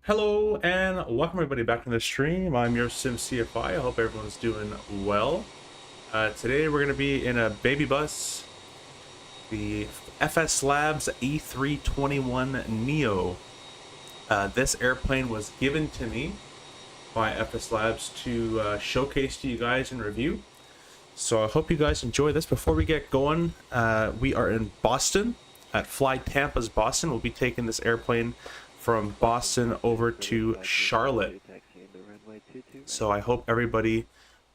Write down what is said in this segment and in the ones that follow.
Hello and welcome everybody back to the stream. I'm your Sim CFI. I hope everyone's doing well. Today we're going to be in a baby bus, the Fslabs A321 Neo. This airplane was given to me by Fslabs to showcase to you guys and review. So I hope you guys enjoy this. Before we get going, we are in Boston at Fly Tampa's Boston. We'll be taking this airplane from Boston over to Charlotte. So I hope everybody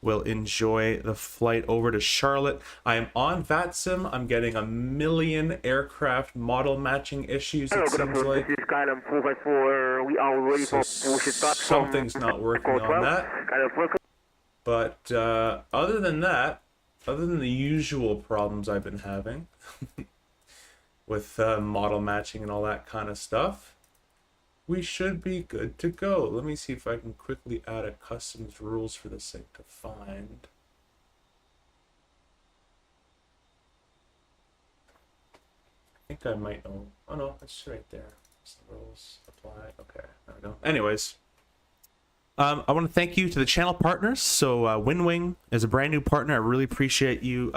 will enjoy the flight over to Charlotte. I am on VATSIM. I'm getting a million aircraft model matching issues, it seems like. So something's not working on that. But other than that, other than the usual problems I've been having with model matching and all that kind of stuff, we should be good to go. Let me see if I can quickly add a customs rules for this thing to find. I think I might know. Oh no, it's right there. Rules apply. Okay, there we go. Anyways, I want to thank you to the channel partners. So Winwing is a brand new partner. I really appreciate you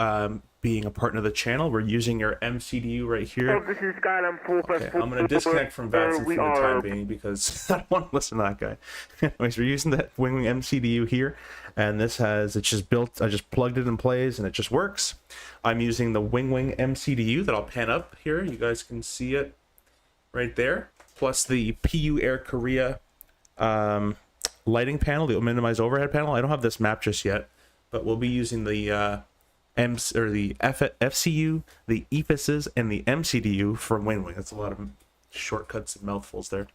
being a partner of the channel. We're using your MCDU right here. Okay, I'm going to disconnect from VATSIM for the time being because I don't want to listen to that guy. Anyways, we're using that Winwing MCDU here, and this has, it's just built, I just plugged it in place and it just works. I'm using the Winwing MCDU that I'll pan up here. You guys can see it right there. Plus the PU Air Korea lighting panel, the minimized overhead panel. I don't have this map just yet, but we'll be using the FCU, the EPISs, and the MCDU from Winwing. That's a lot of shortcuts and mouthfuls there.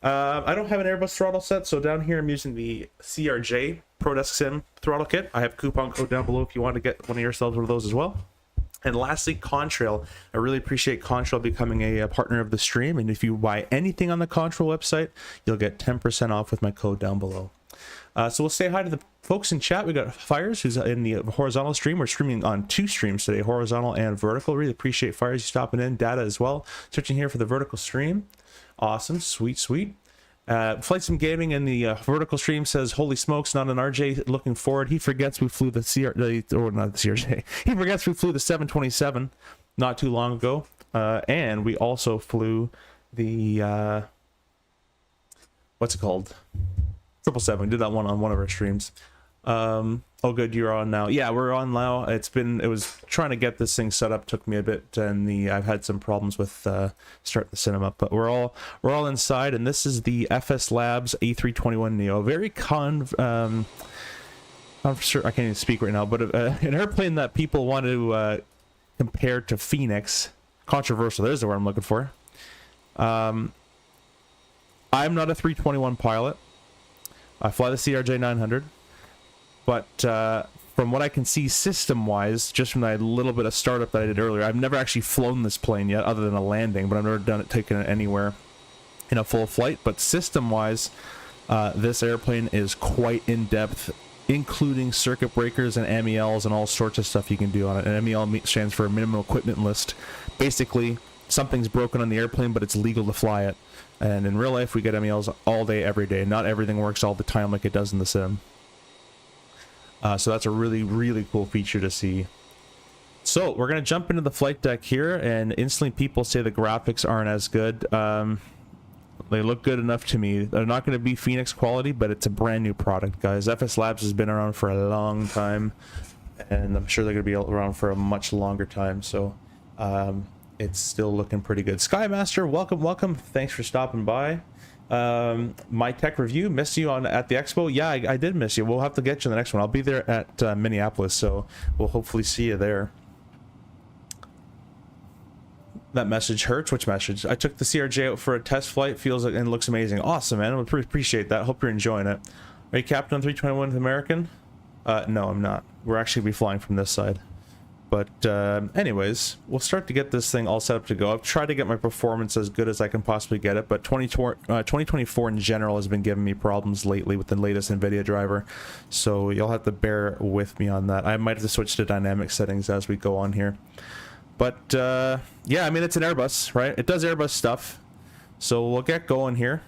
I don't have an Airbus throttle set, so down here I'm using the CRJ ProDesk Sim throttle kit. I have a coupon code down below if you want to get one of yourselves one of those as well. And lastly, Contrail. I really appreciate Contrail becoming a partner of the stream, and if you buy anything on the Contrail website, you'll get 10% off with my code down below. So we'll say hi to the folks in chat. We got Fires, who's in the horizontal stream. We're streaming on 2 streams today, horizontal and vertical. Really appreciate Fires you stopping in. Data as well. Searching here for the vertical stream. Awesome, sweet, sweet. Flight Sim Gaming in the vertical stream says, "Holy smokes, not an RJ looking forward." He forgets we flew the not the CRJ. He forgets we flew the 727 not too long ago, and we also flew the what's it called? 777. We did that one on one of our streams. Oh good, you're on now. Yeah, we're on now. It was trying to get this thing set up, took me a bit, and I've had some problems with starting the cinema up, but we're all inside, and this is the Fslabs A321 Neo. Very I'm sure I can't even speak right now, but an airplane that people want to compare to Phoenix. Controversial, there's the word I'm looking for. I'm not a 321 pilot. I fly the CRJ 900. But from what I can see system-wise, just from that little bit of startup that I did earlier, I've never actually flown this plane yet, other than a landing, but I've never taken it anywhere in a full flight. But system-wise, this airplane is quite in-depth, including circuit breakers and MELs and all sorts of stuff you can do on it. And MEL stands for Minimum Equipment List. Basically, something's broken on the airplane, but it's legal to fly it. And in real life, we get MELs all day, every day. Not everything works all the time like it does in the sim. So that's a really, really cool feature to see. So we're going to jump into the flight deck here, and instantly people say the graphics aren't as good. They look good enough to me. They're not going to be Phoenix quality, but it's a brand new product, guys. Fslabs has been around for a long time, and I'm sure they're going to be around for a much longer time. So it's still looking pretty good. Skymaster, welcome, welcome. Thanks for stopping by. My tech review, missed you at the expo. Yeah, I did miss you. We'll have to get you in the next one. I'll be there at Minneapolis, so we'll hopefully see you there. That message hurts. Which message? I took the CRJ out for a test flight. Feels like and looks amazing. Awesome, man. I appreciate that. Hope you're enjoying it. Are you captain on 321 with American? No, I'm not. We're actually be flying from this side. But anyways, we'll start to get this thing all set up to go. I've tried to get my performance as good as I can possibly get it, but 2024 in general has been giving me problems lately with the latest NVIDIA driver. So you'll have to bear with me on that. I might have to switch to dynamic settings as we go on here. But yeah, I mean, it's an Airbus, right? It does Airbus stuff. So we'll get going here.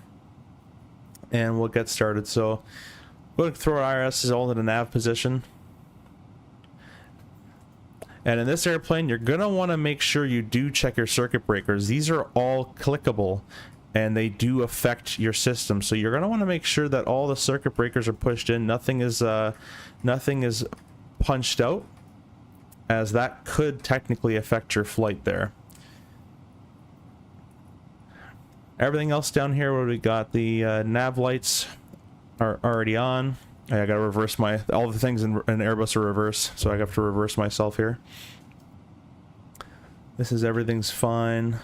and we'll get started. So we'll throw our IRS all in the nav position. And in this airplane, you're going to want to make sure you do check your circuit breakers. These are all clickable, and they do affect your system. So you're going to want to make sure that all the circuit breakers are pushed in. Nothing is punched out, as that could technically affect your flight there. Everything else down here, what we got, the nav lights are already on. I gotta reverse all the things in Airbus are reverse, so I have to reverse myself here. This is everything's fine.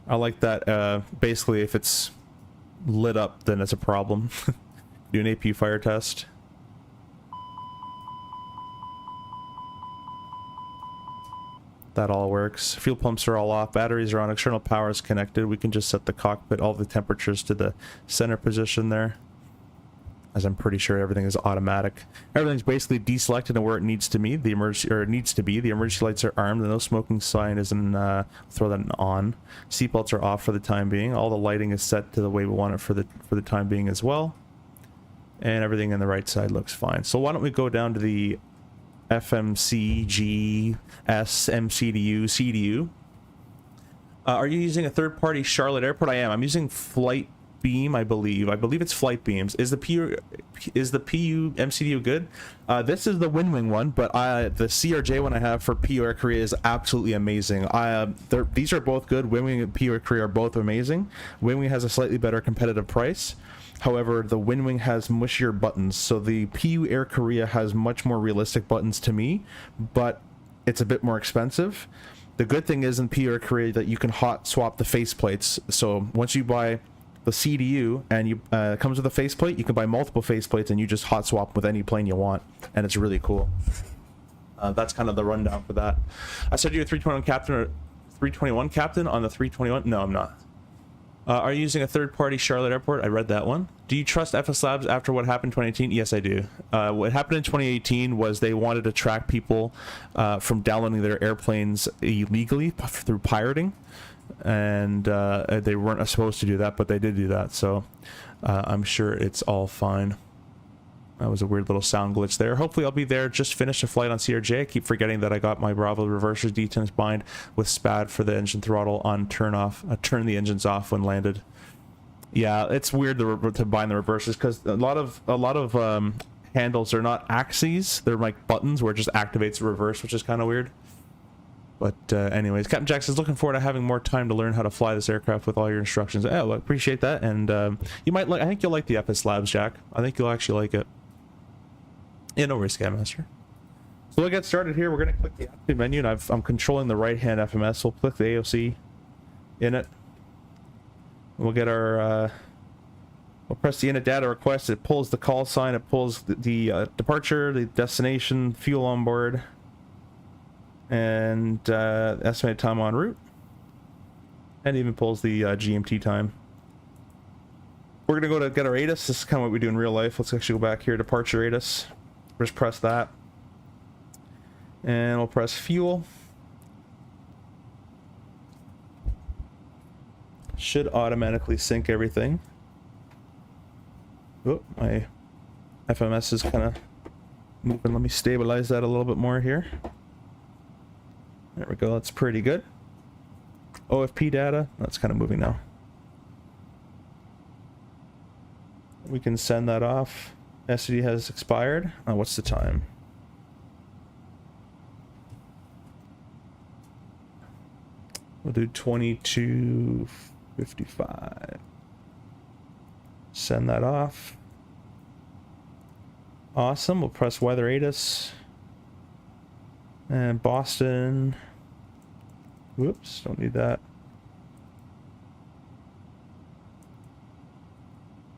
I like that. Basically, if it's lit up, then it's a problem. Do an AP fire test. That all works. Fuel pumps are all off. Batteries are on. External power is connected. We can just set the cockpit, all the temperatures to the center position there, as I'm pretty sure everything is automatic. Everything's basically deselected and where it needs to be. The emergency lights are armed. The no smoking sign is in. Throw that on. Seatbelts are off for the time being. All the lighting is set to the way we want it for the time being as well. And everything on the right side looks fine. So why don't we go down to the FMCG, MCDU, CDU. Are you using a third-party Charlotte Airport? I am. I'm using Flight Beam, I believe. I believe it's Flight Beams. Is the PU MCDU good? This is the Winwing one, but the CRJ one I have for PU Air Korea is absolutely amazing. These are both good. Winwing and PU Air Korea are both amazing. Winwing has a slightly better competitive price. However, the Winwing has mushier buttons, so the PU Air Korea has much more realistic buttons to me, but it's a bit more expensive. The good thing is in PU Air Korea that you can hot swap the faceplates. So once you buy the CDU and it comes with a faceplate, you can buy multiple faceplates and you just hot swap with any plane you want, and it's really cool. That's kind of the rundown for that. I said you're a 321 captain or 321 captain on the 321. No, I'm not. Are you using a third-party Charlotte Airport? I read that one. Do you trust Fslabs after what happened in 2018? Yes, I do. What happened in 2018 was they wanted to track people from downloading their airplanes illegally through pirating, and they weren't supposed to do that, but they did do that. So I'm sure it's all fine. That was a weird little sound glitch there. Hopefully I'll be there. Just finished a flight on CRJ. I keep forgetting that I got my Bravo reversers detuned bind with SPAD for the engine throttle on turn off. Turn the engines off when landed. Yeah, it's weird to bind the reversers because a lot of handles are not axes. They're like buttons where it just activates the reverse, which is kind of weird. But anyways, Captain Jackson's looking forward to having more time to learn how to fly this aircraft with all your instructions. Oh, well, I appreciate that, and you might like. I think you'll like the Fslabs, Jack. I think you'll actually like it. Yeah, no worries, Scammaster. So we'll get started here. We're going to click the active menu, and I'm controlling the right-hand FMS. We'll click the AOC in it. We'll get our... we'll press the init data request. It pulls the call sign. It pulls the departure, the destination, fuel on board, and estimated time en route. And even pulls the GMT time. We're going to go to get our ATIS. This is kind of what we do in real life. Let's actually go back here. Departure ATIS. Just press that. And we'll press fuel. Should automatically sync everything. Oh, my FMS is kind of moving. Let me stabilize that a little bit more here. There we go. That's pretty good. OFP data. That's kind of moving now. We can send that off. SCD has expired. What's the time? We'll do 22:55. Send that off. Awesome. We'll press weather ATIS. And Boston. Whoops, don't need that.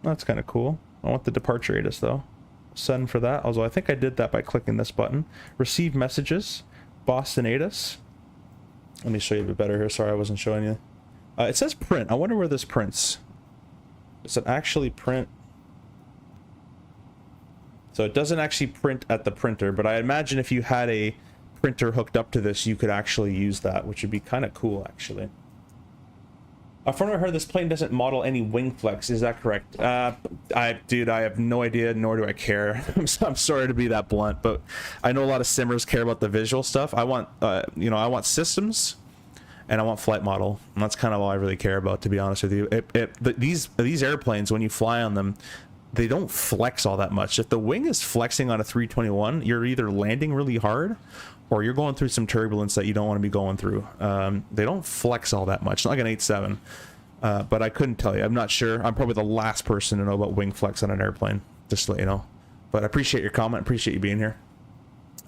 That's kind of cool. I want the departure ATIS though. Send for that. Although I think I did that by clicking this button. Receive messages. Boston ATIS. Let me show you a bit better here. Sorry, I wasn't showing you. It says print. I wonder where this prints. Does it actually print? So it doesn't actually print at the printer, but I imagine if you had a printer hooked up to this, you could actually use that, which would be kind of cool, actually. From what I heard, this plane doesn't model any wing flex. Is that correct? Dude, I have no idea, nor do I care. I'm sorry to be that blunt, but I know a lot of simmers care about the visual stuff. I want, you know, I want systems, and I want flight model, and that's kind of all I really care about, to be honest with you. These airplanes, when you fly on them, they don't flex all that much. If the wing is flexing on a 321, you're either landing really hard, or you're going through some turbulence that you don't want to be going through. They don't flex all that much, not like an 8.7. But I couldn't tell you. I'm not sure. I'm probably the last person to know about wing flex on an airplane, just to let you know. But I appreciate your comment. Appreciate you being here.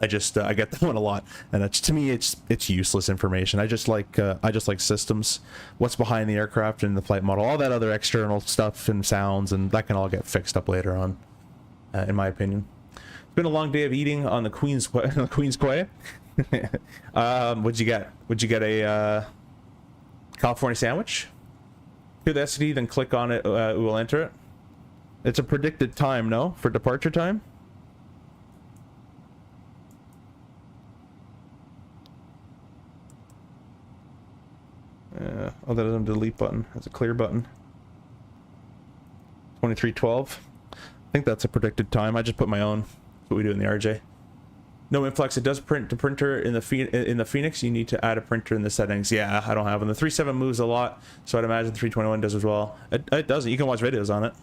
I just I get that one a lot, and that's, to me, it's useless information. I just like systems, what's behind the aircraft and the flight model, all that other external stuff and sounds, and that can all get fixed up later on, in my opinion. It's been a long day of eating on the Queen's Quay. What'd you get? Would you get a California sandwich? Do the SSD, then click on it. We'll enter it. It's a predicted time, no, for departure time. Oh, that isn't a delete button. That's a clear button. 23:12. I think that's a predicted time. I just put my own. That's what we do in the RJ. No influx. It does print to printer in the Phoenix. You need to add a printer in the settings. Yeah, I don't have them. The 3.7 moves a lot, so I'd imagine 321 does as well. It doesn't. You can watch videos on it.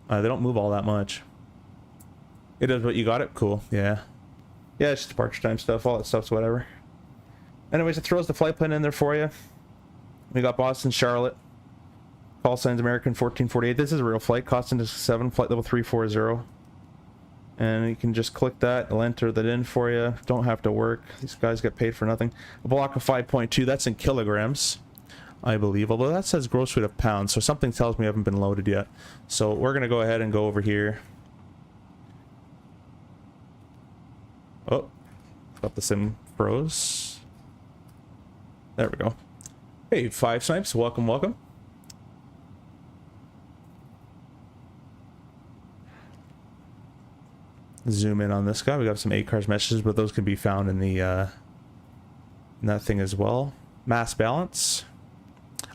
They don't move all that much. It does, but you got it. Cool. Yeah. Yeah, it's just departure time stuff. All that stuff's whatever. Anyways, it throws the flight plan in there for you. We got Boston, Charlotte. Call signs American 1448. This is a real flight. Costing us 7, flight level 340. And you can just click that. It'll enter that in for you. Don't have to work. These guys get paid for nothing. A block of 5.2. That's in kilograms, I believe. Although that says gross weight of pounds. So something tells me I haven't been loaded yet. So we're going to go ahead and go over here. Oh. Got the sim froze. There we go. Hey, 5 Snipes, welcome, welcome. Zoom in on this guy. We got some ACARS messages, but those can be found in the in that thing as well. Mass balance.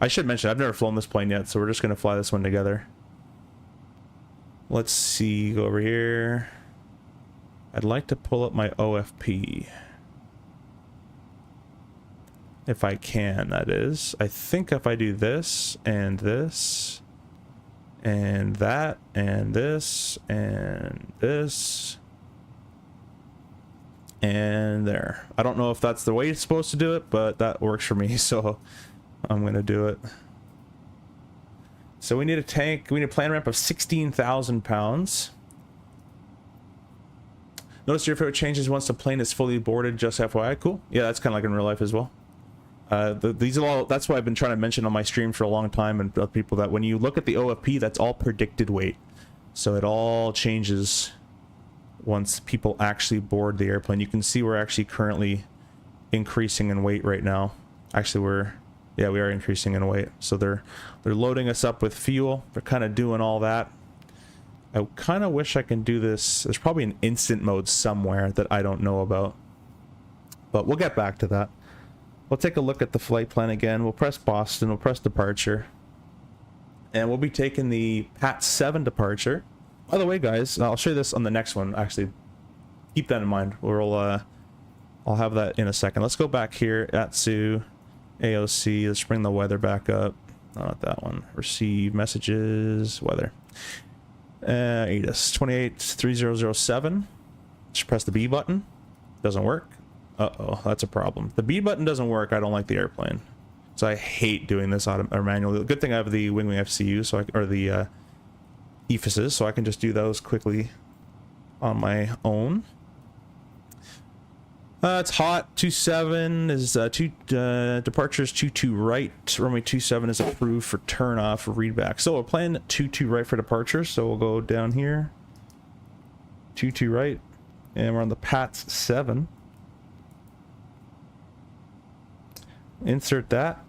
I should mention, I've never flown this plane yet, so we're just going to fly this one together. Let's see, go over here. I'd like to pull up my OFP. If I can, that is. I think if I do this, and this, and that, and this, and this, and there. I don't know if that's the way it's supposed to do it, but that works for me, so I'm going to do it. So we need a tank, we need a plan ramp of 16,000 pounds. Notice your favorite changes once the plane is fully boarded, just FYI. Cool. Yeah, that's kind of like in real life as well. These are all, that's what I've been trying to mention on my stream for a long time, and other people, that when you look at the OFP, that's all predicted weight. So it all changes once people actually board the airplane. You can see we're actually currently increasing in weight right now. Actually, we are increasing in weight. So they're loading us up with fuel. They're kind of doing all that. I kind of wish I can do this. There's probably an instant mode somewhere that I don't know about, but we'll get back to that. We'll take a look at the flight plan again. We'll press Boston. We'll press departure. And we'll be taking the PAT 7 departure. By the way, guys, I'll show you this on the next one. Actually, keep that in mind. I'll have that in a second. Let's go back here. Atsu, AOC. Let's bring the weather back up. Not that one. Receive messages. Weather. ATIS 283007. Just press the B button. Doesn't work. Uh-oh, that's a problem. The B button doesn't work. I don't like the airplane, so I hate doing this manually. Good thing I have the Winwing FCU, so or the EFISes, so I can just do those quickly on my own. It's hot. 27 is departures 22 right. Runway 27 is approved for turn off readback. So we're playing 22 right for departures. So we'll go down here. 22 right, and we're on the PAT 7. Insert that.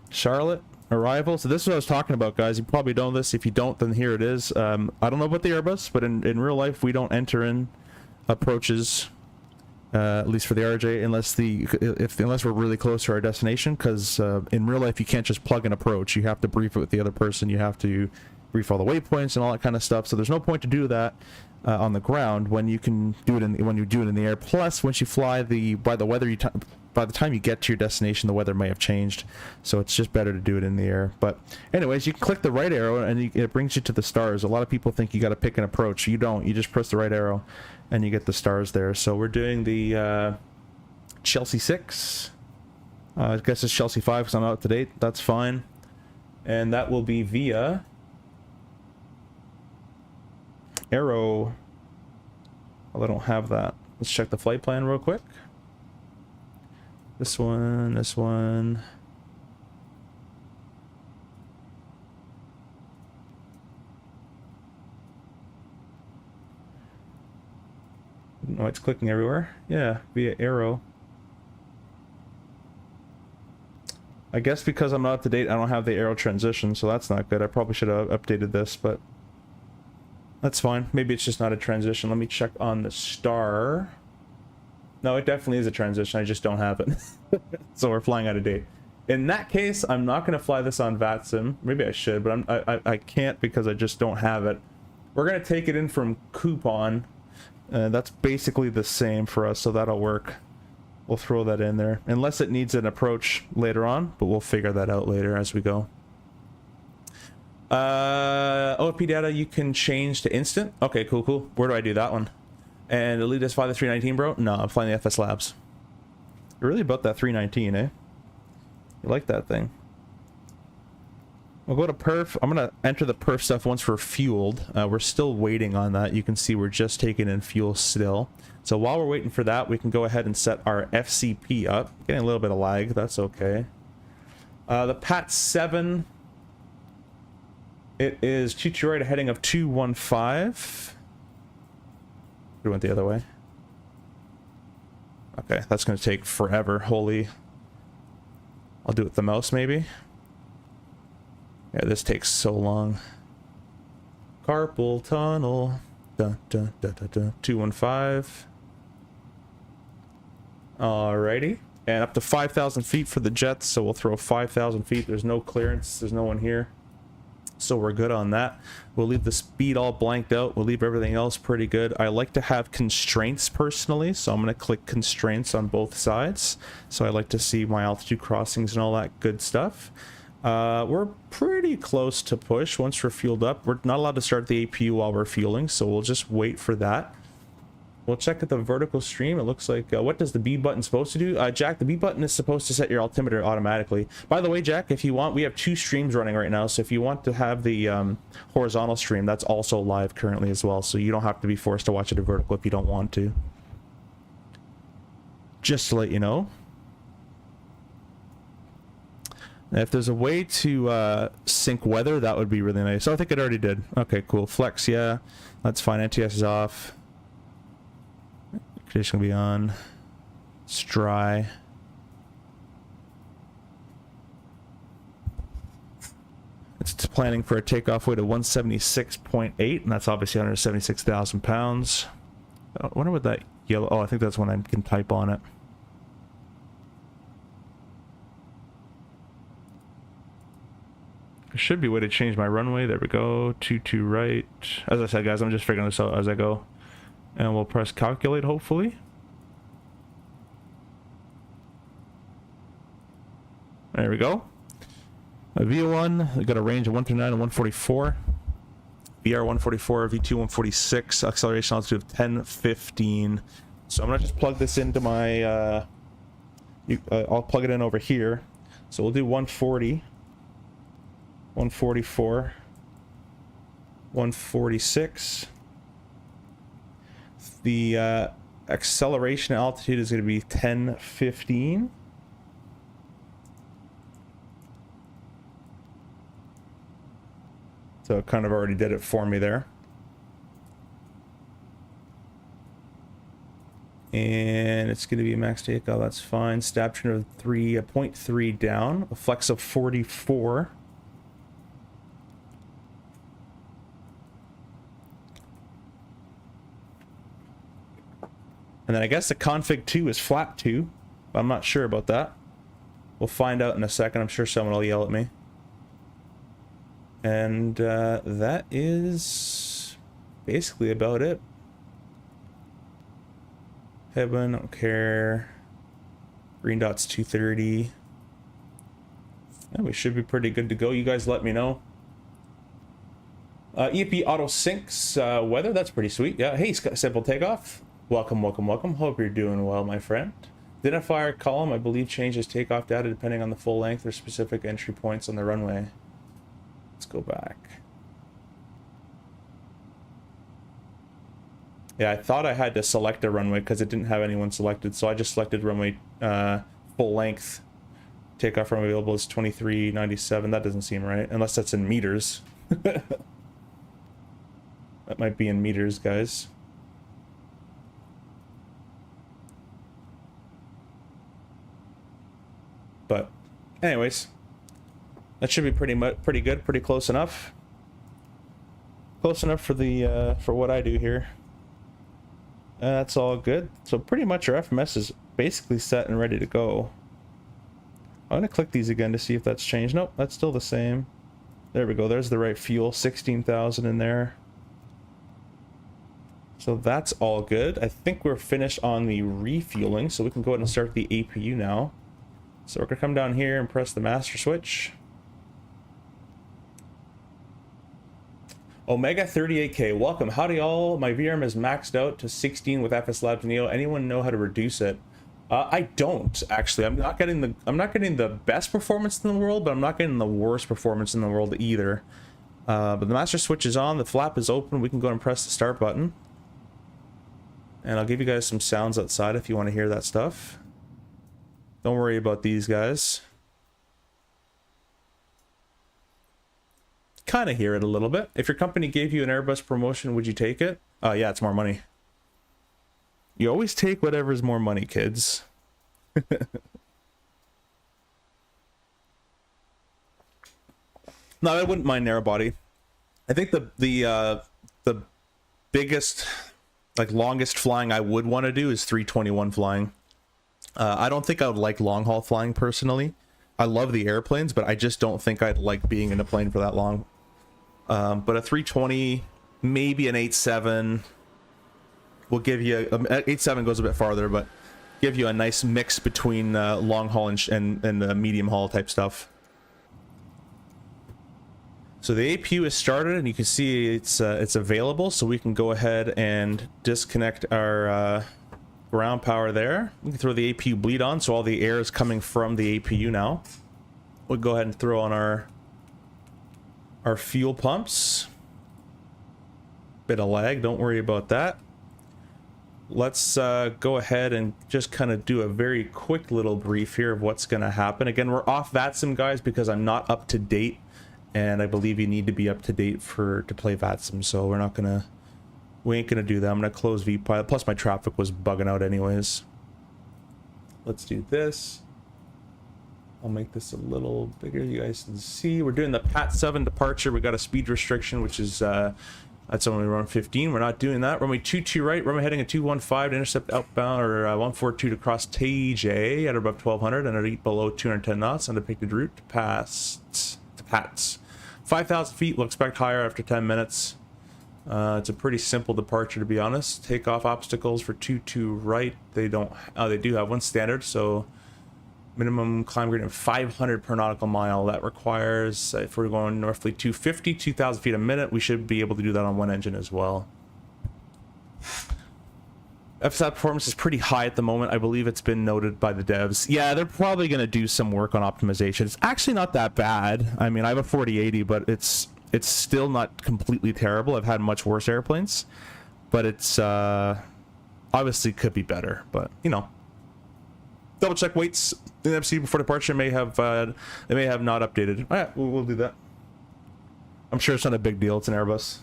Charlotte arrival. So this is what I was talking about, guys. You probably know this. If you don't, then here it is. I don't know about the Airbus, but in real life, we don't enter in approaches At least for the RJ, unless we're really close to our destination, because in real life you can't just plug and approach. You have to brief it with the other person. You have to brief all the waypoints and all that kind of stuff. So there's no point to do that on the ground when you can do it when you do it in the air. Plus, once you fly by the time you get to your destination, the weather may have changed. So it's just better to do it in the air. But anyways, you can click the right arrow and it brings you to the stars. A lot of people think you got to pick an approach. You don't. You just press the right arrow and you get the stars there. So we're doing the Chelsea 6. I guess it's Chelsea 5 because I'm not up to date. That's fine. And that will be via Arrow. Well, I don't have that. Let's check the flight plan real quick. This one, this one. No, it's clicking everywhere. Yeah, via Arrow. I guess because I'm not up to date, I don't have the Arrow transition, so that's not good. I probably should have updated this, but that's fine. Maybe it's just not a transition. Let me check on the star. No, it definitely is a transition. I just don't have it. So we're flying out of date. In that case, I'm not going to fly this on VATSIM. Maybe I should, but I can't because I just don't have it. We're going to take it in from Coupon. That's basically the same for us, so that'll work. We'll throw that in there. Unless it needs an approach later on, but we'll figure that out later as we go. OFP data you can change to instant. Okay, cool. Where do I do that one? And elite is fly the 319, bro? No, I'm flying the Fslabs. You're really about that 319, eh? You like that thing. We'll go to perf. I'm gonna enter the perf stuff once we're fueled. We're still waiting on that. You can see we're just taking in fuel still. So while we're waiting for that, we can go ahead and set our FCP up. Getting a little bit of lag, that's okay. The PAT 7. It is Chichu right, a heading of 215. We went the other way. Okay, that's going to take forever. Holy. I'll do it with the mouse, maybe. Yeah, this takes so long. Carpal tunnel. Dun, dun, dun, dun, dun. 215. Alrighty. And up to 5,000 feet for the jets, so we'll throw 5,000 feet. There's no clearance. There's no one here. So we're good on that. We'll leave the speed all blanked out. We'll leave everything else pretty good. I like to have constraints personally, so I'm going to click constraints on both sides. So I like to see my altitude crossings and all that good stuff. We're pretty close to push once we're fueled up. We're not allowed to start the APU while we're fueling, so we'll just wait for that. We'll check at the vertical stream. It looks like, what does the B button supposed to do? Jack, the B button is supposed to set your altimeter automatically. By the way, Jack, if you want, we have 2 streams running right now. So if you want to have the horizontal stream, that's also live currently as well. So you don't have to be forced to watch it at vertical if you don't want to. Just to let you know. If there's a way to sync weather, that would be really nice. Oh, I think it already did. Okay, cool. Flex, yeah. That's fine. NTS is off. Condition will be on. It's dry. It's planning for a takeoff weight of 176.8, and that's obviously 176,000 pounds. I wonder what that yellow... Oh, I think that's when I can type on it. There should be a way to change my runway. There we go. 22 right. As I said, guys, I'm just figuring this out as I go. And we'll press calculate, hopefully. There we go. VO1, we got a range of 139 and 144. VR 144, V2 146, acceleration altitude of 1015. So I'm gonna just plug this into my, I'll plug it in over here. So we'll do 140, 144, 146. The acceleration altitude is going to be 1015. So it kind of already did it for me there. And it's going to be a max takeoff. That's fine. Stab turn of 3.3 down. A flex of 44. And then I guess the config 2 is flap 2, but I'm not sure about that. We'll find out in a second. I'm sure someone will yell at me. And that is basically about it. Headwind, don't care. Green dot's 230. Yeah, we should be pretty good to go. You guys let me know. EFP auto syncs weather, that's pretty sweet. Yeah, hey, simple takeoff. Welcome, welcome, welcome. Hope you're doing well, my friend. Identifier column, I believe, changes takeoff data depending on the full length or specific entry points on the runway. Let's go back. Yeah, I thought I had to select a runway because it didn't have anyone selected, so I just selected runway full length. Takeoff runway available is 2397. That doesn't seem right, unless that's in meters. That might be in meters, guys. But anyways, that should be pretty good, pretty close enough. Close enough for the for what I do here. That's all good. So pretty much our FMS is basically set and ready to go. I'm gonna click these again to see if that's changed. Nope, that's still the same. There we go. There's the right fuel. 16,000 in there. So that's all good. I think we're finished on the refueling, so we can go ahead and start the APU now. So we're gonna come down here and press the master switch. Omega 38K, welcome. Howdy all. My VRM is maxed out to 16 with Fslabs Neo. Anyone know how to reduce it? I don't actually. I'm not getting the best performance in the world, but I'm not getting the worst performance in the world either. But the master switch is on. The flap is open. We can go and press the start button. And I'll give you guys some sounds outside if you want to hear that stuff. Don't worry about these guys. Kind of hear it a little bit. If your company gave you an Airbus promotion, would you take it? Yeah, it's more money. You always take whatever's more money, kids. No, I wouldn't mind narrow body. I think the biggest, like, longest flying I would want to do is 321 flying. I don't think I would like long haul flying personally. I love the airplanes, but I just don't think I'd like being in a plane for that long. But a 320, maybe an 87 will give you 87 goes a bit farther, but give you a nice mix between long haul and medium haul type stuff. So the APU is started, and you can see it's available. So we can go ahead and disconnect our ground power there. We can throw the APU bleed on, so all the air is coming from the APU now. We'll go ahead and throw on our fuel pumps. Bit of lag, don't worry about that. Let's go ahead and just kind of do a very quick little brief here of what's going to happen. Again, we're off VATSIM, guys, because I'm not up to date, and I believe you need to be up to date to play VATSIM. So we ain't gonna do that. I'm gonna close VPilot. Plus, my traffic was bugging out anyways. Let's do this. I'll make this a little bigger. You guys can see we're doing the PAT 7 departure. We got a speed restriction, which is that's only run 15. We're not doing that. Runway 22 right. Runway heading at 215 to intercept outbound, or 142 to cross TJ at above 1200 and at 8 below 210 knots on depicted route to PATS. 5,000 feet. We'll expect higher after 10 minutes. It's a pretty simple departure, to be honest. Takeoff obstacles for 22 right. They do have one standard, so minimum climb gradient of 500 per nautical mile. That requires, if we're going roughly 250, 2,000 feet a minute, we should be able to do that on one engine as well. FSAT performance is pretty high at the moment. I believe it's been noted by the devs. Yeah, they're probably going to do some work on optimization. It's actually not that bad. I mean, I have a 4080, but it's still not completely terrible. I've had much worse airplanes, but it's obviously could be better. But you know, double check weights in MC before departure. They may have not updated. All right, we'll do that. I'm sure it's not a big deal. It's an Airbus.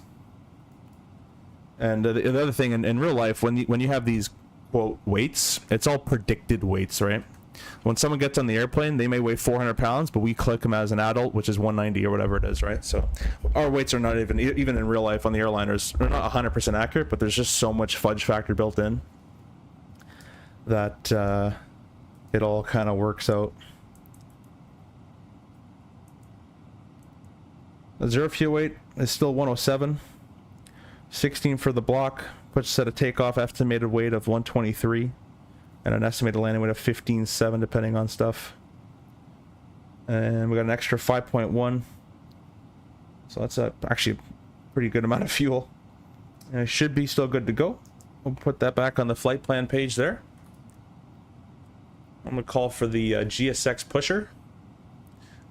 And the other thing in real life, when you have these quote weights, it's all predicted weights, right? When someone gets on the airplane, they may weigh 400 pounds, but we click them as an adult, which is 190 or whatever it is, right? So our weights are not even in real life on the airliners, they're not 100% accurate, but there's just so much fudge factor built in. that it all kind of works out. The 0 fuel weight is still 107. 16 for the block, puts us at a takeoff estimated weight of 123 and an estimated landing weight of 15.7 depending on stuff. And we got an extra 5.1, so that's actually a pretty good amount of fuel. And it should be still good to go. We'll put that back on the flight plan page there. I'm gonna call for the GSX pusher.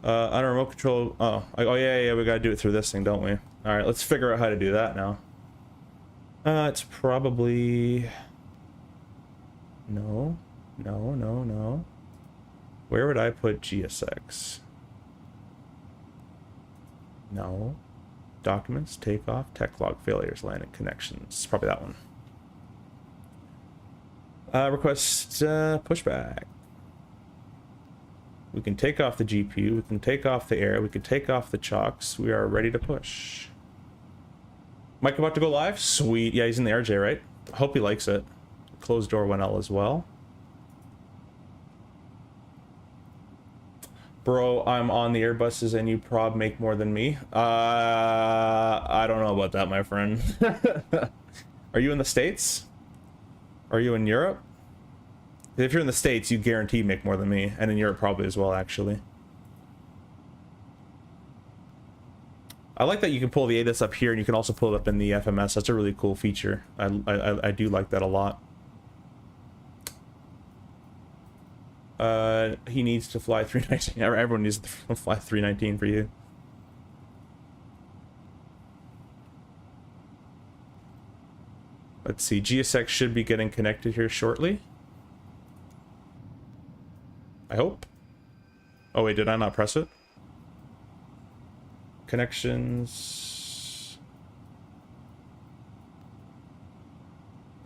On a remote control. Oh yeah, we gotta do it through this thing, don't we? All right, let's figure out how to do that now. It's probably no. Where would I put GSX? No. Documents, takeoff, tech log failures, landing connections. Probably that one. Request pushback. We can take off the GPU, we can take off the air, we can take off the chocks. We are ready to push. Mike about to go live? Sweet. Yeah, he's in the RJ, right? Hope he likes it. Closed door 1L as well. Bro, I'm on the Airbuses and you prob make more than me. I don't know about that, my friend. Are you in the States? Are you in Europe? If you're in the States, you guarantee make more than me. And in Europe probably as well, actually. I like that you can pull the ADIS up here and you can also pull it up in the FMS. That's a really cool feature. I do like that a lot. He needs to fly 319. Everyone needs to fly 319 for you. Let's see. GSX should be getting connected here shortly. I hope. Oh wait, did I not press it? Connections.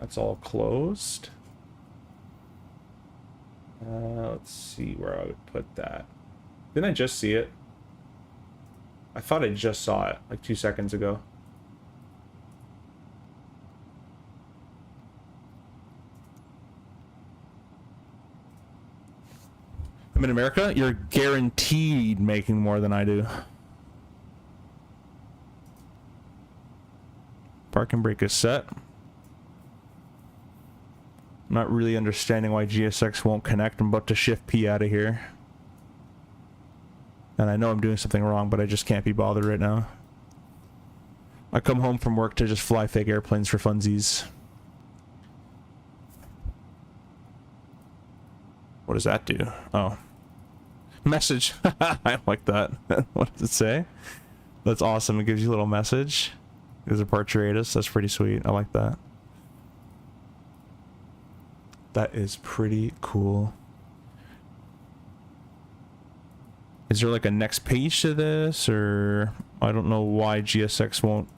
That's all closed. Let's see where I would put that. Didn't I just see it? I thought I just saw it like 2 seconds ago. I'm in America. You're guaranteed making more than I do. Parking brake is set. Not really understanding why GSX won't connect. I'm about to shift P out of here. And I know I'm doing something wrong, but I just can't be bothered right now. I come home from work to just fly fake airplanes for funsies. What does that do? Oh. Message. I like that. What does it say? That's awesome. It gives you a little message. There's a Parturatus. That's pretty sweet. I like that. That is pretty cool. Is there like a next page to this, or I don't know why GSX won't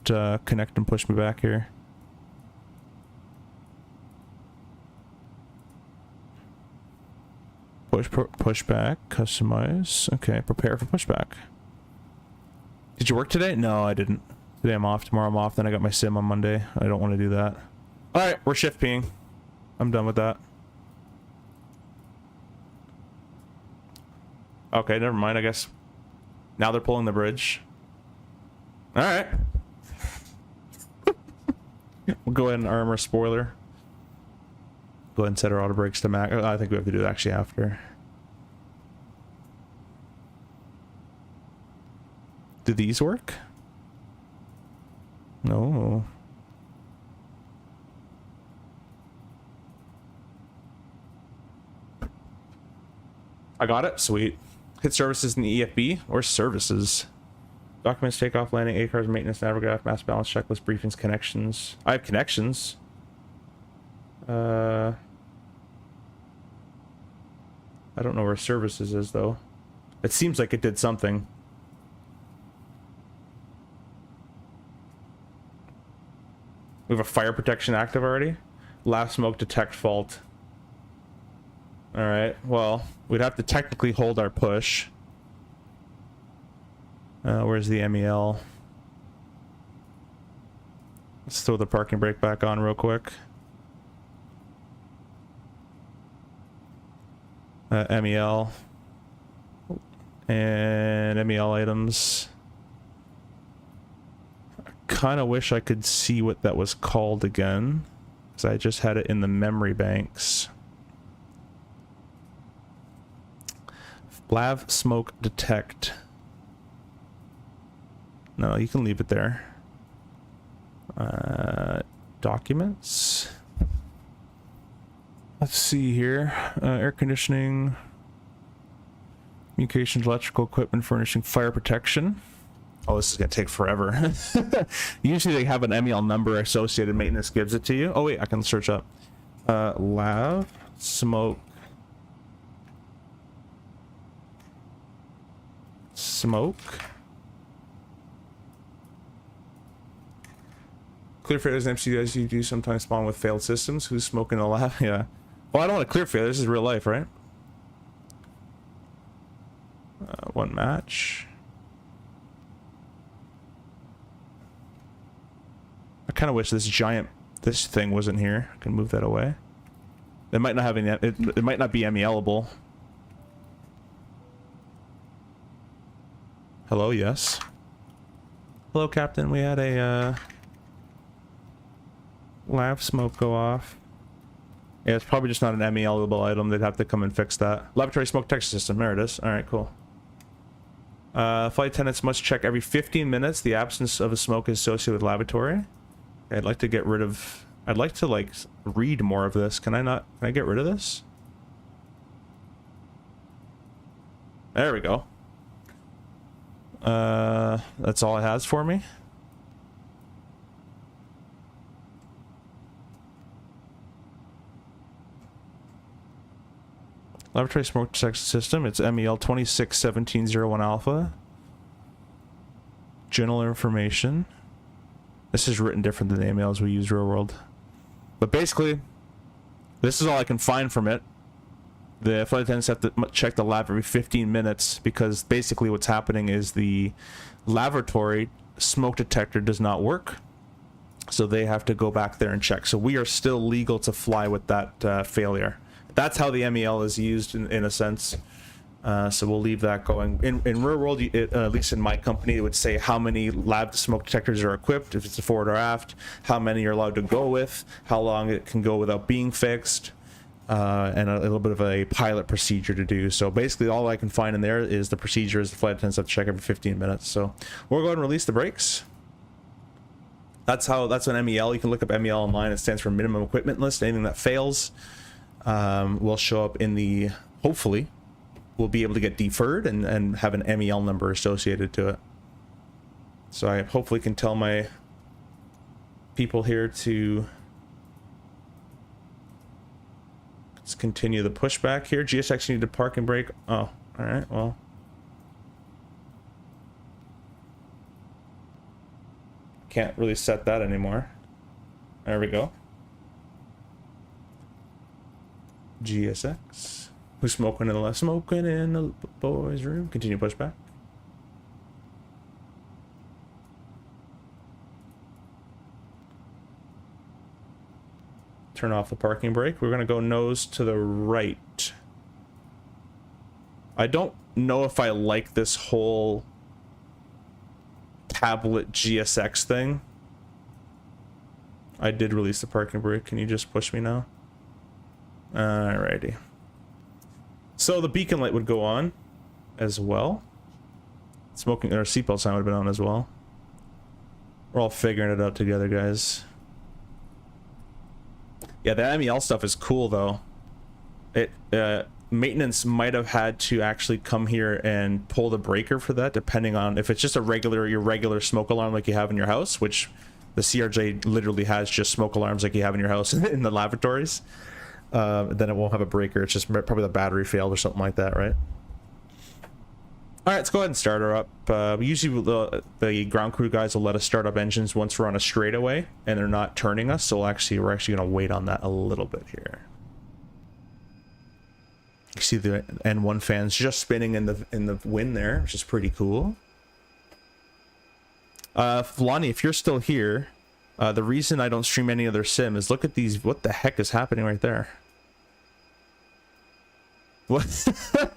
connect and push me back here. Pushback, customize. Okay, prepare for pushback. Did you work today? No, I didn't. Today I'm off. Tomorrow I'm off. Then I got my sim on Monday. I don't want to do that. All right, we're shift peeing. I'm done with that. Okay, never mind. I guess now they're pulling the bridge. All right. We'll go ahead and armor spoiler. Go ahead and set our auto brakes to max. I think we have to do it actually after. Do these work? No. I got it. Sweet. Hit services in the EFB or services. Documents, takeoff, landing, ACARS, maintenance, navigraph, mass balance, checklist, briefings, connections. I have connections. I don't know where services is though. It seems like it did something. We have a fire protection active already. Last smoke detect fault. Alright, well, we'd have to technically hold our push. Where's the MEL? Let's throw the parking brake back on real quick. MEL and MEL items. I kind of wish I could see what that was called again, because I just had it in the memory banks. Lav smoke detect. No, you can leave it there. Documents. Let's see here. Air conditioning, communications, electrical equipment, furnishing, fire protection. Oh, this is gonna take forever. Usually they have an MEL number associated. Maintenance gives it to you. Oh wait, I can search up. Lav smoke. Smoke. Clear failures and MCDU as you do sometimes spawn with failed systems. Who's smoking a lab? Yeah. Well, I don't want to clear failure. This is real life, right? One match. I kind of wish this thing wasn't here. I can move that away. It might not have any. It might not be MELable. Hello, yes. Hello, Captain. We had a lab smoke go off. Yeah, it's probably just not an MELable item. They'd have to come and fix that. Laboratory smoke detection system. There it is. All right, cool. Flight attendants must check every 15 minutes the absence of a smoke is associated with laboratory. I'd like to get rid of... I'd like to, like, read more of this. Can I not... Can I get rid of this? There we go. That's all it has for me. Laboratory smoke detection system. It's MEL 261701 alpha. General information. This is written different than the MELs we use real world. But basically, this is all I can find from it. The flight attendants have to check the lab every 15 minutes because basically what's happening is the laboratory smoke detector does not work. So they have to go back there and check. So we are still legal to fly with that failure. That's how the MEL is used in a sense. So we'll leave that going. In real world, at least in my company, it would say how many lab smoke detectors are equipped, if it's a forward or aft, how many you're allowed to go with, how long it can go without being fixed, and a little bit of a pilot procedure to do. So basically all I can find in there is the procedure is the flight attendants have to check every 15 minutes. So we'll go ahead and release the brakes. That's an MEL. You can look up MEL online. It stands for minimum equipment list. Anything that fails will show up in the, hopefully, we'll be able to get deferred and have an MEL number associated to it. So I hopefully can tell my people here to let's continue the pushback here. GSX need to park and brake. Oh, all right, well. Can't really set that anymore. There we go. GSX. Who's smoking in the left? Smoking in the boys' room. Continue pushback. Turn off the parking brake. We're gonna go nose to the right. I don't know if I like this whole tablet GSX thing. I did release the parking brake. Can you just push me now? Alrighty. So the beacon light would go on as well. Smoking or seatbelt sign would have been on as well. We're all figuring it out together, guys. Yeah, the MEL stuff is cool though. It maintenance might have had to actually come here and pull the breaker for that, depending on if it's just your regular smoke alarm like you have in your house, which the CRJ literally has just smoke alarms like you have in your house in the lavatories. Then it won't have a breaker. It's just probably the battery failed or something like that, right? All right, let's go ahead and start her up. Usually the ground crew guys will let us start up engines once we're on a straightaway and they're not turning us. So we're actually going to wait on that a little bit here. You see the N1 fans just spinning in the wind there, which is pretty cool. Lonnie, if you're still here, the reason I don't stream any other sim is look at these. What the heck is happening right there? What?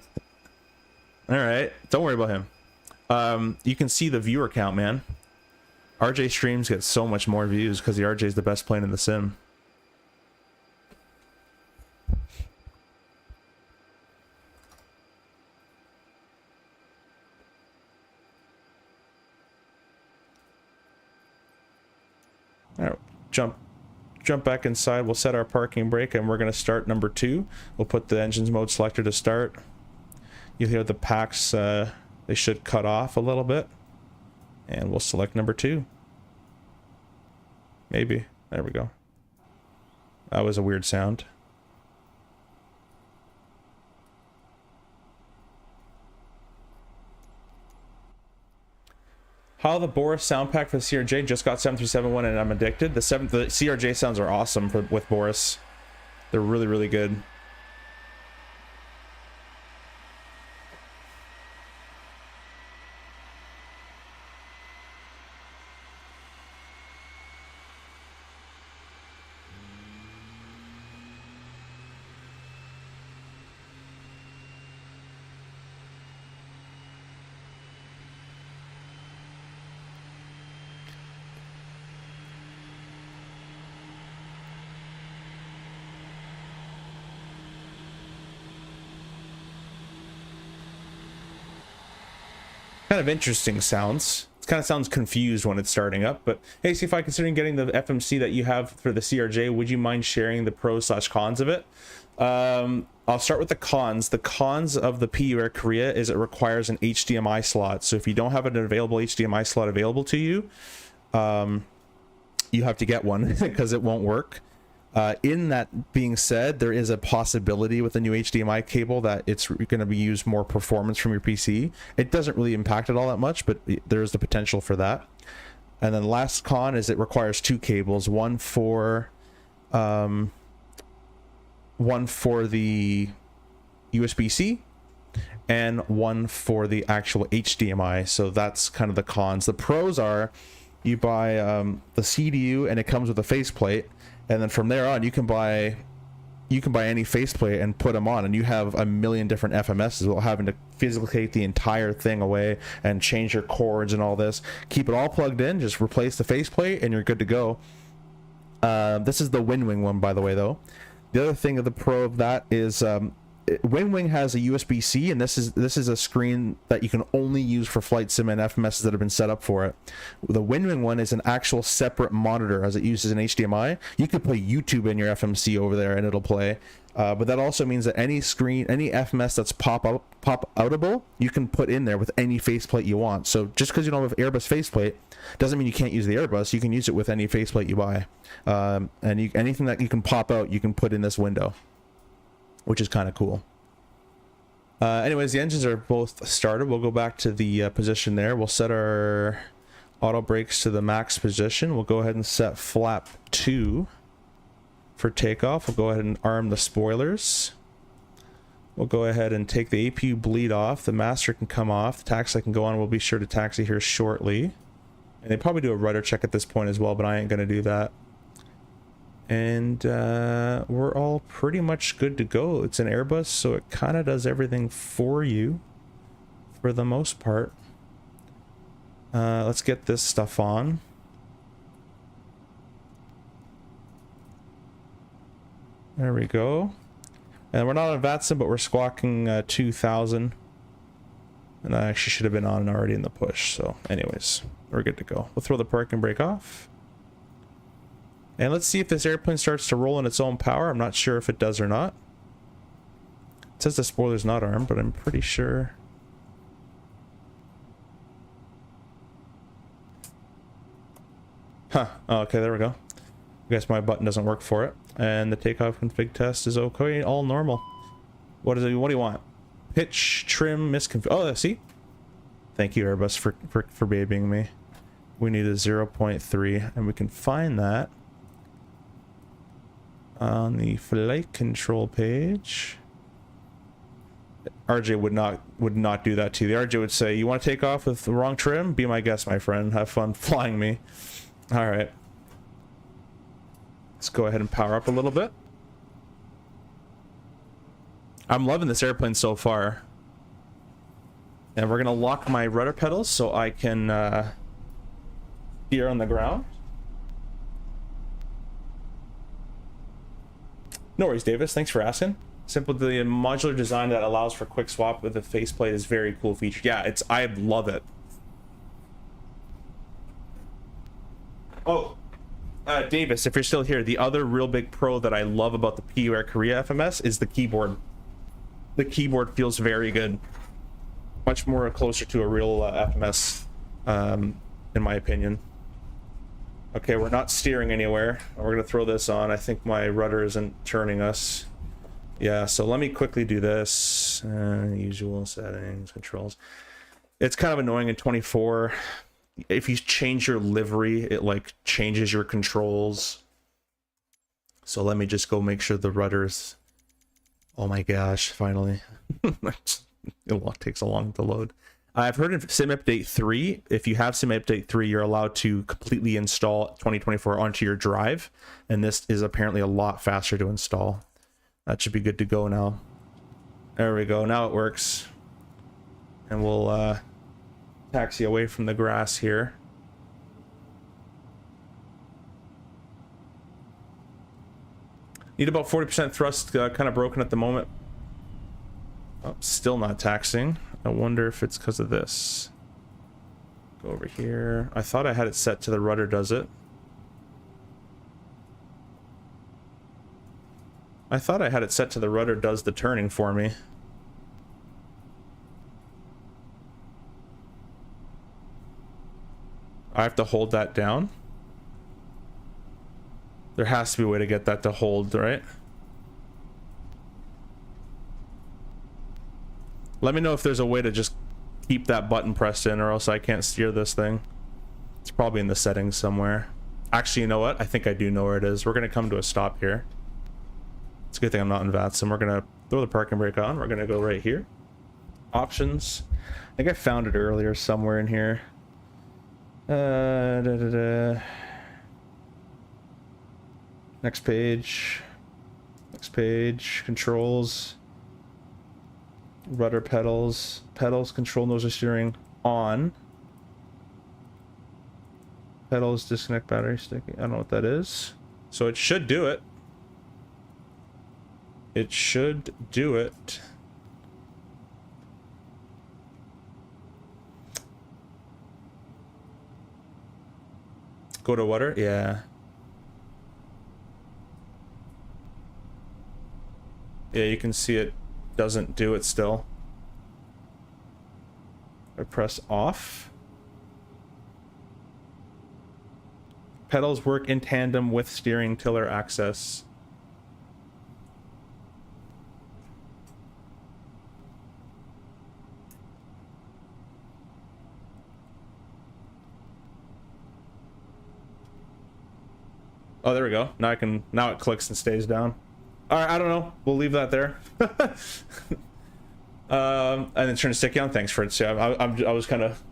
All right, don't worry about him. You can see the viewer count, man. RJ streams get so much more views because the RJ is the best plane in the sim. All right, jump back inside. We'll set our parking brake and we're going to start number 2. We'll put the engines mode selector to start. You hear the packs, they should cut off a little bit. And we'll select number 2. Maybe. There we go. That was a weird sound. How the Boris sound pack for the CRJ just got 7371 and I'm addicted. The CRJ sounds are awesome with Boris. They're really, really good. Kind of interesting sounds. It kind of sounds confused when it's starting up, but hey, see if I considering getting the FMC that you have for the CRJ, would you mind sharing the pros/cons of it? I'll start with the cons. The cons of the PU Air Korea is it requires an HDMI slot. So if you don't have an available HDMI slot available to you, you have to get one because it won't work. In that being said, there is a possibility with the new HDMI cable that it's going to be used more performance from your PC. It doesn't really impact it all that much, but there's the potential for that. And then last con is it requires 2 cables, one for the USB-C and one for the actual HDMI. So that's kind of the cons. The pros are you buy the CDU and it comes with a faceplate. And then from there on, you can buy any faceplate and put them on, and you have a million different FMSs without having to physically take the entire thing away and change your cords and all this. Keep it all plugged in, just replace the faceplate, and you're good to go. This is the Winwing one, by the way, though. The other thing of the pro of that is Winwing has a USB-C, and this is a screen that you can only use for flight sim and FMSs that have been set up for it. The Winwing one is an actual separate monitor as it uses an HDMI. You could play YouTube in your FMC over there and it'll play. But that also means that any screen, any FMS that's pop-outable, you can put in there with any faceplate you want. So just because you don't have Airbus faceplate doesn't mean you can't use the Airbus. You can use it with any faceplate you buy. Anything that you can pop out, you can put in this window, which is kind of cool. Anyways, the engines are both started. We'll go back to the position there. We'll set our auto brakes to the max position. We'll go ahead and set flap 2 for takeoff. We'll go ahead and arm the spoilers. We'll go ahead and take the APU bleed off. The master can come off. The taxi can go on. We'll be sure to taxi here shortly. And they probably do a rudder check at this point as well, but I ain't going to do that. And we're all pretty much good to go. It's an Airbus, so it kind of does everything for you for the most part. Let's get this stuff on. There we go. And we're not on VATSIM, but we're squawking 2000. And that actually should have been on already in the push. So anyways, we're good to go. We'll throw the parking brake off. And let's see if this airplane starts to roll in its own power. I'm not sure if it does or not. It says the spoiler's not armed, but I'm pretty sure. Huh. Oh, okay, there we go. I guess my button doesn't work for it. And the takeoff config test is okay, all normal. What do you want? Pitch, trim, misconfig. Oh, see? Thank you, Airbus, for babying me. We need a 0.3, and we can find that on the flight control page. RJ would not do that to you. The RJ would say, "You want to take off with the wrong trim? Be my guest, my friend. Have fun flying me." All right. Let's go ahead and power up a little bit. I'm loving this airplane so far. And we're gonna lock my rudder pedals so I can steer on the ground. No worries, Davis. Thanks for asking. Simple, the modular design that allows for quick swap with the faceplate is very cool feature. Yeah, I love it. Oh, Davis, if you're still here, the other real big pro that I love about the PU Air Korea FMS is the keyboard. The keyboard feels very good. Much more closer to a real FMS, in my opinion. Okay, we're not steering anywhere. We're gonna throw this on. I think my rudder isn't turning us. Yeah, so let me quickly do this. Usual settings, controls. It's kind of annoying in 24. If you change your livery, it like changes your controls. So let me just go make sure the rudder's... Oh my gosh, finally. It takes a long to load. I've heard of Sim Update 3. If you have Sim Update 3, you're allowed to completely install 2024 onto your drive. And this is apparently a lot faster to install. That should be good to go now. There we go. Now it works. And we'll taxi away from the grass here. Need about 40% thrust, kind of broken at the moment. Oh, still not taxiing. I wonder if it's because of this. Go over here. I thought I had it set to the rudder does it. I thought I had it set to the rudder does the turning for me. I have to hold that down. There has to be a way to get that to hold, right? Let me know if there's a way to just keep that button pressed in, or else I can't steer this thing. It's probably in the settings somewhere. Actually, you know what? I think I do know where it is. We're gonna come to a stop here. It's a good thing I'm not in VATSIM. We're gonna throw the parking brake on. We're gonna go right here. Options. I think I found it earlier somewhere in here. Next page. Next page. Controls. Rudder pedals. Pedals, control nozzle steering on. Pedals, disconnect battery stick. I don't know what that is. So it should do it. It should do it. Go to water? Yeah. Yeah, you can see it doesn't do it still. I press off. Pedals work in tandem with steering tiller access. Oh, there we go. Now I can, now it clicks and stays down. All right, I don't know. We'll leave that there. And then turn to stick on. Thanks, Fritz. Yeah, I was kind of...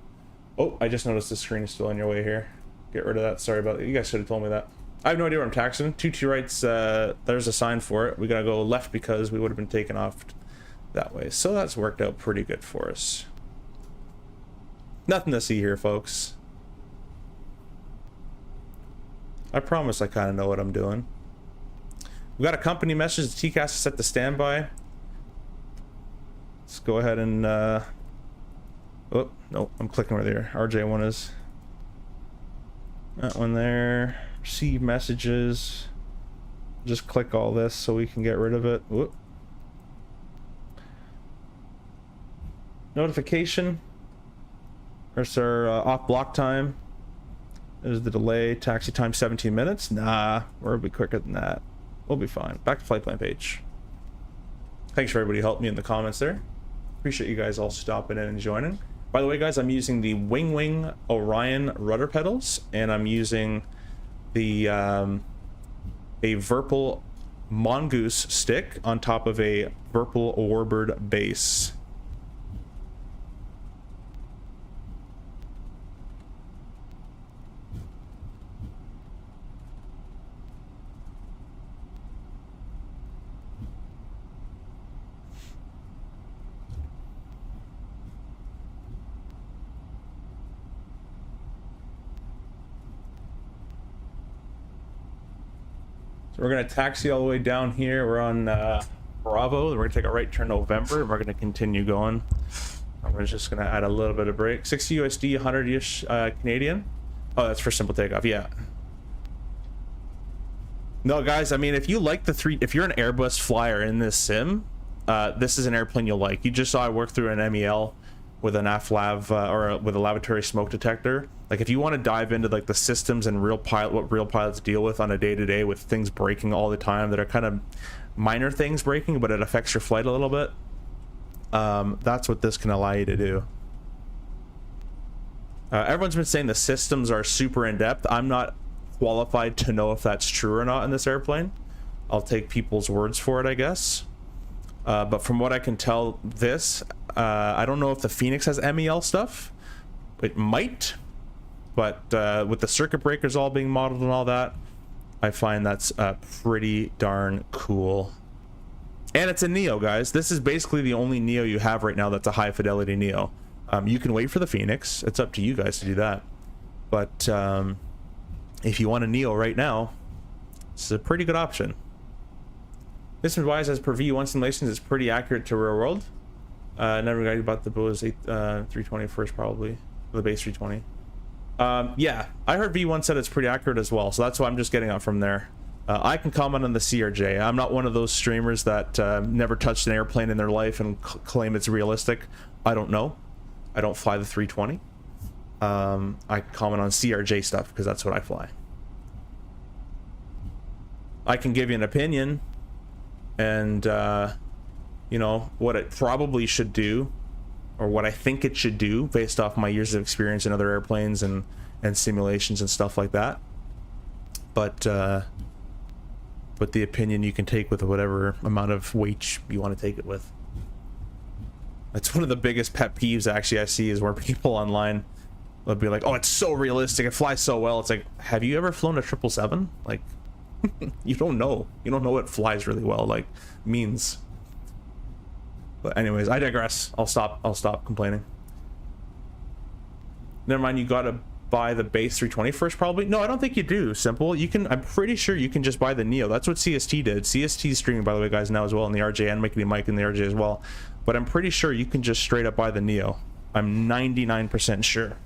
Oh, I just noticed the screen is still on your way here. Get rid of that. Sorry about it. You guys should have told me that. I have no idea where I'm taxiing. 2 rights, there's a sign for it. We gotta go left because we would have been taken off that way. So that's worked out pretty good for us. Nothing to see here, folks. I promise I kind of know what I'm doing. We got a company message. The TCAS is set to standby. Let's go ahead and... Oh, no, I'm clicking where the RJ1 is. That one there. Receive messages. Just click all this so we can get rid of it. Whoop. Notification. There's our off block time. There's the delay. Taxi time 17 minutes. Nah, we'll be quicker than that. We'll be fine. Back to flight plan page. Thanks for everybody who helped me in the comments there. Appreciate you guys all stopping in and joining. By the way, guys, I'm using the Winwing Orion rudder pedals, and I'm using the a Virpil Mongoose stick on top of a Virpil Warbird base. So we're gonna taxi all the way down here. We're on Bravo. We're gonna take a right turn November, and we're gonna continue going. I'm just gonna add a little bit of brake. 60 USD, 100-ish Canadian. Oh, that's for simple takeoff. Yeah. No, guys. I mean, if you like if you're an Airbus flyer in this sim, this is an airplane you'll like. You just saw I work through an MEL with an Flav with a lavatory smoke detector. Like, if you want to dive into like the systems and what real pilots deal with on a day-to-day with things breaking all the time that are kind of minor things breaking, but it affects your flight a little bit. That's what this can allow you to do. Everyone's been saying the systems are super in-depth. I'm not qualified to know if that's true or not in this airplane. I'll take people's words for it, I guess. But from what I can tell, I don't know if the Phoenix has MEL stuff. It might, but with the circuit breakers all being modeled and all that, I find that's pretty darn cool. And it's a Neo, guys. This is basically the only Neo you have right now that's a high fidelity Neo. You can wait for the Phoenix. It's up to you guys to do that. But if you want a Neo right now, it's a pretty good option. Distance wise, as per V1 simulations, it's pretty accurate to real world. Never got about the Bose 320 first, probably the base 320. Yeah, I heard V1 said it's pretty accurate as well, so that's why I'm just getting up from there. I can comment on the CRJ. I'm not one of those streamers that never touched an airplane in their life and claim it's realistic. I don't know. I don't fly the 320. I can comment on CRJ stuff because that's what I fly. I can give you an opinion and you know what it probably should do, or what I think it should do based off my years of experience in other airplanes and simulations and stuff like that. But the opinion you can take with whatever amount of weight you want to take it with. That's one of the biggest pet peeves actually I see, is where people online will be like, oh, it's so realistic, it flies so well. It's like, have you ever flown a 777? Like, you don't know what flies really well like means. But anyways, I digress. I'll stop complaining. Never mind, you gotta buy the base 320 first, probably. No, I don't think you do. Simple. I'm pretty sure you can just buy the Neo. That's what CST did. CST is streaming, by the way, guys, now as well in the RJ, and making Mike in the RJ as well. But I'm pretty sure you can just straight up buy the Neo. I'm 99% sure.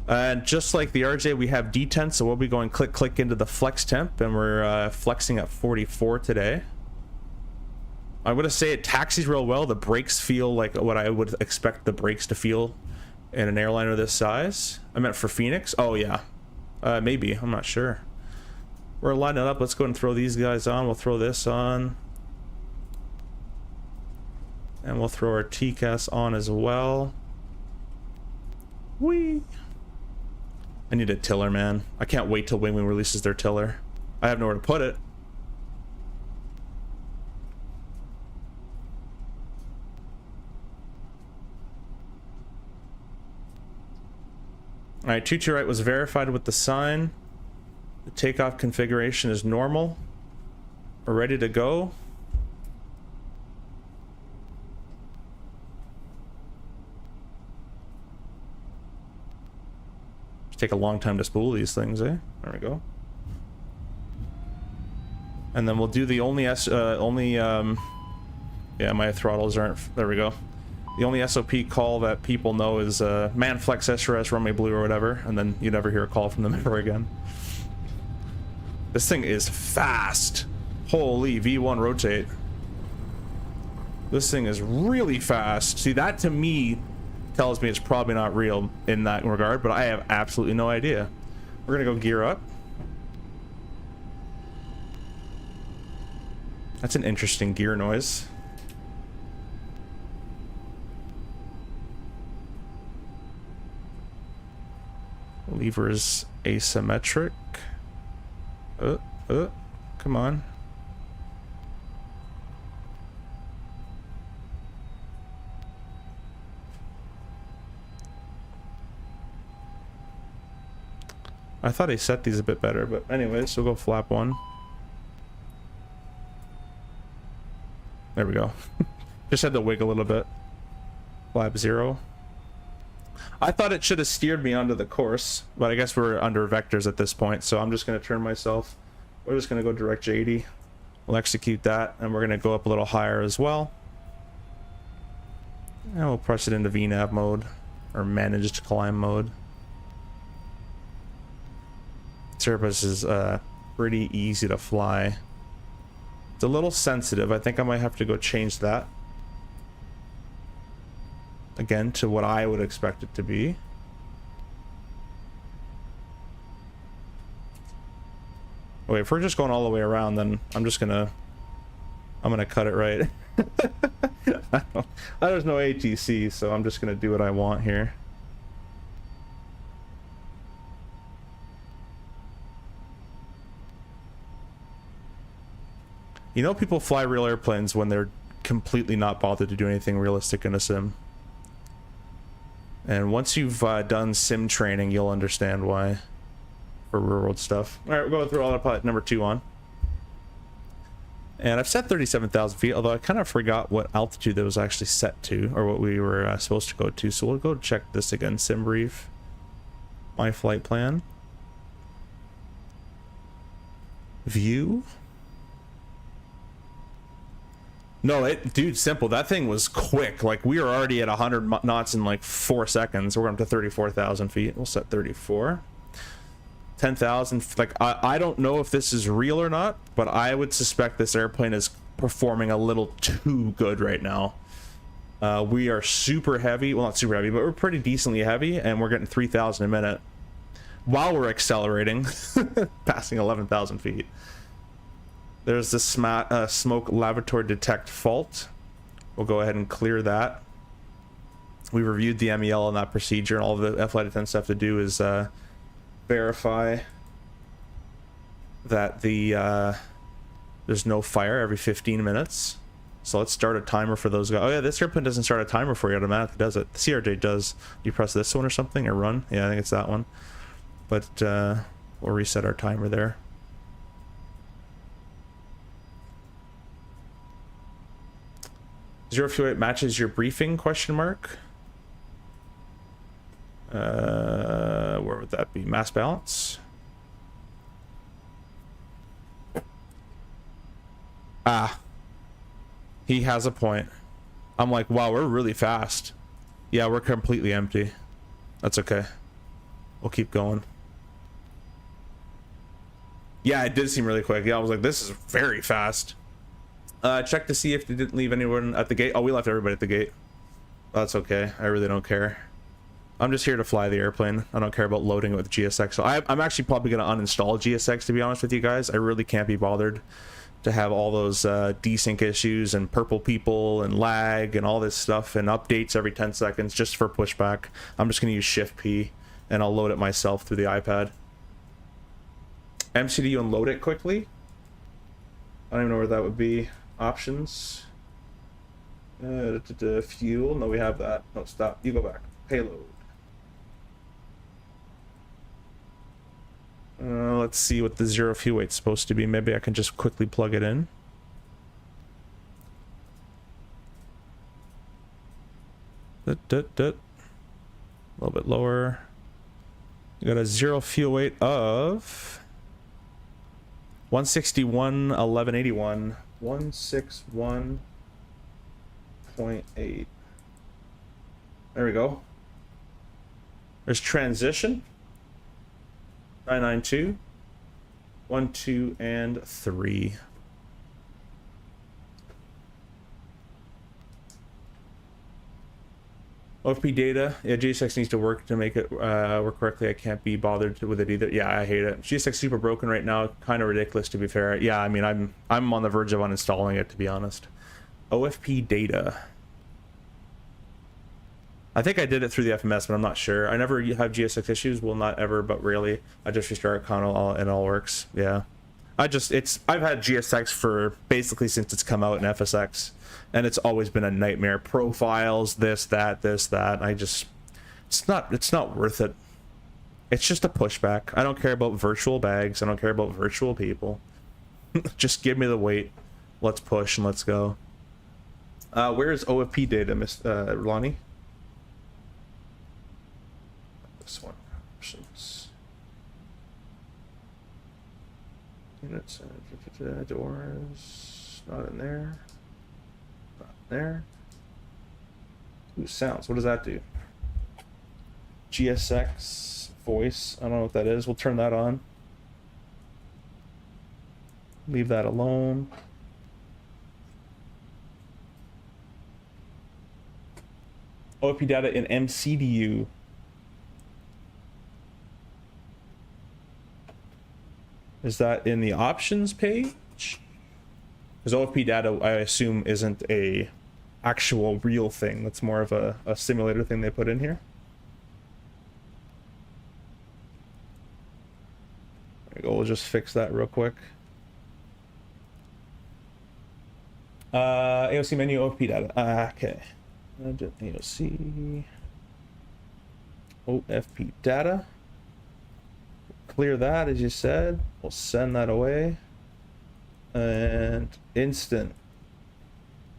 And just like the RJ, we have detent, so we'll be going click into the flex temp, and we're flexing at 44 today. I'm gonna say it taxis real well. The brakes feel like what I would expect the brakes to feel in an airliner this size. I meant for Phoenix. Oh yeah, maybe, I'm not sure. We're lining it up. Let's go and throw these guys on. We'll throw this on, and we'll throw our TCAS on as well. Whee! I need a tiller, man. I can't wait till Winwing releases their tiller. I have nowhere to put it. Alright, 22 right was verified with the sign. The takeoff configuration is normal. We're ready to go. Take a long time to spool these things, eh? There we go. And then we'll do the yeah, my throttles aren't, there we go. The only SOP call that people know is man flex SRS runway blue or whatever, and then you never hear a call from them ever again. This thing is fast. Holy V1 rotate. This thing is really fast. See, that to me tells me it's probably not real in that regard, but I have absolutely no idea. We're gonna go gear up. That's an interesting gear noise. Lever's asymmetric. Come on. I thought I set these a bit better, but anyways, we'll go flap 1. There we go. Just had to wiggle a little bit. Flap 0. I thought it should have steered me onto the course, but I guess we're under vectors at this point, so I'm just going to turn myself. We're just going to go direct J80. We'll execute that, and we're going to go up a little higher as well. And we'll press it into VNAV mode, or managed climb mode. Airbus is pretty easy to fly. It's a little sensitive. I think I might have to go change that. Again, to what I would expect it to be. Wait, if we're just going all the way around, then I'm gonna cut it right. There's no ATC, so I'm just gonna do what I want here. You know, people fly real airplanes when they're completely not bothered to do anything realistic in a sim. And once you've done sim training, you'll understand why. For real world stuff. Alright, we're going through autopilot number 2 on. And I've set 37,000 feet, although I kind of forgot what altitude that was actually set to, or what we were supposed to go to. So we'll go check this again. Sim brief. My flight plan. View. No, dude, simple. That thing was quick. Like, we were already at 100 knots in like 4 seconds. We're up to 34,000 feet. We'll set 34. 10,000. Like, I don't know if this is real or not, but I would suspect this airplane is performing a little too good right now. We are super heavy. Well, not super heavy, but we're pretty decently heavy, and we're getting 3,000 a minute while we're accelerating, passing 11,000 feet. There's the smoke lavatory detect fault. We'll go ahead and clear that. We reviewed the MEL on that procedure, and all the flight attendants have to do is verify that there's no fire every 15 minutes. So let's start a timer for those guys. Oh yeah, this airplane doesn't start a timer for you automatically, does it? The CRJ does. You press this one or something, or run? Yeah, I think it's that one. But we'll reset our timer there. Zero fuel weight matches your briefing, question mark. Where would that be? Mass balance. Ah, he has a point. I'm like, wow, we're really fast. Yeah, we're completely empty. That's okay. We'll keep going. Yeah, it did seem really quick. Yeah, I was like, this is very fast. Check to see if they didn't leave anyone at the gate. Oh, we left everybody at the gate. That's okay. I really don't care. I'm just here to fly the airplane. I don't care about loading it with GSX. So I'm actually probably going to uninstall GSX, to be honest with you guys. I really can't be bothered to have all those desync issues and purple people and lag and all this stuff and updates every 10 seconds just for pushback. I'm just going to use Shift P and I'll load it myself through the iPad. MCDU and load it quickly. I don't even know where that would be. Options. Fuel. No, we have that. No, stop. You go back. Payload. Let's see what the zero fuel weight's supposed to be. Maybe I can just quickly plug it in. A little bit lower. You got a zero fuel weight of 161.1181. 161.8. There we go. There's transition. 992. 1, 2, and 3. OFP data. Yeah, GSX needs to work to make it work correctly. I can't be bothered with it either. Yeah, I hate it. GSX super broken right now. Kind of ridiculous, to be fair. Yeah, I mean, I'm on the verge of uninstalling it, to be honest. OFP data. I think I did it through the FMS, but I'm not sure. I never have GSX issues. Well, not ever, but rarely. I just restart Conal and it all works. Yeah. I've had GSX for basically since it's come out in FSX, and it's always been a nightmare. Profiles, this, that. it's not worth it. It's just a pushback. I don't care about virtual bags. I don't care about virtual people. Just give me the weight. Let's push and let's go. Where is OFP data, Miss Lonnie? Units, doors, not in there. Not in there. Ooh, sounds. What does that do? GSX voice. I don't know what that is. We'll turn that on. Leave that alone. OFP data in MCDU. Is that in the options page? Because OFP data, I assume, isn't a actual real thing. That's more of a simulator thing they put in here. There we go. We'll just fix that real quick. AOC menu, OFP data. Okay. AOC. OFP data. Clear that, as you said. We'll send that away. And instant.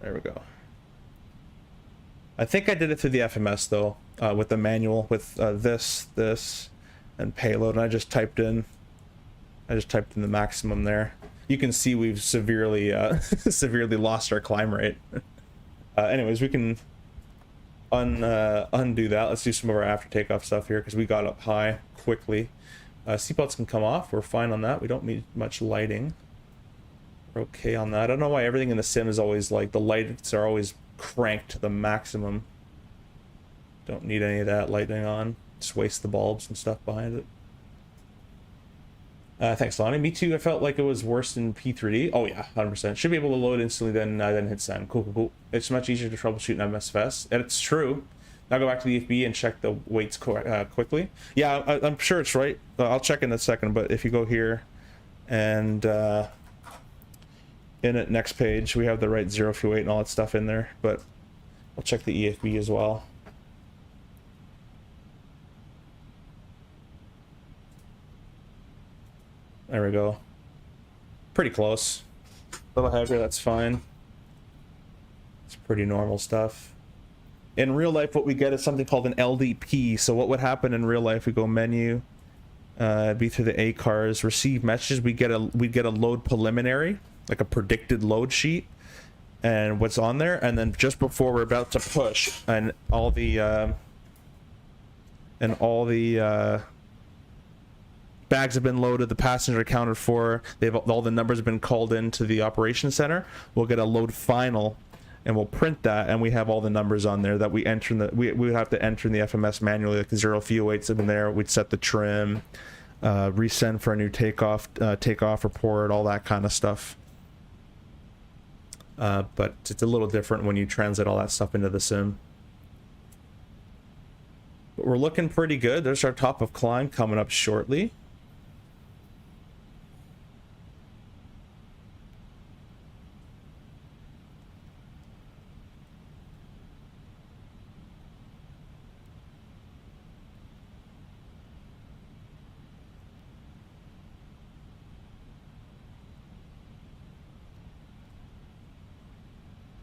There we go. I think I did it through the FMS though, with the manual, with this, and payload. And I just typed in the maximum there. You can see we've severely severely lost our climb rate. Anyways, we can undo that. Let's do some of our after takeoff stuff here because we got up high quickly. Seatbelts can come off. We're fine on that. We don't need much lighting. We're okay on that. I don't know why everything in the sim is always like the lights are always cranked to the maximum. Don't need any of that lighting on. Just waste the bulbs and stuff behind it. Thanks, Lonnie. Me too. I felt like it was worse in P3D. Oh yeah, 100%. Should be able to load instantly, then hit send. Cool. It's much easier to troubleshoot in MSFS. And it's true. Now go back to the EFB and check the weights quickly. Yeah, I'm sure it's right. I'll check in a second, but if you go here and in it next page, we have the right zero fuel weight and all that stuff in there, but I'll check the EFB as well. There we go. Pretty close. A little heavier, that's fine. It's pretty normal stuff. In real life, what we get is something called an LDP. So what would happen in real life? We go menu, be through the A cars, receive messages. We get a load preliminary, like a predicted load sheet, and what's on there. And then just before we're about to push, and all the bags have been loaded, the passenger accounted for, all the numbers have been called into the operations center. We'll get a load final. And we'll print that, and we have all the numbers on there that we enter in the. We would have to enter in the FMS manually, like the zero fuel weights have been there. We'd set the trim, resend for a new takeoff report, all that kind of stuff. But it's a little different when you translate all that stuff into the sim. But we're looking pretty good. There's our top of climb coming up shortly.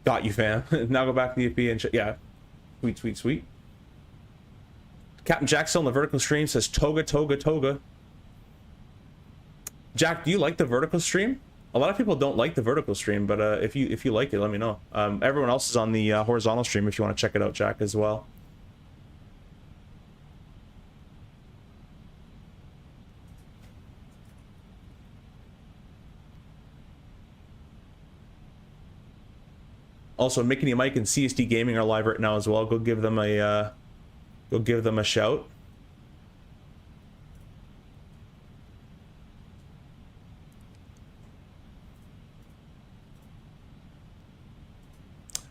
Got you, fam. Now go back to the EP and yeah. Sweet. Captain Jack still in the vertical stream says toga. Jack, do you like the vertical stream? A lot of people don't like the vertical stream, but if you like it, let me know. Everyone else is on the horizontal stream if you want to check it out, Jack, as well. Also, Mickey Mike and CSD Gaming are live right now as well. Go give them a shout.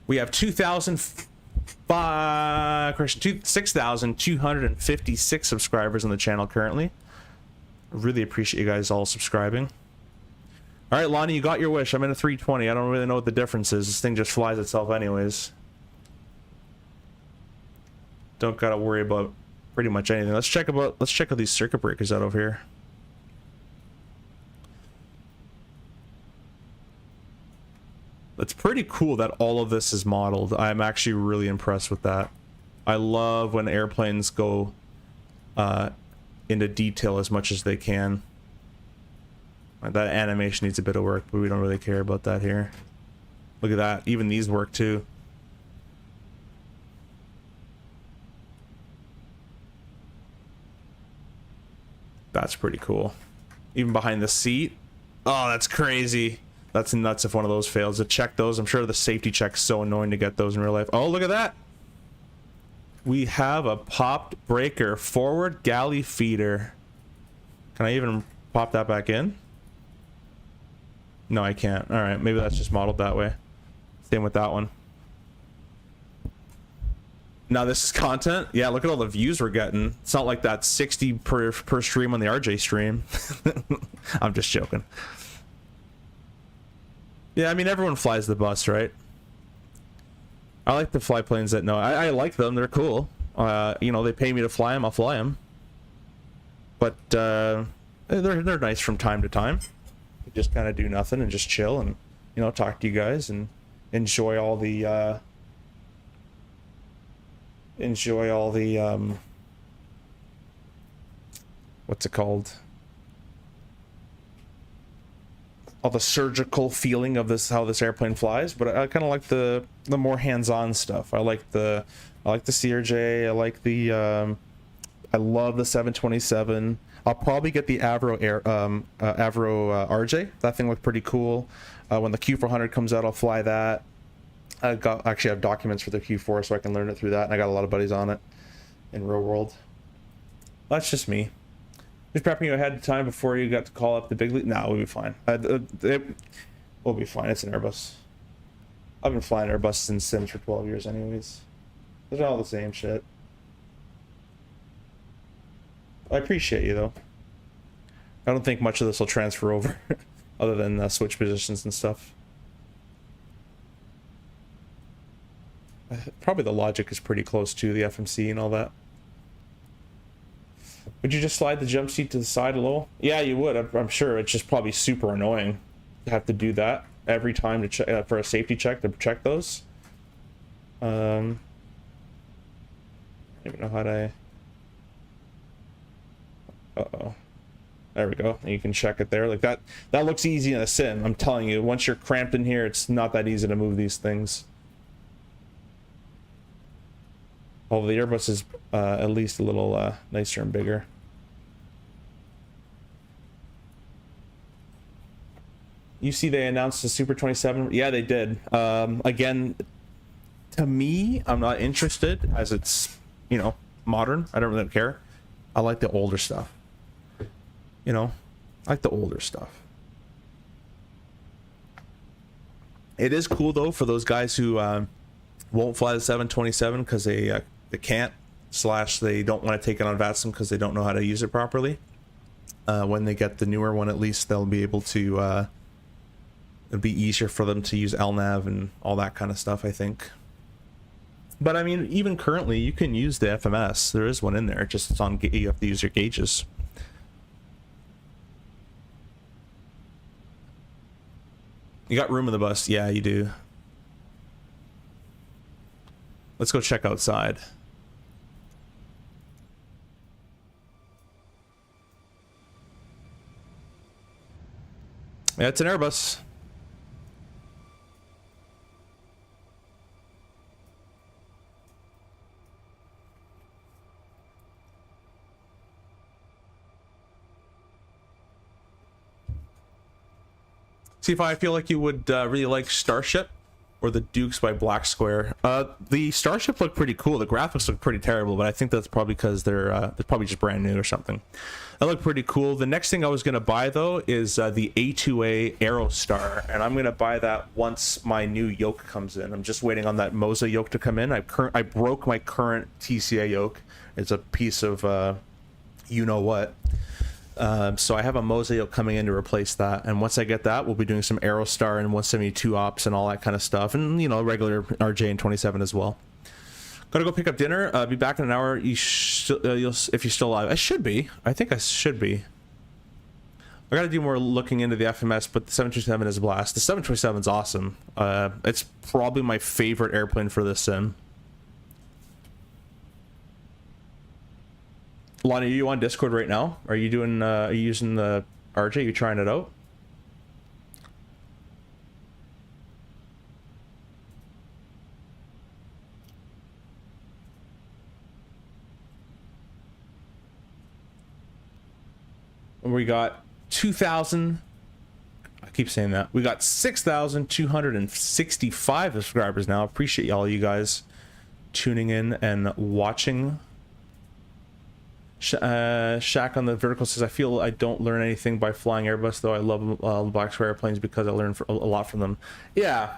We have 6,256 subscribers on the channel currently. I really appreciate you guys all subscribing. All right, Lonnie, you got your wish. I'm in a 320. I don't really know what the difference is. This thing just flies itself anyways. Don't gotta worry about pretty much anything. Let's check out these circuit breakers out over here. It's pretty cool that all of this is modeled. I'm actually really impressed with that. I love when airplanes go into detail as much as they can. That animation needs a bit of work, but we don't really care about that here. Look at that. Even these work too. That's pretty cool. Even behind the seat. Oh, that's crazy. That's nuts if one of those fails. To check those, I'm sure the safety check's so annoying to get those in real life. Oh, look at that. We have a popped breaker forward galley feeder. Can I even pop that back in? No, I can't. All right, maybe that's just modeled that way. Same with that one. Now this is content. Yeah, look at all the views we're getting. It's not like that 60 per stream on the RJ stream. I'm just joking. Yeah, I mean, everyone flies the bus, right? I like to fly planes that know. I like them. They're cool. You know, they pay me to fly them. I'll fly them. But they're nice from time to time. You just kind of do nothing and just chill and, you know, talk to you guys and enjoy all the what's it called? All the surgical feeling of this, how this airplane flies. But I kind of like the more hands-on stuff. I like the CRJ. I like the I love the 727. I'll probably get the Avro RJ. That thing looked pretty cool. When the Q400 comes out, I'll fly that. I actually have documents for the Q4, so I can learn it through that. And I got a lot of buddies on it in real world. That's just me. Just prepping you ahead of time before you got to call up the big league. No, we'll be fine. We'll be fine. It's an Airbus. I've been flying Airbus in sims for 12 years anyways. They're all the same shit. I appreciate you, though. I don't think much of this will transfer over, other than switch positions and stuff. Probably the logic is pretty close to the FMC and all that. Would you just slide the jump seat to the side a little? Yeah, you would. I'm sure. It's just probably super annoying to have to do that every time to check for a safety check to check those. I don't even know how to. Uh-oh. There we go. And you can check it there like that. That looks easy in a sim. I'm telling you, once you're cramped in here, it's not that easy to move these things. Although the Airbus is at least a little nicer and bigger. You see they announced the Super 27? Yeah, they did. Again, to me, I'm not interested as it's, you know, modern. I don't really care. I like the older stuff. You know, I like the older stuff. It is cool, though, for those guys who won't fly the 727 because they can't, / they don't want to take it on VATSIM because they don't know how to use it properly. When they get the newer one, at least they'll be able to, it'll be easier for them to use LNAV and all that kind of stuff, I think. But I mean, even currently, you can use the FMS. There is one in there, just it's on, you have to use your gauges. You got room in the bus? Yeah, you do. Let's go check outside. Yeah, it's an Airbus. See if I feel like you would really like Starship or the Dukes by Black Square. The Starship look pretty cool. The graphics look pretty terrible, but I think that's probably because they're probably just brand new or something. That look pretty cool. The next thing I was gonna buy though is the A2A Aerostar, and I'm gonna buy that once my new yoke comes in. I'm just waiting on that Moza yoke to come in. I broke my current TCA yoke. It's a piece of you know what. So I have a Moza yoke coming in to replace that, and once I get that, we'll be doing some Aerostar and 172 ops and all that kind of stuff, and you know, regular RJ and 27 as well. Gotta go pick up dinner. Be back in an hour. If you're still alive. I should be. I think I should be. I gotta do more looking into the FMS, but the 727 is a blast. The 727 is awesome. It's probably my favorite airplane for this sim. Lonnie, are you on Discord right now? Are you doing? Are you using the RJ? Are you trying it out? We got 2,000. I keep saying that. We got 6,265 subscribers now. Appreciate all you guys tuning in and watching. Shaq on the vertical says, I feel I don't learn anything by flying Airbus, though I love black square airplanes because I learn a lot from them. Yeah.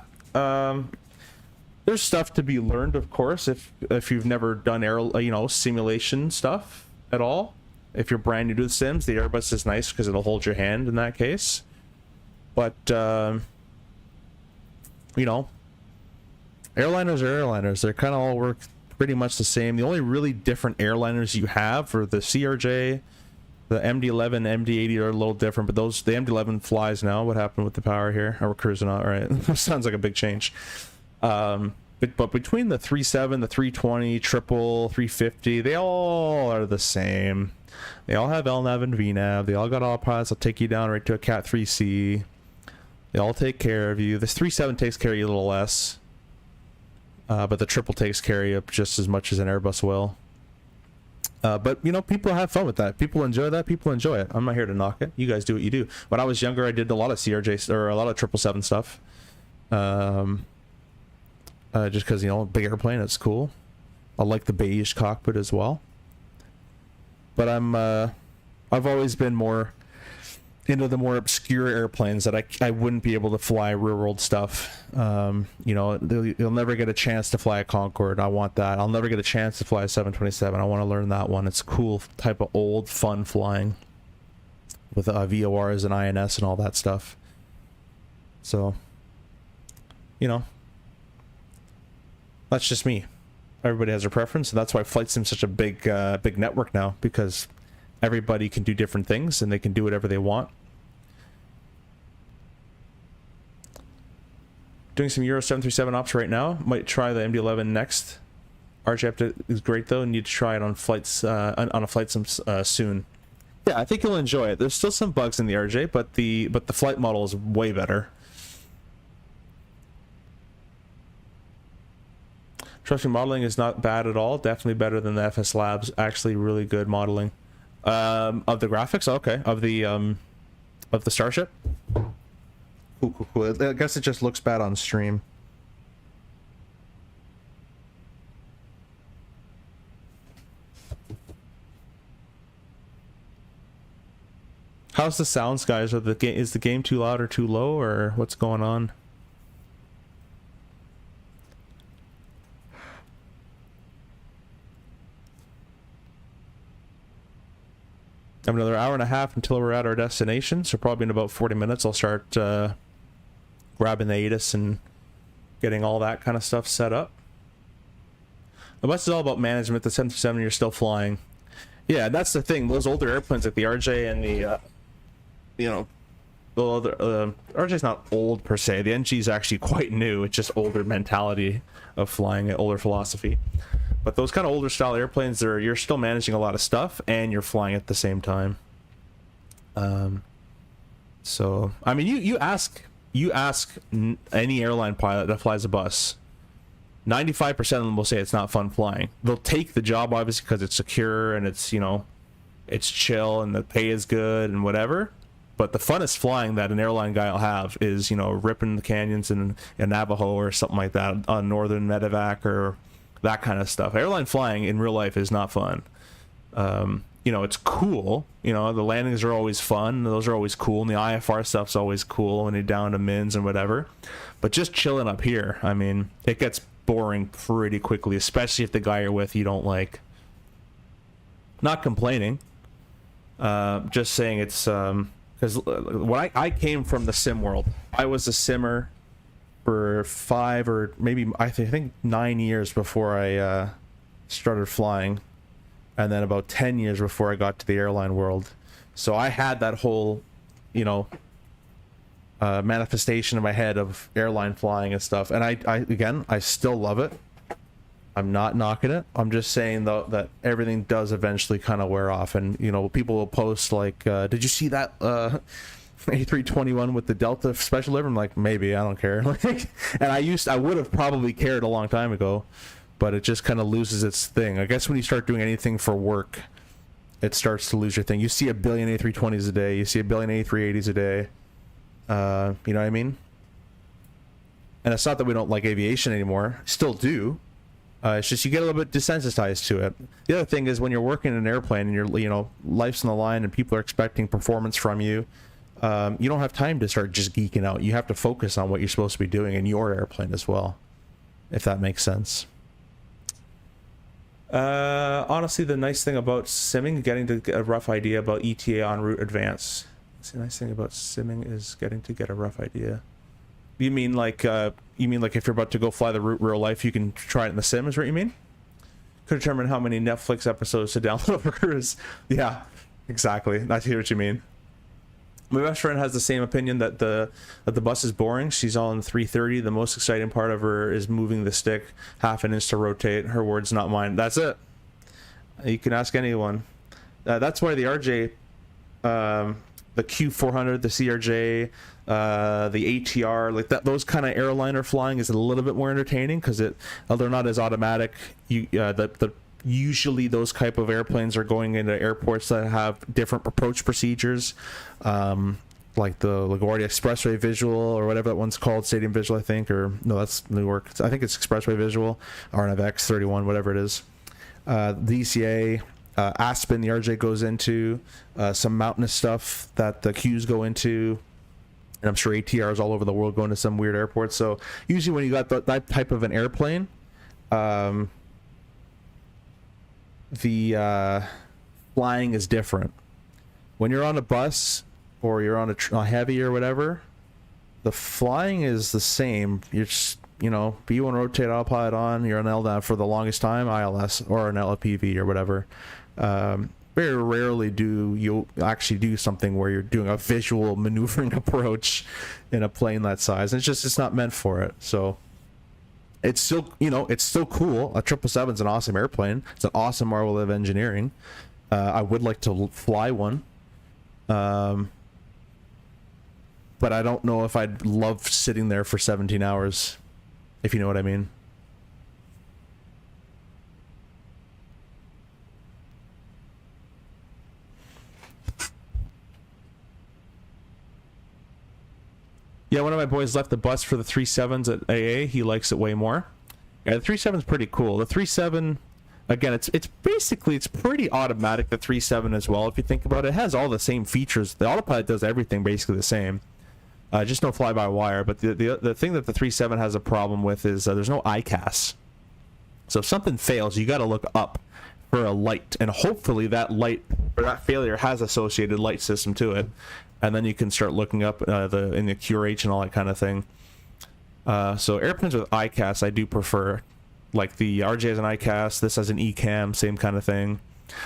There's stuff to be learned, of course, if you've never done simulation stuff at all. If you're brand new to the sims, the Airbus is nice because it'll hold your hand in that case. But airliners are airliners. They kind of all work pretty much the same. The only really different airliners you have are the CRJ, the MD-11, MD-80 are a little different, but the MD-11 flies now. What happened with the power here? Oh, we're cruising on, right? Sounds like a big change. But between the 37, the 320, triple, 350, they all are the same. They all have LNAV and VNAV. They all got autopilots that'll take you down right to a Cat 3C. They all take care of you. This 37 takes care of you a little less. But the triple takes care of you just as much as an Airbus will. But, people have fun with that. People enjoy that. People enjoy it. I'm not here to knock it. You guys do what you do. When I was younger, I did a lot of CRJ, or a lot of 777 stuff. Just because, big airplane, it's cool. I like the beige cockpit as well. But I've always been more into the more obscure airplanes that I wouldn't be able to fly real world stuff. You'll never get a chance to fly a Concorde. I want that. I'll never get a chance to fly a 727. I want to learn that one. It's cool type of old fun flying with VORs and INS and all that stuff. So, that's just me. Everybody has their preference, and that's why Flight Sim's such a big network now, because everybody can do different things and they can do whatever they want. Doing some Euro 737 ops right now. Might try the MD-11 next. RJ is great though, and need to try it on flights on a Flight Sim soon. Yeah, I think you'll enjoy it. There's still some bugs in the RJ, but the flight model is way better. Trusting modeling is not bad at all. Definitely better than the Fslabs. Actually, really good modeling of the graphics. Okay, of the Starship. Cool. I guess it just looks bad on stream. How's the sounds, guys? Is the game too loud or too low, or what's going on? I have another hour and a half until we're at our destination, so probably in about 40 minutes I'll start grabbing the ATIS and getting all that kind of stuff set up. The bus is all about management. The 737 you're still flying. Yeah, that's the thing. Those older airplanes like the RJ and the RJ's not old per se. The NG is actually quite new. It's just older mentality of flying, older philosophy. But those kind of older style airplanes, you're still managing a lot of stuff and you're flying at the same time. So I mean, you ask any airline pilot that flies a bus, 95% of them will say it's not fun flying. They'll take the job obviously because it's secure and it's it's chill and the pay is good and whatever. But the funnest flying that an airline guy will have is ripping the canyons in Navajo or something like that on northern medevac or that kind of stuff. Airline flying in real life is not fun. It's cool. The landings are always fun. Those are always cool. And the IFR stuff's always cool when you're down to mins and whatever. But just chilling up here, I mean, it gets boring pretty quickly, especially if the guy you're with you don't like. Not complaining. Just saying it's... because when I came from the sim world, I was a simmer for 5 or maybe I think 9 years before I started flying, and then about 10 years before I got to the airline world. So I had that whole manifestation in my head of airline flying and stuff, and I still love it. I'm not knocking it. I'm just saying though that everything does eventually kind of wear off, and people will post like, did you see that A321 with the Delta special liver? I'm like, maybe, I don't care. And I would have probably cared a long time ago, but it just kind of loses its thing. I guess when you start doing anything for work, it starts to lose your thing. You see a billion A320s a day. You see a billion A380s a day. You know what I mean? And it's not that we don't like aviation anymore. Still do. It's just you get a little bit desensitized to it. The other thing is when you're working in an airplane and you're, you know, life's on the line and people are expecting performance from you, you don't have time to start just geeking out. You have to focus on what you're supposed to be doing in your airplane as well, if that makes sense. Honestly, the nice thing about simming, getting to get a rough idea about ETA en route advance. The nice thing about simming is getting to get a rough idea. You mean like if you're about to go fly the route real life, you can try it in the sim, is what you mean? Could determine how many Netflix episodes to download over cruise. Yeah, exactly. I hear what you mean. My best friend has the same opinion that the bus is boring. She's on 330. The most exciting part of her is moving the stick half an inch to rotate. Her words, not mine. That's it. You can ask anyone. That's why the RJ, the Q400, the CRJ, the ATR, like that, those kind of airliner flying is a little bit more entertaining because they're not as automatic. Usually those type of airplanes are going into airports that have different approach procedures, like the LaGuardia Expressway Visual or whatever that one's called, Stadium Visual, I think, or no, that's Newark. I think it's Expressway Visual, RNFX 31, whatever it is. The ECA, Aspen, the RJ goes into, some mountainous stuff that the Qs go into, and I'm sure ATRs all over the world go into some weird airports. So usually when you got that type of an airplane, the flying is different. When you're on a bus or you're on a heavy or whatever, the flying is the same. You're just, you know, B1 rotate, autopilot on, you're on LNAV for the longest time, ILS or an LPV or whatever. Very rarely do you actually do something where you're doing a visual maneuvering approach in a plane that size. And it's not meant for it. So it's still, you know, it's still cool. A 777 is an awesome airplane. It's an awesome marvel of engineering. I would like to fly one. But I don't know if I'd love sitting there for 17 hours, if you know what I mean. Yeah, one of my boys left the bus for the 37s at AA. He likes it way more. Yeah, the 37's pretty cool. The 37, again, it's pretty automatic, the 37 as well, if you think about it. It has all the same features. The autopilot does everything basically the same. Just no fly-by-wire. But the thing that the 37 has a problem with is there's no ICAS. So if something fails, you got to look up for a light. And hopefully that light, or that failure has associated light system to it. And then you can start looking up in the QRH and all that kind of thing. So airplanes with ICAS I do prefer. Like the RJ has an ICAS, this has an ECAM, same kind of thing.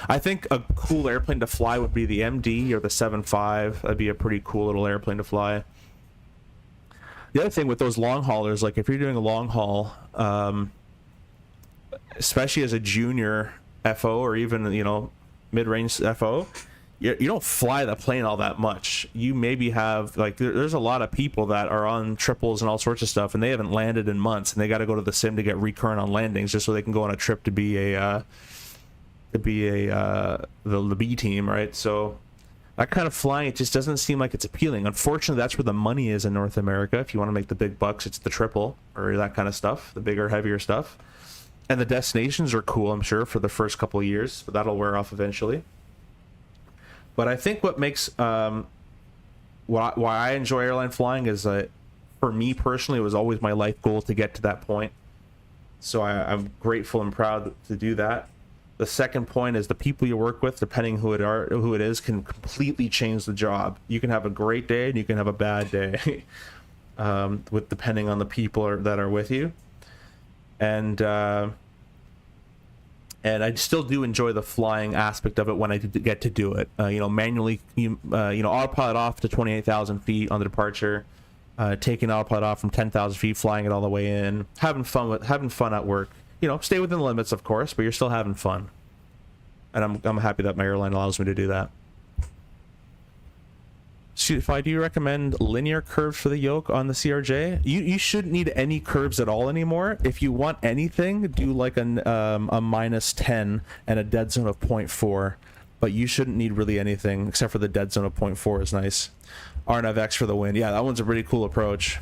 I think a cool airplane to fly would be the MD or the 7.5. That'd be a pretty cool little airplane to fly. The other thing with those long haulers, like if you're doing a long haul, especially as a junior FO or even, you know, mid-range FO, you don't fly the plane all that much. You maybe have, like, there's a lot of people that are on triples and all sorts of stuff, and they haven't landed in months, and they got to go to the sim to get recurrent on landings just so they can go on a trip to be the B team, right? So that kind of flying, it just doesn't seem like it's appealing. Unfortunately, that's where the money is in North America. If you want to make the big bucks, it's the triple or that kind of stuff, the bigger, heavier stuff. And the destinations are cool, I'm sure, for the first couple of years, but that'll wear off eventually. But I think what makes why I enjoy airline flying is for me personally, it was always my life goal to get to that point. So I'm grateful and proud to do that. The second point is the people you work with, depending who it is, can completely change the job. You can have a great day and you can have a bad day, depending on the people that are with you. And I still do enjoy the flying aspect of it when I get to do it. Manually, autopilot off to 28,000 feet on the departure, taking autopilot off from 10,000 feet, flying it all the way in, having fun at work. Stay within the limits, of course, but you're still having fun. And I'm happy that my airline allows me to do that. Do you recommend linear curves for the yoke on the CRJ? You shouldn't need any curves at all anymore. If you want anything, do like a -10 and a dead zone of 0.4. but you shouldn't need really anything except for the dead zone of 0.4 is nice. RNFX for the win. Yeah, that one's a pretty cool approach.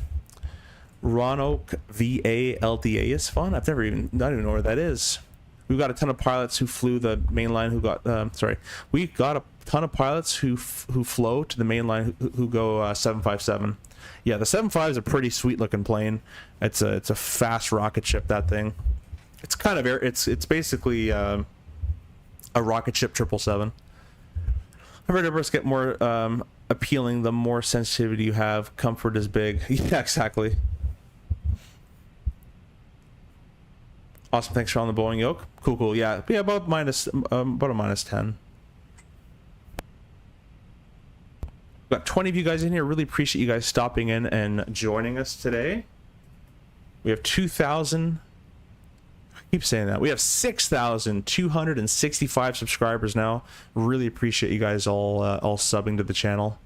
Roanoke VA LDA is fun. I don't even know where that is. We've got a ton of pilots who flew the mainline who got we got a ton of pilots who flow to the mainline who go 757. Yeah, the 75 is a pretty sweet looking plane. It's a fast rocket ship, that thing. It's kind of it's basically a rocket ship 777. I've heard Airbus get more appealing the more sensitivity you have. Comfort is big. Yeah, exactly. Awesome, thanks for on the Boeing yoke. Cool. Yeah, about a -10. We've got 20 of you guys in here. Really appreciate you guys stopping in and joining us today. We have 2,000. I keep saying that. We have 6,265 subscribers now. Really appreciate you guys all subbing to the channel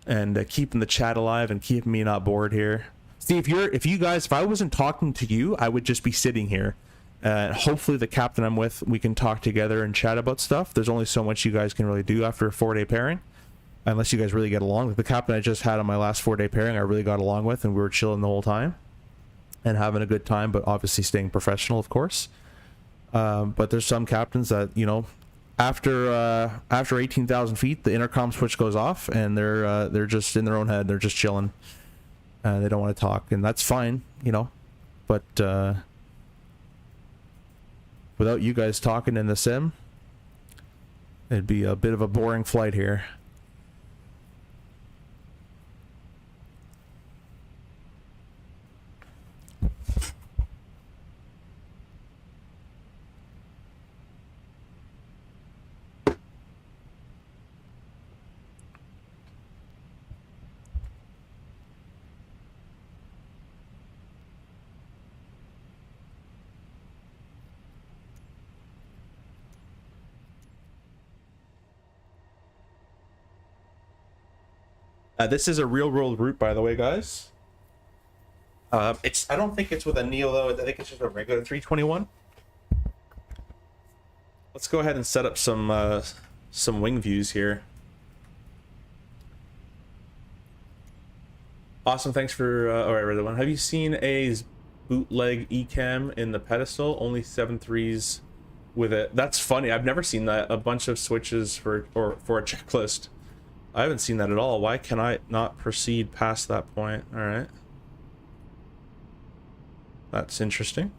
and keeping the chat alive and keeping me not bored here. See, if I wasn't talking to you, I would just be sitting here. Hopefully the captain I'm with, we can talk together and chat about stuff. There's only so much you guys can really do after a 4-day pairing, unless you guys really get along. Like the captain I just had on my last 4-day pairing, I really got along with, and we were chilling the whole time and having a good time, but obviously staying professional, of course. But there's some captains that, you know, after 18,000 feet, the intercom switch goes off, and they're just in their own head. They're just chilling. They don't want to talk, and that's fine, you know. But without you guys talking in the sim, it'd be a bit of a boring flight here. This is a real world route, by the way, guys. I don't think it's with a Neo though. I think it's just a regular 321. Let's go ahead and set up some wing views here. Awesome, thanks for all right, one. Have you seen a bootleg Ecam in the pedestal? Only 7.3s with it. That's funny. I've never seen that. A bunch of switches for a checklist. I haven't seen that at all. Why can I not proceed past that point? All right. That's interesting.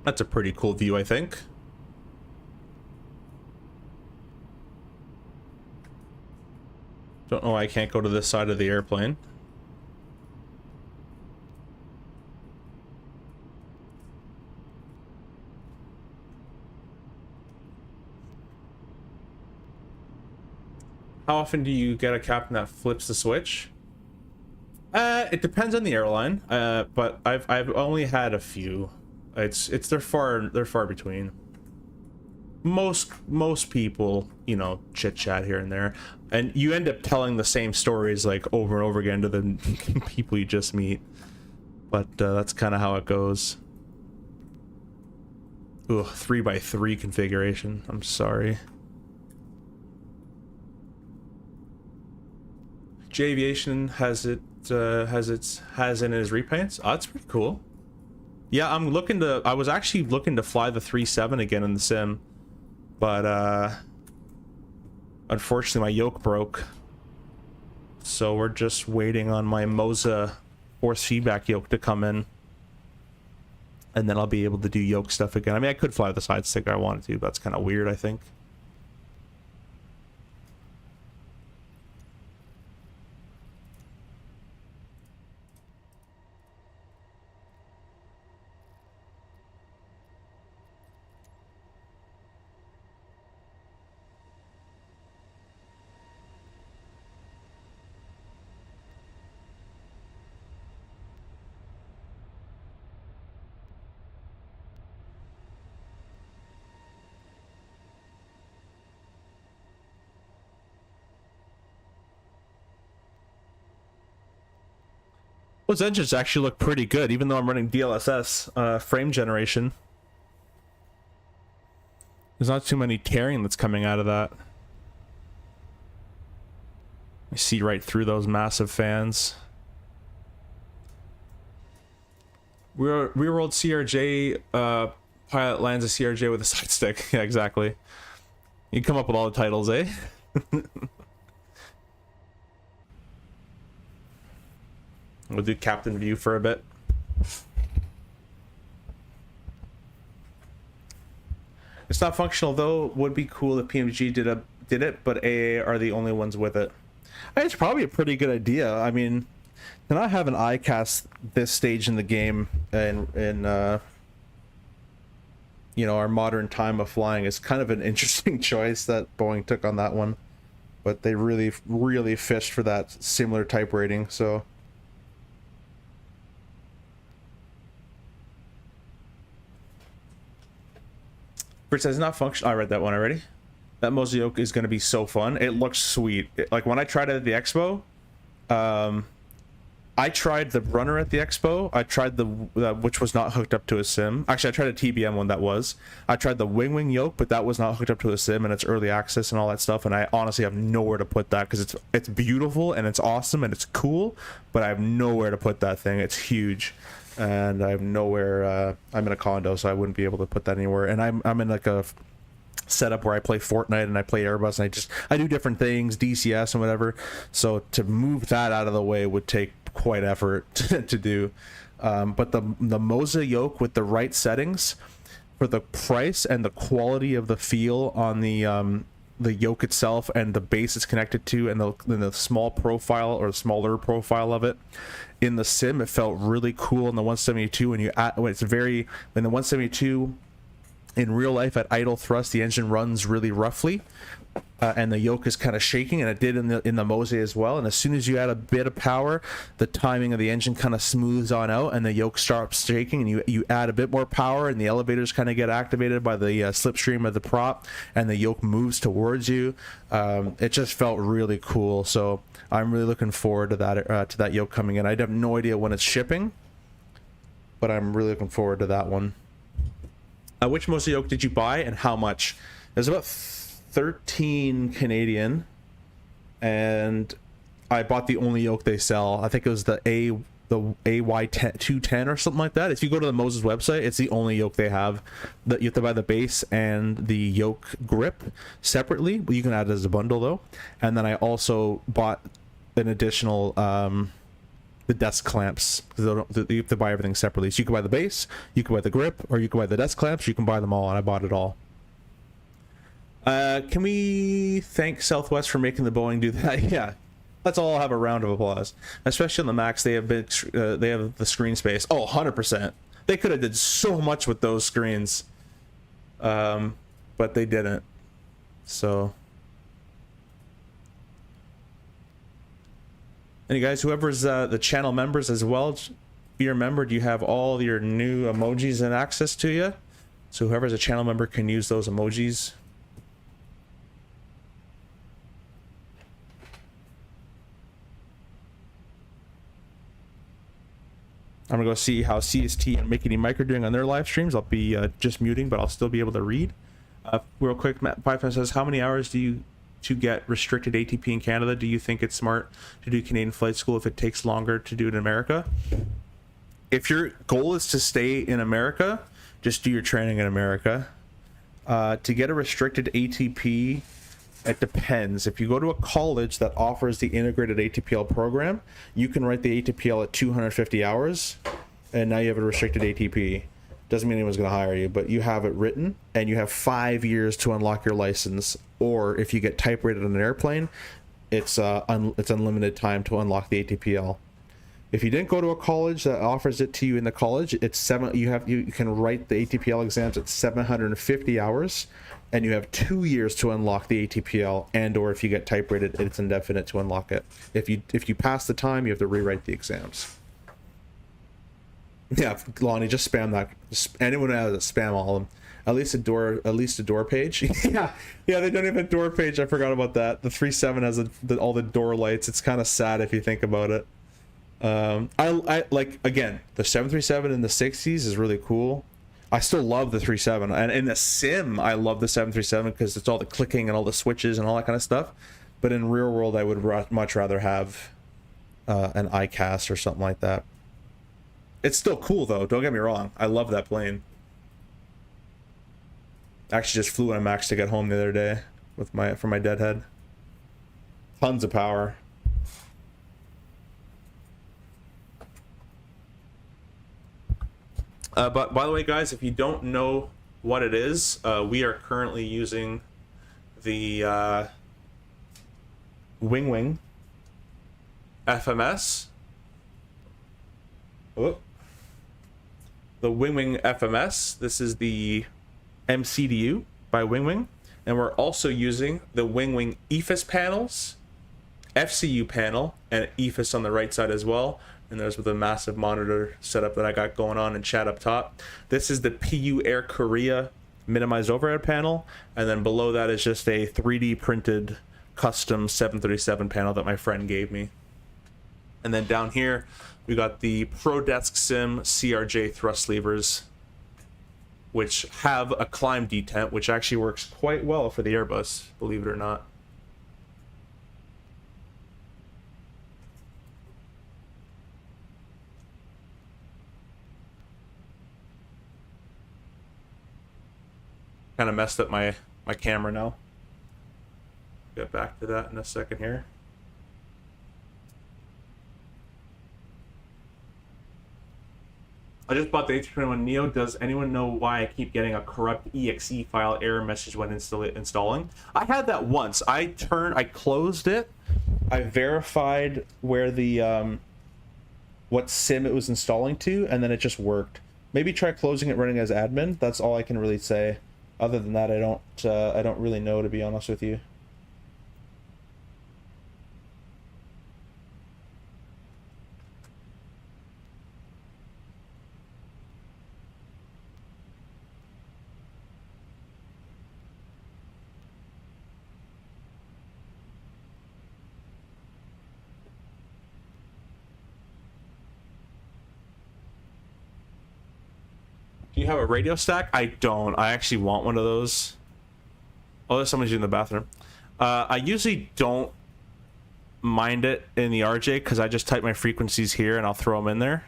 That's a pretty cool view, I think. Don't know why I can't go to this side of the airplane. How often do you get a captain that flips the switch? It depends on the airline. But I've only had a few. They're far between. Most people, you know, chit chat here and there, and you end up telling the same stories like over and over again to the people you just meet. But that's kind of how it goes. Ugh, 3x3 configuration. I'm sorry. J Aviation has it in his repaints. Oh, that's pretty cool. Yeah, I was actually looking to fly the 3.7 again in the sim, but unfortunately my yoke broke. So we're just waiting on my Moza force feedback yoke to come in, and then I'll be able to do yoke stuff again. I mean, I could fly the side stick if I wanted to, but that's kind of weird, I think. Those engines actually look pretty good, even though I'm running DLSS frame generation. There's not too many tearing that's coming out of that. I see right through those massive fans. Rear-rolled CRJ, pilot lands a CRJ with a side stick. Yeah, exactly. You come up with all the titles, eh? We'll do captain view for a bit. It's not functional though. Would be cool if PMG did it, but AA are the only ones with it. It's probably a pretty good idea. I mean, to not have an ICAST this stage in the game and you know, our modern time of flying is kind of an interesting choice that Boeing took on that one. But they really fished for that similar type rating, so. It says not functional. I read that one already. That Mosaic is going to be so fun. It looks sweet. Like when I tried it at the Expo, I tried the runner at the Expo. I tried the which was not hooked up to a sim. Actually, I tried a TBM one that was. I tried the Winwing yoke, but that was not hooked up to a sim, and it's early access and all that stuff. And I honestly have nowhere to put that because it's beautiful and it's awesome and it's cool, but I have nowhere to put that thing. It's huge. And I have nowhere. I'm in a condo, so I wouldn't be able to put that anywhere. And I'm in like a setup where I play Fortnite and I play Airbus, and I do different things, DCS and whatever. So to move that out of the way would take quite effort to do. But the Moza yoke with the right settings for the price and the quality of the feel on the yoke itself and the base it's connected to and the small profile or smaller profile of it. In the sim, it felt really cool in the 172 when it's very in the 172 in real life at idle thrust the engine runs really roughly and the yoke is kind of shaking, and it did in the Mose as well. And as soon as you add a bit of power, the timing of the engine kind of smooths on out and the yoke starts shaking, and you add a bit more power and the elevators kind of get activated by the slipstream of the prop and the yoke moves towards you. It just felt really cool, so I'm really looking forward to that yoke coming in. I have no idea when it's shipping, but I'm really looking forward to that one. Which Mosa yoke did you buy and how much? It was about 13 Canadian, and I bought the only yoke they sell. I think it was the AY210 or something like that. If you go to the Moses website, it's the only yoke they have. That you have to buy the base and the yoke grip separately. You can add it as a bundle though. And then I also bought an additional the desk clamps. You have to buy everything separately. So you can buy the base, you can buy the grip, or you can buy the desk clamps. You can buy them all, and I bought it all. Can we thank Southwest for making the Boeing do that? Yeah, let's all have a round of applause. Especially on the Max, they have the screen space. Oh, 100%. They could have did so much with those screens, but they didn't. So, and you guys, whoever's the channel members as well, be remembered you have all your new emojis and access to you. So whoever's a channel member can use those emojis. I'm gonna go see how CST and Mickey Mike are doing on their live streams. I'll be just muting, but I'll still be able to read. Real quick, Matt Python says, how many hours do you to get restricted ATP in Canada? Do you think it's smart to do Canadian flight school if it takes longer to do it in America? If your goal is to stay in America, just do your training in America. To get a restricted ATP, it depends. If you go to a college that offers the integrated ATPL program, you can write the ATPL at 250 hours, and now you have a restricted ATP. Doesn't mean anyone's going to hire you, but you have it written, and you have 5 years to unlock your license. Or if you get type rated on an airplane, it's unlimited time to unlock the ATPL. If you didn't go to a college that offers it to you in the college, it's you can write the ATPL exams at 750 hours, and you have 2 years to unlock the ATPL, and or if you get type rated, it's indefinite to unlock it. If you pass the time, you have to rewrite the exams. Yeah, Lonnie, just spam that. Anyone has it, spam all of them. At least a door page. yeah, they don't even have a door page. I forgot about that. The 3.7 has all the door lights. It's kind of sad if you think about it. I like, again, the 737 in the 60s is really cool. I still love the 37, and in the sim I love the 737 because it's all the clicking and all the switches and all that kind of stuff. But in real world I would much rather have an iCast or something like that. It's still cool though, don't get me wrong, I love that plane. I actually just flew in a max to get home the other day with my deadhead. Tons of power. But by the way, guys, if you don't know what it is, we are currently using the Winwing FMS. Oh. The Winwing FMS. This is the MCDU by Winwing. And we're also using the Winwing EFIS panels, FCU panel, and EFIS on the right side as well. And there's with a massive monitor setup that I got going on in chat up top. This is the PU Air Korea minimized overhead panel, and then below that is just a 3D printed custom 737 panel that my friend gave me. And then down here we got the ProDesk Sim CRJ thrust levers, which have a climb detent, which actually works quite well for the Airbus, believe it or not. Kind of messed up my camera now. Get back to that in a second here. I just bought the A321 Neo. Does anyone know why I keep getting a corrupt exe file error message when installing? I had that once. I closed it. I verified where the what sim it was installing to, and then it just worked. Maybe try closing it running as admin. That's all I can really say. Other than that, I don't really know, to be honest with you. Do you have a radio stack? I don't. I actually want one of those. Oh, there's somebody in the bathroom. I usually don't mind it in the RJ because I just type my frequencies here and I'll throw them in there.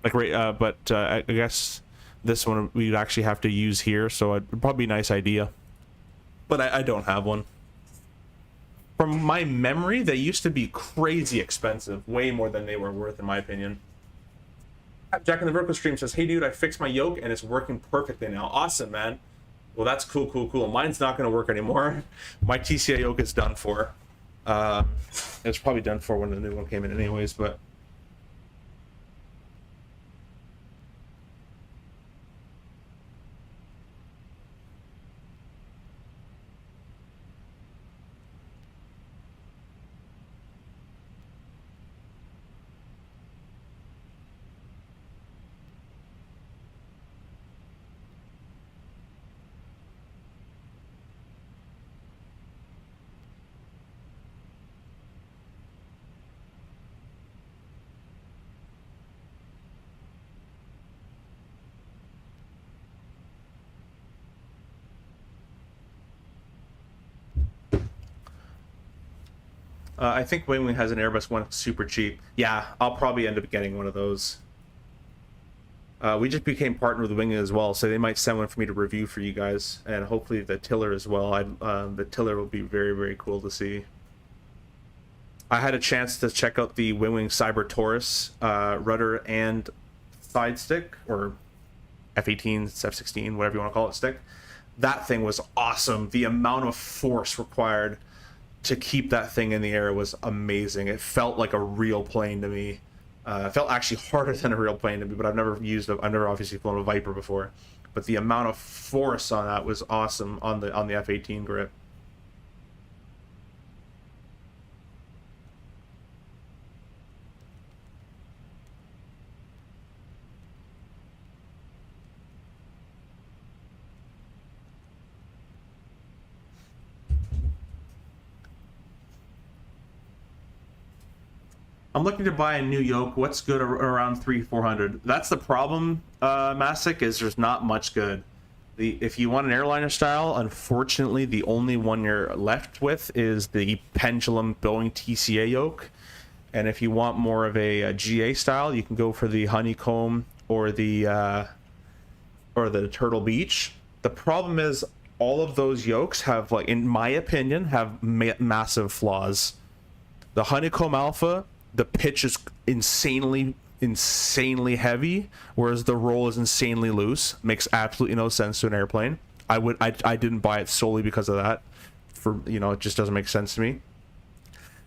Like, I guess this one we'd actually have to use here, so it'd probably be a nice idea. But I don't have one. From my memory, they used to be crazy expensive, way more than they were worth, in my opinion. Jack in the Vertical stream says, "Hey dude, I fixed my yoke and it's working perfectly now." Awesome, man. Well, that's cool, cool, cool. Mine's not going to work anymore. My TCI yoke is done for. It was probably done for when the new one came in anyways, but... I think Winwing has an Airbus one super cheap. Yeah, I'll probably end up getting one of those. We just became partnered with Winwing as well, so they might send one for me to review for you guys, and hopefully the tiller as well. The tiller will be very, very cool to see. I had a chance to check out the Winwing Cyber Taurus rudder and side stick, or F-18, F-16, whatever you want to call it, stick. That thing was awesome. The amount of force required to keep that thing in the air was amazing. It felt like a real plane to me. It felt actually harder than a real plane to me, but I've never obviously flown a Viper before. But the amount of force on that was awesome on the F-18 grip. I'm looking to buy a new yoke. What's good around 300-400? That's the problem, Masick, is there's not much good. If you want an airliner style, unfortunately, the only one you're left with is the Pendulum Boeing TCA yoke. And if you want more of a GA style, you can go for the Honeycomb or the Turtle Beach. The problem is all of those yokes have, like, in my opinion, have massive flaws. The Honeycomb Alpha, the pitch is insanely heavy, whereas the roll is insanely loose. Makes absolutely no sense to an airplane. I didn't buy it solely because of that. For, you know, it just doesn't make sense to me.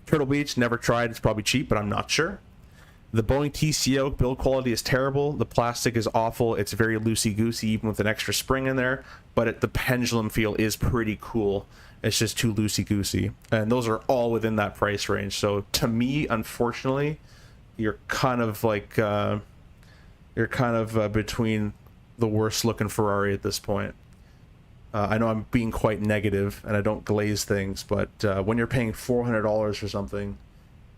Turtle Beach, never tried. It's probably cheap, but I'm not sure. The Boeing TCO build quality is terrible. The plastic is awful. It's very loosey-goosey, even with an extra spring in there. But the pendulum feel is pretty cool. It's just too loosey-goosey. And those are all within that price range. So to me, unfortunately, you're kind of like between the worst looking Ferrari at this point. I know I'm being quite negative and I don't glaze things, but when you're paying $400 for something,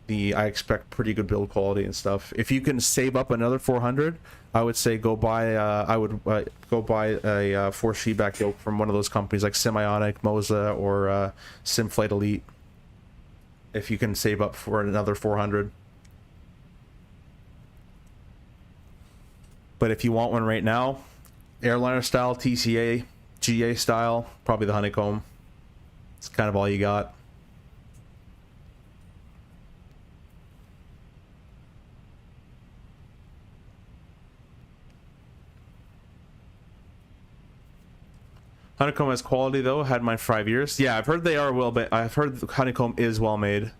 I expect pretty good build quality and stuff. If you can save up another $400, I would say go buy. I would go buy a force feedback yoke from one of those companies like Simionic, Moza, or Simflight Elite. If you can save up for another $400. But if you want one right now, airliner style, TCA, GA style, probably the Honeycomb. It's kind of all you got. Honeycomb has quality though. Had mine 5 years. Yeah, I've heard they are well, but I've heard the Honeycomb is well made.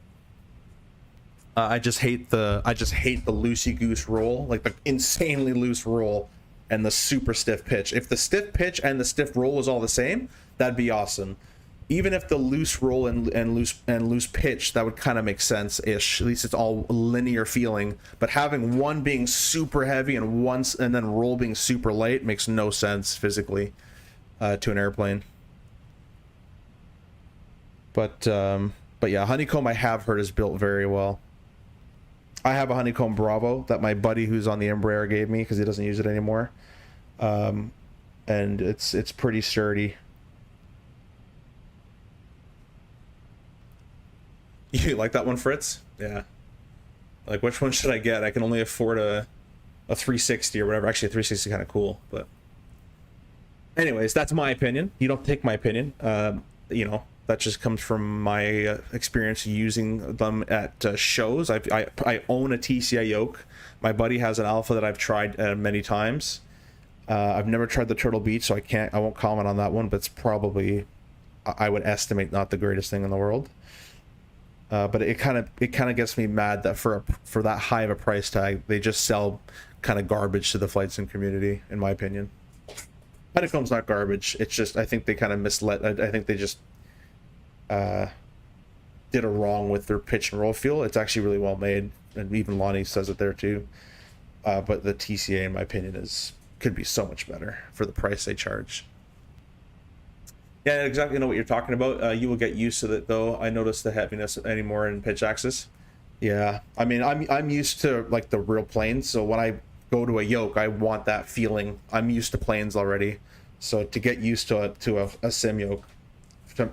I just hate the loosey goose roll, like the insanely loose roll and the super stiff pitch. If the stiff pitch and the stiff roll was all the same, that'd be awesome. Even if the loose roll and loose pitch, that would kind of make sense ish. At least it's all linear feeling. But having one being super heavy and then roll being super light makes no sense physically to an airplane. But yeah, Honeycomb I have heard is built very well. I have a Honeycomb Bravo that my buddy who's on the Embraer gave me because he doesn't use it anymore, and it's pretty sturdy. You like that one, Fritz? Yeah. Like, which one should I get? I can only afford a 360 or whatever. Actually, a 360 is kind of cool, but anyways, that's my opinion. You don't take my opinion. You know, that just comes from my experience using them at shows. I own a TCI yoke. My buddy has an Alpha that I've tried many times. I've never tried the Turtle Beach, so I won't comment on that one, but it's probably, I would estimate, not the greatest thing in the world. But it kind of gets me mad that for that high of a price tag, they just sell kind of garbage to the flight sim community, in my opinion. Honeycomb's not garbage. It's just, I think they kind of misled. I think they just did a wrong with their pitch and roll feel. It's actually really well made, and even Lonnie says it there too. But the TCA, in my opinion, could be so much better for the price they charge. Yeah, I exactly know what you're talking about. You will get used to it though. I notice the heaviness anymore in pitch axis. Yeah, I mean, I'm used to like the real planes, so when I go to a yoke, I want that feeling. I'm used to planes already, so to get used to a sim yoke,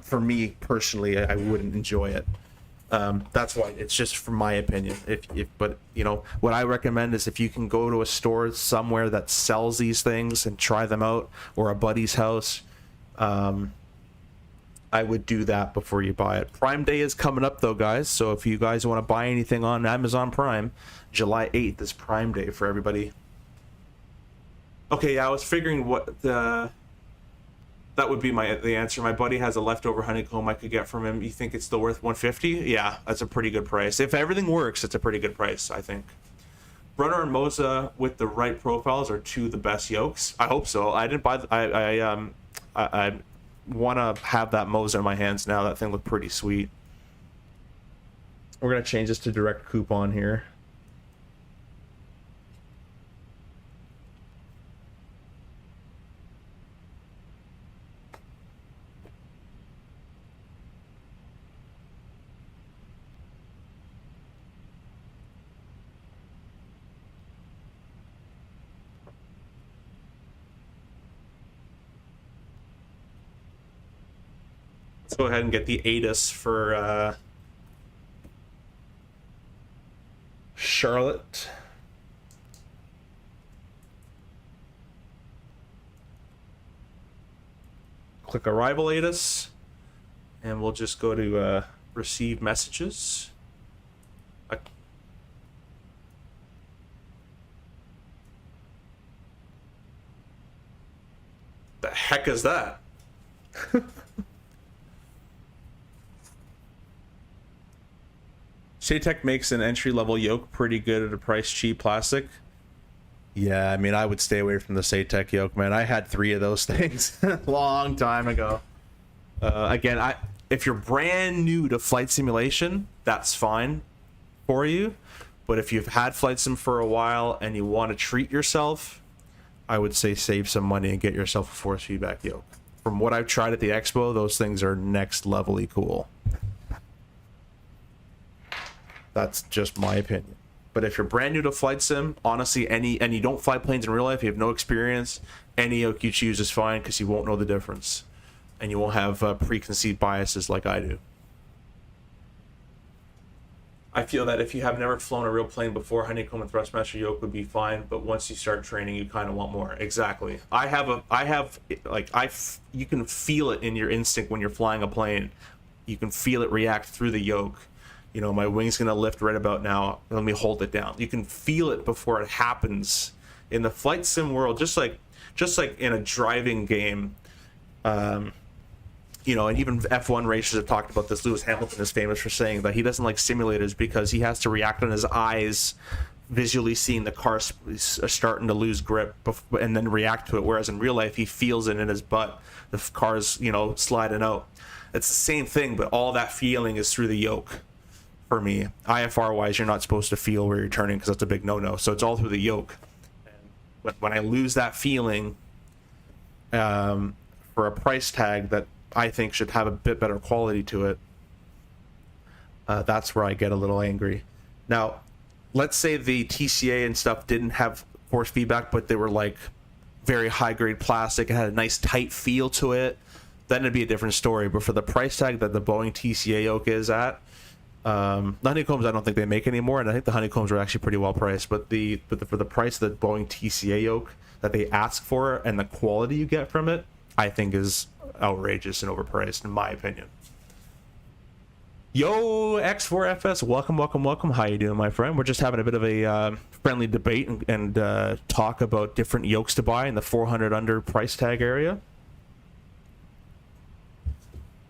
for me personally, I wouldn't enjoy it. That's why it's just from my opinion. But you know what I recommend is if you can go to a store somewhere that sells these things and try them out, or a buddy's house. I would do that before you buy it. Prime Day is coming up though, guys, so if you guys want to buy anything on Amazon Prime, July 8th is Prime Day for everybody. Okay, yeah, I was figuring that would be the answer. My buddy has a leftover Honeycomb I could get from him. You think it's still worth $150? Yeah, that's a pretty good price. If everything works, it's a pretty good price, I think. Brunner and Moza with the right profiles are two of the best yokes. I hope so. I didn't buy. I want to have that Moza in my hands now. That thing looked pretty sweet. We're gonna change this to direct coupon here. Let's go ahead and get the ATIS for Charlotte. Click arrival ATIS, and we'll just go to receive messages. The heck is that? Shaytech makes an entry-level yoke pretty good at a price cheap plastic. Yeah, I mean, I would stay away from the Shaytech yoke, man. I had 3 of those things a long time ago. Again, if you're brand new to flight simulation, that's fine for you. But if you've had flight sim for a while and you want to treat yourself, I would say save some money and get yourself a force feedback yoke. From what I've tried at the Expo, those things are next levelly cool. That's just my opinion. But if you're brand new to flight sim, honestly, and you don't fly planes in real life, you have no experience, any yoke you choose is fine because you won't know the difference. And you won't have preconceived biases like I do. I feel that if you have never flown a real plane before, honeycomb and thrustmaster yoke would be fine, but once you start training, you kind of want more. Exactly. You can feel it in your instinct when you're flying a plane. You can feel it react through the yoke. You know, my wing's gonna lift right about now. Let me hold it down. You can feel it before it happens. In the flight sim world, just like in a driving game, you know, and even F1 racers have talked about this. Lewis Hamilton is famous for saying that he doesn't like simulators because he has to react on his eyes, visually seeing the car starting to lose grip, and then react to it. Whereas in real life, he feels it in his butt. The car's, you know, sliding out. It's the same thing, but all that feeling is through the yoke. For me, IFR wise, you're not supposed to feel where you're turning because that's a big no-no. So it's all through the yoke. And when I lose that feeling for a price tag that I think should have a bit better quality to it, that's where I get a little angry. Now, let's say the TCA and stuff didn't have force feedback, but they were like very high-grade plastic and had a nice tight feel to it. Then it'd be a different story. But for the price tag that the Boeing TCA yoke is at, the honeycombs I don't think they make anymore, and I think the honeycombs are actually pretty well priced. But for the price of the Boeing TCA yoke that they ask for and the quality you get from it, I think is outrageous and overpriced in my opinion. Yo, X4FS, welcome. How you doing, my friend? We're just having a bit of a friendly debate and talk about different yokes to buy in the 400 under price tag area.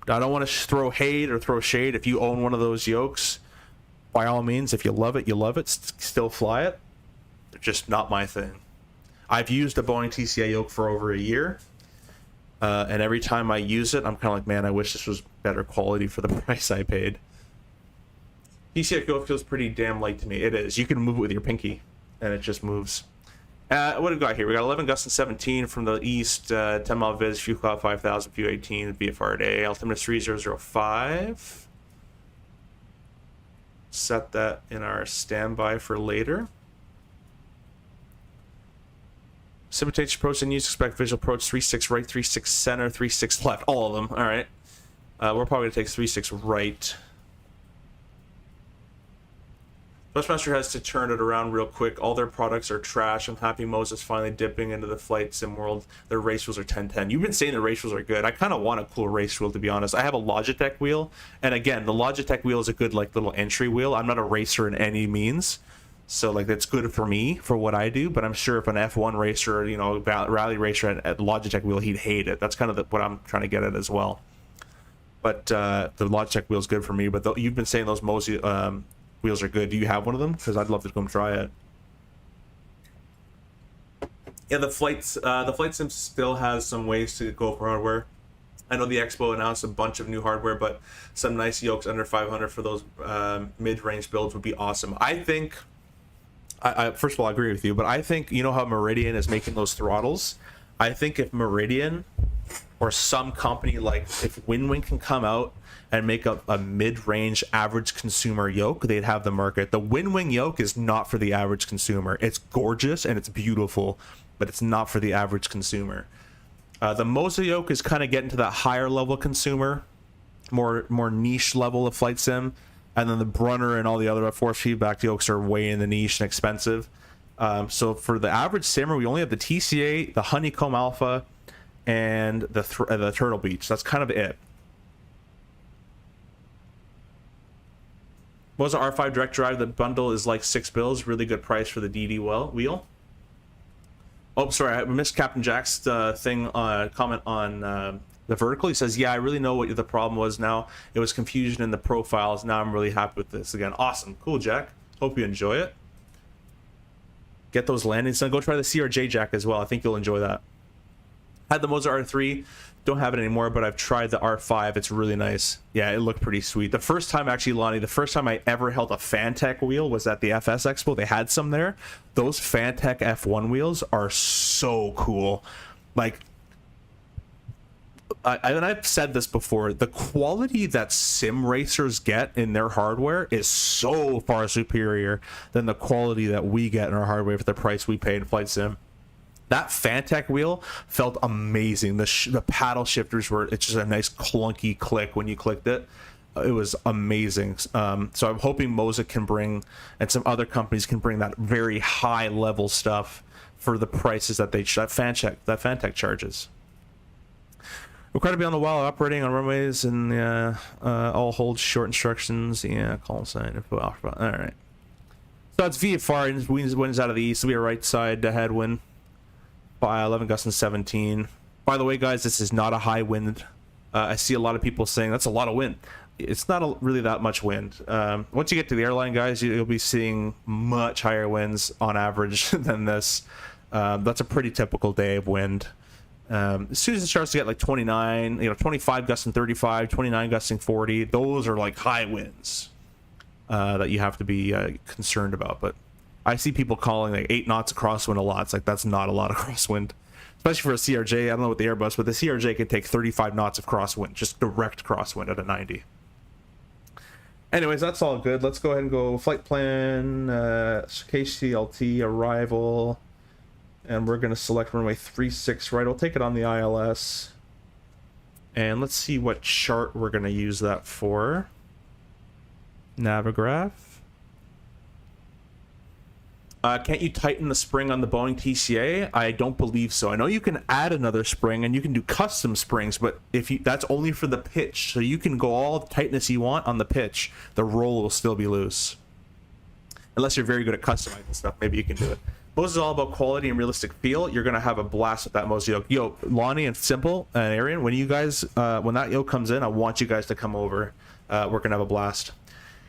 I don't want to throw hate or throw shade. If you own one of those yokes, by all means, if you love it, you love it. Still fly it. They're just not my thing. I've used a Boeing TCA yoke for over a year. And every time I use it, I'm kind of like, man, I wish this was better quality for the price I paid. TCA yoke feels pretty damn light to me. It is. You can move it with your pinky, and it just moves. What do we got here? We got 11 Gustin 17 from the east, 10 mile viz, fuel cloud 5000, fuel 18, VFR day, altimeter 3005. Set that in our standby for later. Simultaneous approach and use, expect visual approach 3-6 right, 3-6 center, 3-6 left. All of them. All right. We're probably going to take 3-6 right. Thrustmaster has to turn it around real quick. All their products are trash. I'm happy Moses finally dipping into the flight sim world. Their race wheels are 1010. You've been saying the race wheels are good. I kind of want a cool race wheel, to be honest. I have a Logitech wheel, and again, the Logitech wheel is a good like little entry wheel. I'm not a racer in any means, so like that's good for me for what I do. But I'm sure if an F1 racer, you know, rally racer at Logitech wheel, he'd hate it. That's kind of what I'm trying to get at as well. But the Logitech wheel is good for me. But you've been saying those Mosey wheels are good. Do you have one of them? Because I'd love to come try it. Yeah, the flight sim still has some ways to go for hardware. I know the Expo announced a bunch of new hardware, but some nice yokes under 500 for those mid-range builds would be awesome. I think, I first of all, I agree with you, but I think, you know how Meridian is making those throttles? I think if Meridian or some company like, if Winwing can come out and make a mid-range average consumer yoke, they'd have the market. The Winwing yoke is not for the average consumer. It's gorgeous and it's beautiful, but it's not for the average consumer. The Moza yoke is kind of getting to that higher level consumer. more niche level of flight sim, and then the Brunner and all the other force feedback yokes are way in the niche and expensive. So for the average simmer, we only have the TCA, the Honeycomb Alpha, and the Turtle Beach. That's kind of it. What was the R5 direct drive? The bundle is like $6. Really good price for the DD wheel. Oh, sorry, I missed Captain Jack's comment on the vertical. He says, yeah, I really know what the problem was now. It was confusion in the profiles. Now I'm really happy with this again. Awesome. Cool, Jack. Hope you enjoy it. Get those landings done. Go try the CRJ, Jack, as well. I think you'll enjoy that. Had the Moza R3. Don't have it anymore, but I've tried the R5. It's really nice. Yeah, it looked pretty sweet. The first time, actually, Lonnie, the first time I ever held a Fantech wheel was at the FS Expo. They had some there. Those Fantech F1 wheels are so cool. Like, and I've said this before, the quality that sim racers get in their hardware is so far superior than the quality that we get in our hardware for the price we pay in flight sim. That Fantech wheel felt amazing. The paddle shifters were, it's just a nice clunky click when you clicked it. It was amazing. So I'm hoping Moza can bring, and some other companies can bring that very high level stuff for the prices that Fantech charges. Required to be on the wall operating on runways and all hold short instructions. Yeah, call sign info alpha. All right. So that's VFR. Winds out of the east. So we are right side headwind. By 11 gusts and 17. By the way, guys, this is not a high wind. I see a lot of people saying that's a lot of wind. It's not really that much wind. Once you get to the airline, guys, you'll be seeing much higher winds on average than this. That's a pretty typical day of wind. As soon as it starts to get like 29, 25 gusts and 35, 29 gusting 40, those are like high winds that you have to be concerned about. But I see people calling like 8 knots of crosswind a lot. It's like, that's not a lot of crosswind, especially for a CRJ. I don't know what the Airbus, but the CRJ can take 35 knots of crosswind, just direct crosswind at a 90. Anyways, that's all good. Let's go ahead and go flight plan, KCLT arrival, and we're going to select runway 36 right. We'll take it on the ILS, and let's see what chart we're going to use that for. Navigraph. Can't you tighten the spring on the Boeing TCA? I don't believe so. I know you can add another spring and you can do custom springs, but that's only for the pitch. So you can go all the tightness you want on the pitch. The roll will still be loose. Unless you're very good at customizing stuff, maybe you can do it. Most is all about quality and realistic feel. You're gonna have a blast with that Moza yoke. Yo, Lonnie and Simple and Arian, when you guys, when that yoke comes in, I want you guys to come over. We're gonna have a blast.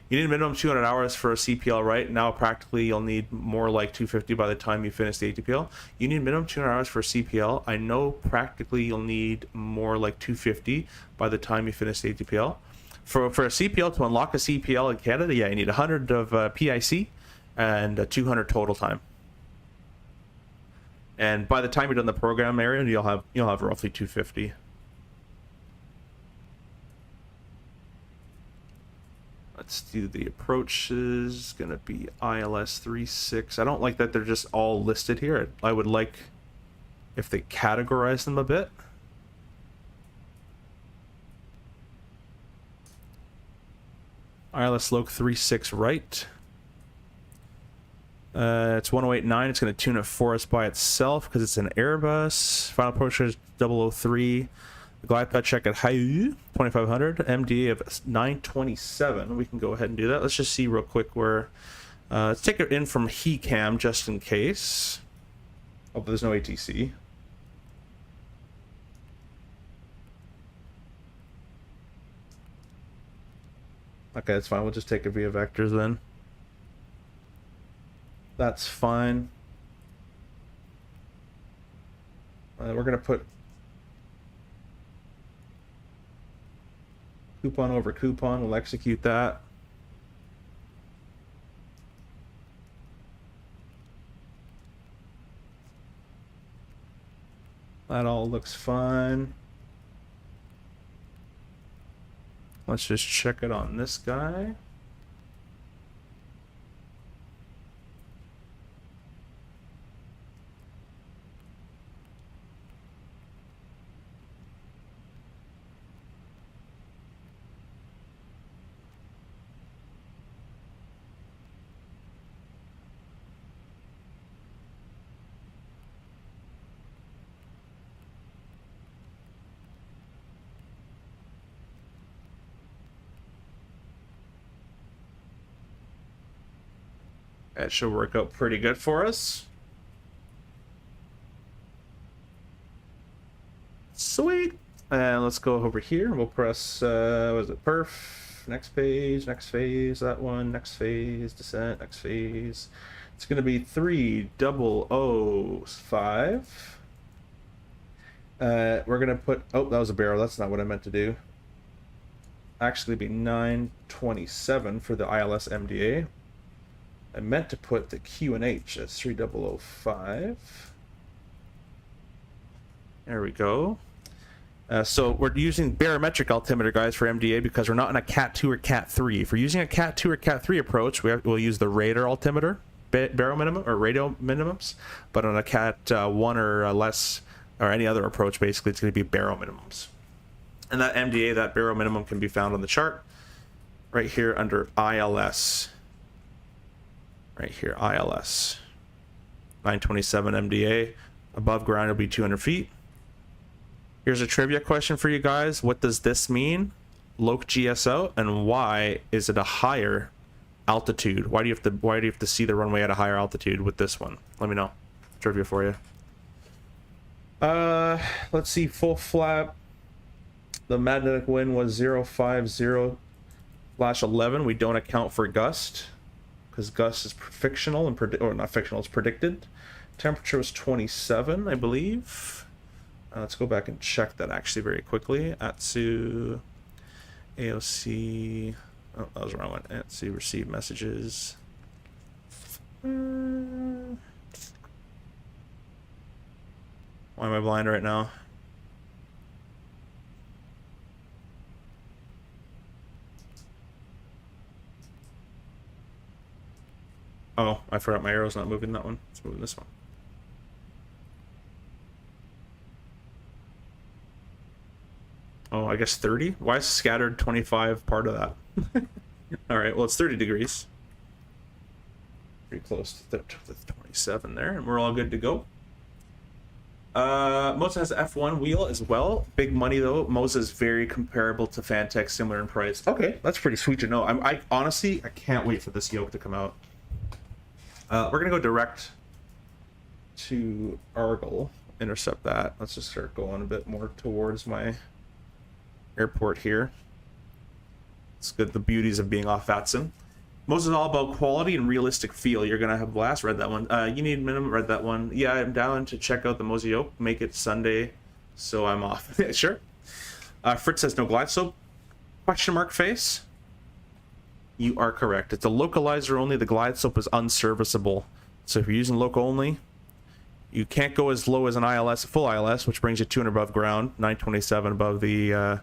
You need a minimum 200 hours for a CPL, right? Now, practically, you'll need more like 250 by the time you finish the ATPL. You need minimum 200 hours for a CPL. I know practically you'll need more like 250 by the time you finish the ATPL. For a CPL, to unlock a CPL in Canada, yeah, you need 100 of PIC and 200 total time. And by the time you're done the program area, you'll have roughly 250. Let's do the approaches. Gonna be ILS 36. I don't like that they're just all listed here. I would like if they categorize them a bit. ILS Loc 36 right. It's 1089. It's going to tune it for us by itself because it's an Airbus. Final approach is 003. The glide path check at Hayu 2500. MDA of 927. We can go ahead and do that. Let's just see real quick where. Let's take it in from HECAM just in case. Oh, but there's no ATC. Okay, that's fine. We'll just take it via vectors then. That's fine. We're going to put coupon over coupon. We'll execute that. That all looks fine. Let's just check it on this guy. That should work out pretty good for us. Sweet. And let's go over here. We'll press, what is it, perf, next phase, that one, next phase, descent, next phase. It's going to be 3005. We're going to put, oh, that was a barrel. That's not what I meant to do. Actually be 927 for the ILS MDA. I meant to put the QNH as 3005. There we go. So we're using barometric altimeter, guys, for MDA because we're not in a Cat 2 or Cat 3. If we're using a Cat 2 or Cat 3 approach, we'll use the radar altimeter, baro minimum or radio minimums. But on a Cat 1 or less, or any other approach, basically, it's going to be baro minimums. And that MDA, that baro minimum, can be found on the chart right here under ILS. Right here, ILS. 927 MDA. Above ground, it'll be 200 feet. Here's a trivia question for you guys. What does this mean? Loc GSO, and why is it a higher altitude? Why do you have to see the runway at a higher altitude with this one? Let me know. Trivia for you. Let's see, full flap. The magnetic wind was 050/11. We don't account for gust because gust is fictional and or not fictional, it's predicted. Temperature was 27, I believe. Let's go back and check that actually very quickly. Atsu AOC. Oh, that was the wrong one. Atsu receive messages. Why am I blind right now? Oh, I forgot my arrow's not moving that one. It's moving this one. Oh, I guess 30? Why is scattered 25 part of that? All right, well, it's 30 degrees. Pretty close to the 27 there, and we're all good to go. Moza has an F1 wheel as well. Big money, though. Moza is very comparable to Fantech, similar in price. Okay, that's pretty sweet to know. I honestly, I can't wait for this yoke to come out. We're going to go direct to Argyle, intercept that. Let's just start going a bit more towards my airport here. It's good, the beauties of being off Vatson. Most is all about quality and realistic feel. You're going to have blast. Read that one. You need minimum. Read that one. Yeah, I'm down to check out the Moza yoke. Make it Sunday, so I'm off. Sure. Fritz says no glide slope. Question mark face. You are correct. It's a localizer only. The glide slope is unserviceable. So if you're using local only, you can't go as low as an ILS, a full ILS, which brings you 200 above ground, 927 above the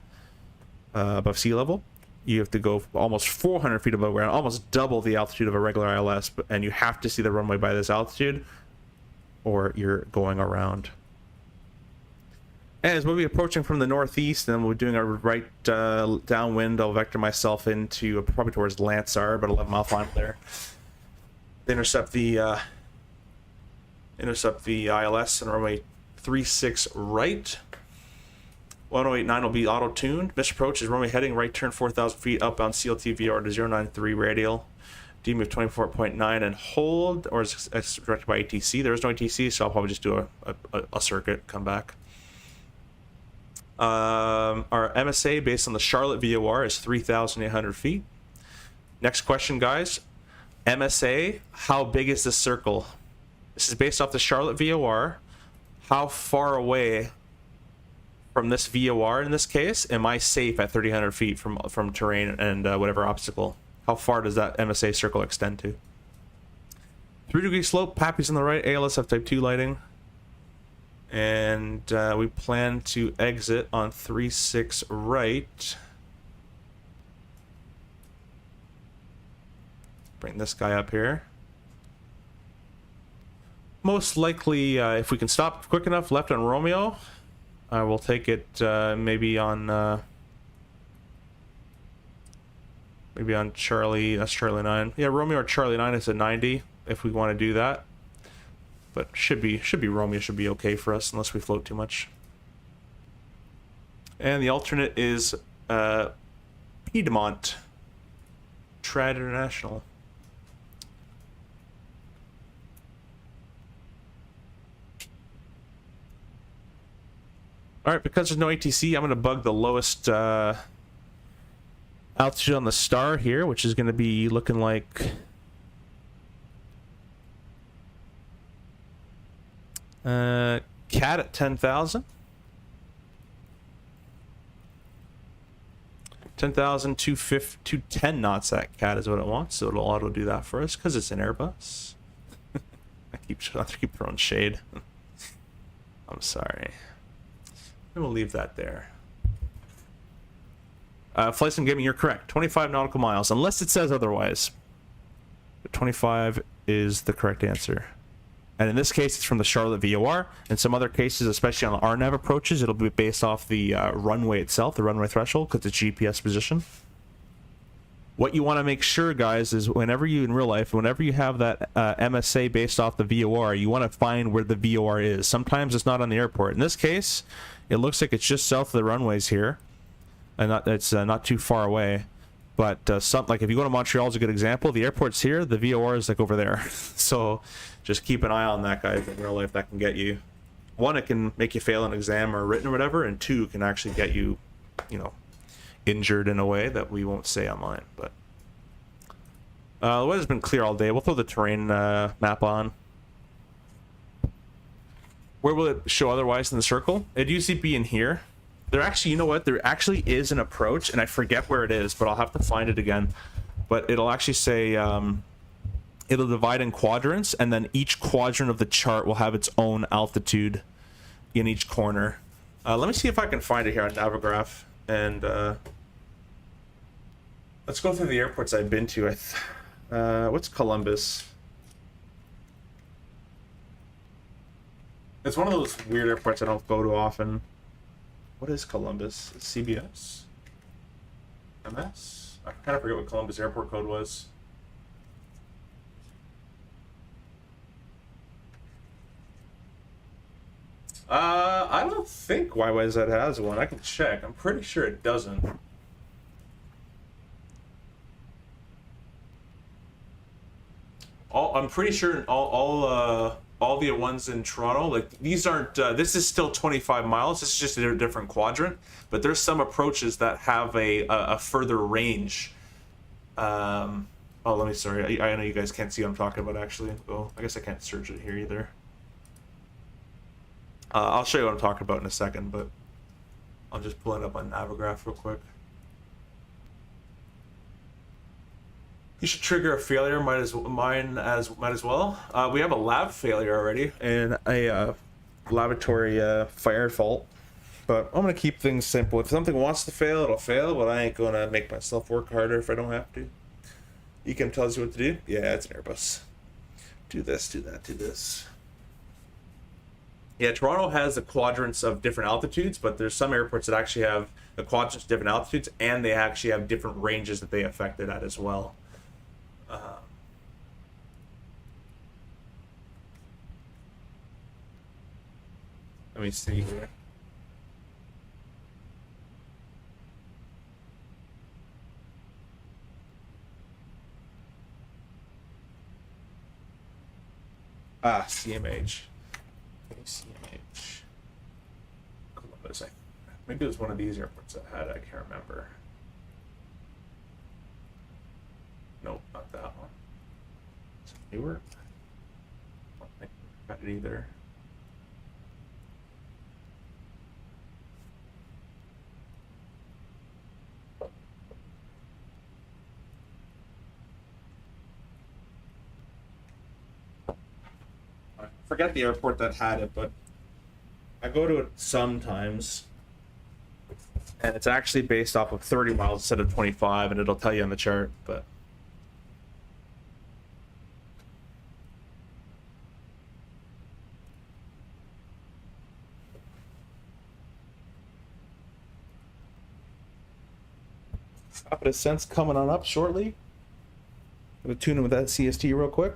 above sea level. You have to go almost 400 feet above ground, almost double the altitude of a regular ILS, and you have to see the runway by this altitude, or you're going around. And as we'll be approaching from the northeast, and we're doing a right downwind, I'll vector myself into probably towards Lansar, about 11-mile final there. Intercept the ILS and runway 36 right. 1089 will be auto-tuned. Mission approach is runway heading right turn 4,000 feet outbound CLT VR to 093 radial. D-move 24.9 and hold, or is directed by ATC. There is no ATC, so I'll probably just do a circuit, come back. Our MSA based on the Charlotte VOR is 3,800 feet. Next question, guys. MSA, how big is this circle? This is based off the Charlotte VOR. How far away from this VOR in this case am I safe at 3,000 feet from terrain and whatever obstacle? How far does that MSA circle extend to? 3-degree slope, Pappy's on the right, ALSF type 2 lighting. And we plan to exit on 36 right. Bring this guy up here. Most likely, if we can stop quick enough, left on Romeo. We'll take it maybe on Charlie. That's Charlie 9. Yeah, Romeo or Charlie 9 is a 90 if we want to do that. But should be Romeo should be okay for us unless we float too much. And the alternate is Piedmont Trad International. All right, because there's no ATC, I'm going to bug the lowest altitude on the star here, which is going to be looking like cat at 10,000. 10,210 knots at cat is what it wants, so it'll auto do that for us because it's an Airbus. I keep throwing shade. I'm sorry. We'll leave that there. Flight Sim Gaming, you're correct. 25 nautical miles, unless it says otherwise. But 25 is the correct answer. And in this case, it's from the Charlotte VOR. In some other cases, especially on the RNAV approaches, it'll be based off the runway itself, the runway threshold, because it's GPS position. What you want to make sure, guys, is whenever you, in real life, whenever you have that MSA based off the VOR, you want to find where the VOR is. Sometimes it's not on the airport. In this case, it looks like it's just south of the runways here, and it's not too far away. But like if you go to Montreal, is a good example. The airport's here, the VOR is like over there. So just keep an eye on that, guys. In real life, that can get you. One, it can make you fail an exam or written or whatever, and two, it can actually get you, you know, injured in a way that we won't say online. But the weather's been clear all day. We'll throw the terrain map on. Where will it show otherwise in the circle? It'd usually be in here. There actually, you know what? There actually is an approach, and I forget where it is, but I'll have to find it again. But it'll actually say, it'll divide in quadrants, and then each quadrant of the chart will have its own altitude in each corner. Let me see if I can find it here on Navigraph. And let's go through the airports I've been to. What's Columbus? It's one of those weird airports I don't go to often. What is Columbus? It's CBS? MS? I kind of forget what Columbus airport code was. I don't think YYZ has one. I can check. I'm pretty sure it doesn't. I'm pretty sure all the ones in Toronto, like these aren't, this is still 25 miles. It's just a different quadrant, but there's some approaches that have a further range. Oh, sorry. I know you guys can't see what I'm talking about actually. Oh, I guess I can't search it here either. I'll show you what I'm talking about in a second, but I'll just pull it up on Navigraph real quick. You should trigger a failure, might as well. We have a lab failure already and a laboratory fire fault, but I'm gonna keep things simple. If something wants to fail, it'll fail, but I ain't gonna make myself work harder if I don't have to. Ecam tells you what to do. Yeah, it's an Airbus. Do this, do that, do this. Yeah, Toronto has the quadrants of different altitudes, but there's some airports that actually have the quadrants of different altitudes, and they actually have different ranges that they affect it at as well. Let me see here. CMH. CMH. Columbus. Maybe it was one of these airports that had it. I can't remember. Nope, not that one. Is it Newark? I don't think I got it either. I forget the airport that had it, but I go to it sometimes. And it's actually based off of 30 miles instead of 25, and it'll tell you on the chart, but Rapid Ascent's coming on up shortly. I'm gonna tune in with that CST real quick.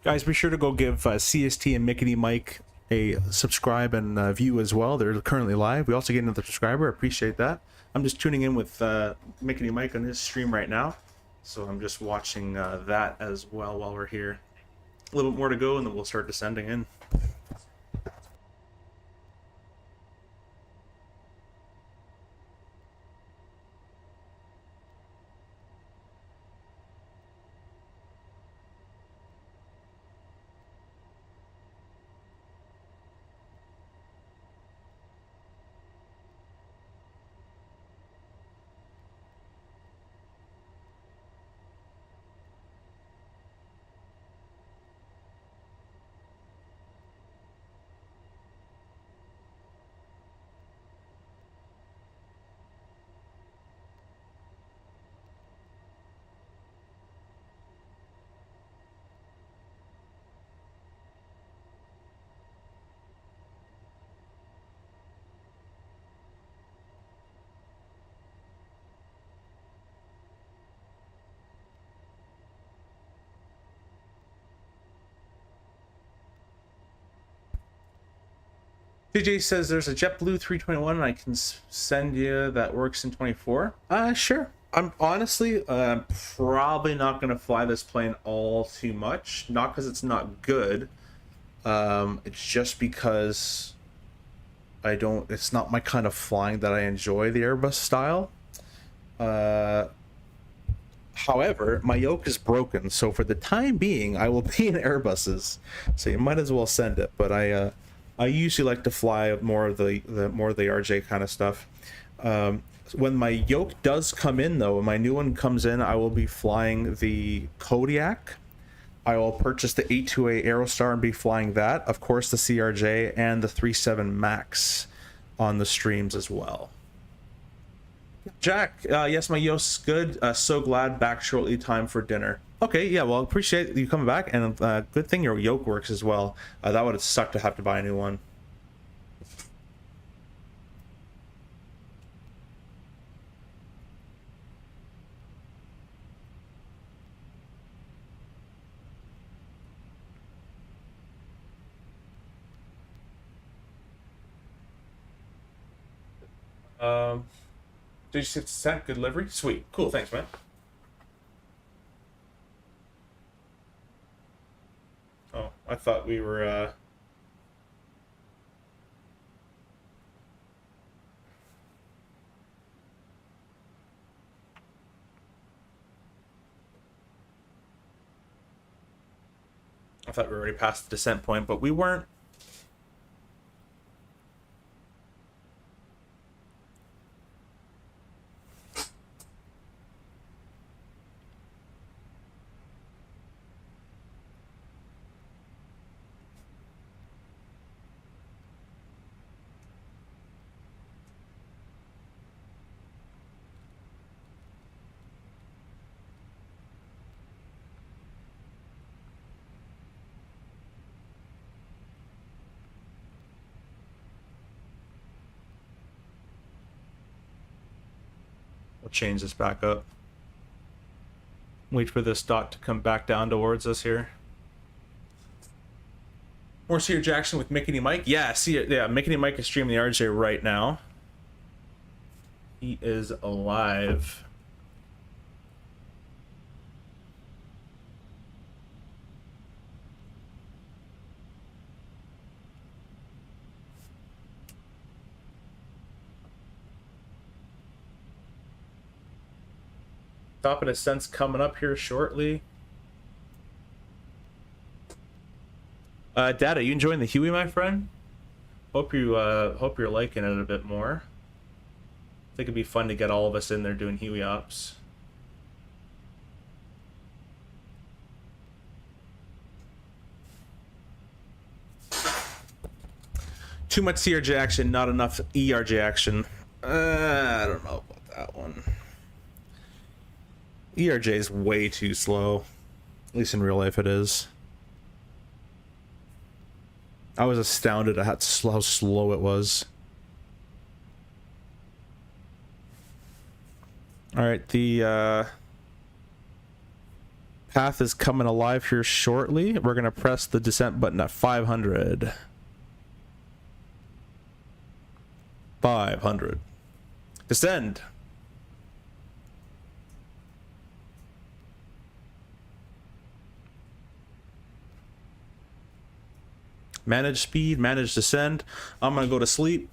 Guys, be sure to go give CST and Mickey Mike a subscribe and view as well. They're currently live. We also get another subscriber. Appreciate that. I'm just tuning in with Mickey Mike on his stream right now, so I'm just watching that as well while we're here. A little bit more to go, and then we'll start descending in. TJ says there's a JetBlue 321 and I can send you that works in 24. Sure. I'm honestly probably not going to fly this plane all too much. Not because it's not good. It's just because it's not my kind of flying that I enjoy, the Airbus style. However, my yoke is broken, so for the time being, I will be in Airbuses. So you might as well send it. But I usually like to fly more of the RJ kind of stuff. When my yoke does come in, though, when my new one comes in, I will be flying the Kodiak. I will purchase the 828 Aerostar and be flying that. Of course, the CRJ and the 37 Max on the streams as well. Jack, yes, my yoke's good. So glad, back shortly, time for dinner. Okay, yeah, well, appreciate you coming back, and good thing your yoke works as well. That would have sucked to have to buy a new one. Did you say sent good delivery? Sweet, cool, thanks, man. Oh, I thought we were, I thought we were already past the descent point, but we weren't. We'll change this back up. Wait for this dot to come back down towards us here. More Seer Jackson with Mickey Mike. Yeah, Mickey Mike is streaming the RJ right now. He is alive. Top of Ascent's coming up here shortly. Data, you enjoying the Huey, my friend? Hope you're liking it a bit more. I think it'd be fun to get all of us in there doing Huey ops. Too much CRJ action, not enough ERJ action. I don't know about that one. ERJ is way too slow. At least in real life it is. I was astounded at how slow it was. Alright, the Path is coming alive here shortly. We're going to press the descent button at 500. 500. Descend. Manage speed, manage descend. I'm going to go to sleep.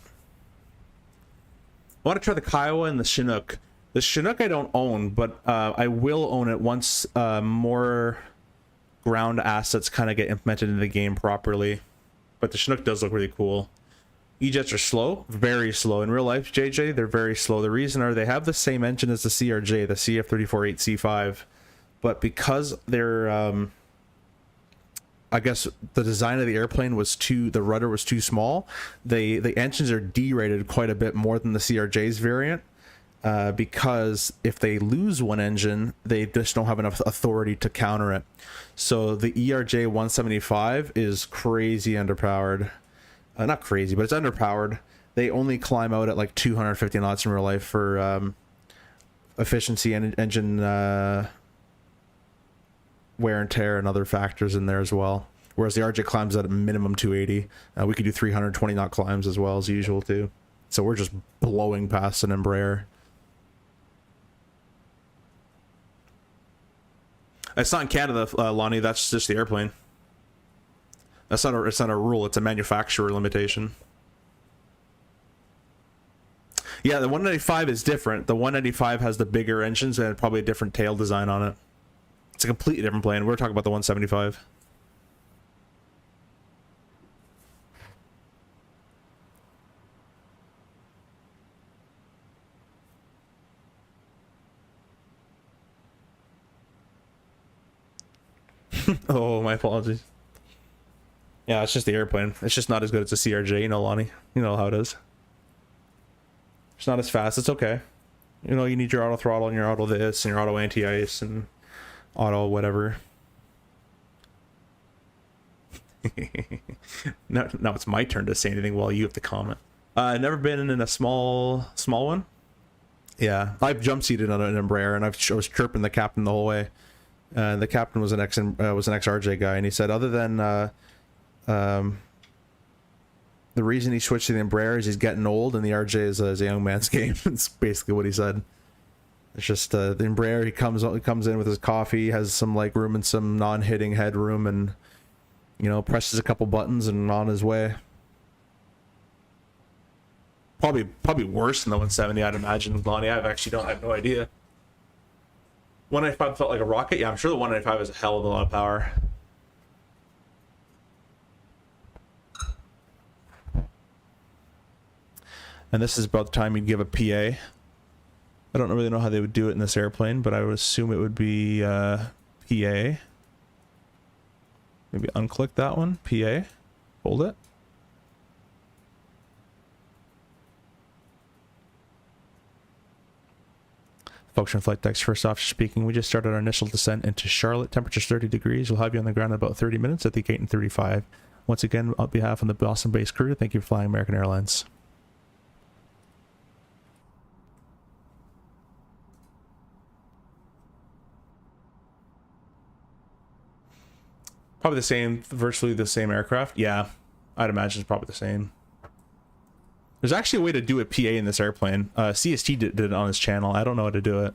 I want to try the Kiowa and the Chinook. The Chinook I don't own, but I will own it once more ground assets kind of get implemented in the game properly. But the Chinook does look really cool. E-jets are slow, very slow. In real life, JJ, they're very slow. The reason are they have the same engine as the CRJ, the CF34-8C5. But because they're, I guess the design of the airplane was the rudder was too small, the engines are derated quite a bit more than the CRJ's variant. Because if they lose one engine, they just don't have enough authority to counter it. So the ERJ 175 is crazy underpowered. Not crazy, but it's underpowered. They only climb out at like 250 knots in real life for efficiency and engine wear and tear and other factors in there as well. Whereas the RJ climbs at a minimum 280. We could do 320 knot climbs as well as usual too. So we're just blowing past an Embraer. It's not in Canada, Lonnie. That's just the airplane. It's not a rule. It's a manufacturer limitation. Yeah, the 195 is different. The 195 has the bigger engines and probably a different tail design on it. It's a completely different plane. We're talking about the 175. Oh, my apologies. Yeah, it's just the airplane. It's just not as good as a CRJ, you know, Lonnie. You know how it is. It's not as fast. It's okay. You know, you need your auto throttle and your auto this and your auto anti-ice and auto whatever. now it's my turn to say anything while you have to comment. Never been in a small one. Yeah, I've jump seated on an Embraer and I was chirping the captain the whole way. The captain was an ex-RJ guy, and he said other than the reason he switched to the Embraer is he's getting old and the RJ is a young man's game. It's basically what he said. It's just the Embraer, he comes in with his coffee, has some leg room and some non-hitting headroom, and you know, presses a couple buttons and on his way. Probably worse than the 170, I'd imagine, Lonnie. I have no idea. 195 felt like a rocket. Yeah, I'm sure the 195 is a hell of a lot of power. And this is about the time you'd give a PA. I don't really know how they would do it in this airplane, but I would assume it would be PA. Maybe unclick that one. PA. Hold it. Function flight decks, first off speaking, we just started our initial descent into Charlotte. Temperature's 30 degrees. We'll have you on the ground in about 30 minutes at the gate in 35. Once again, on behalf of the Boston-based crew, thank you for flying American Airlines. Probably the same, virtually the same aircraft. Yeah, I'd imagine it's probably the same. There's actually a way to do a PA in this airplane. CST did it on his channel. I don't know how to do it.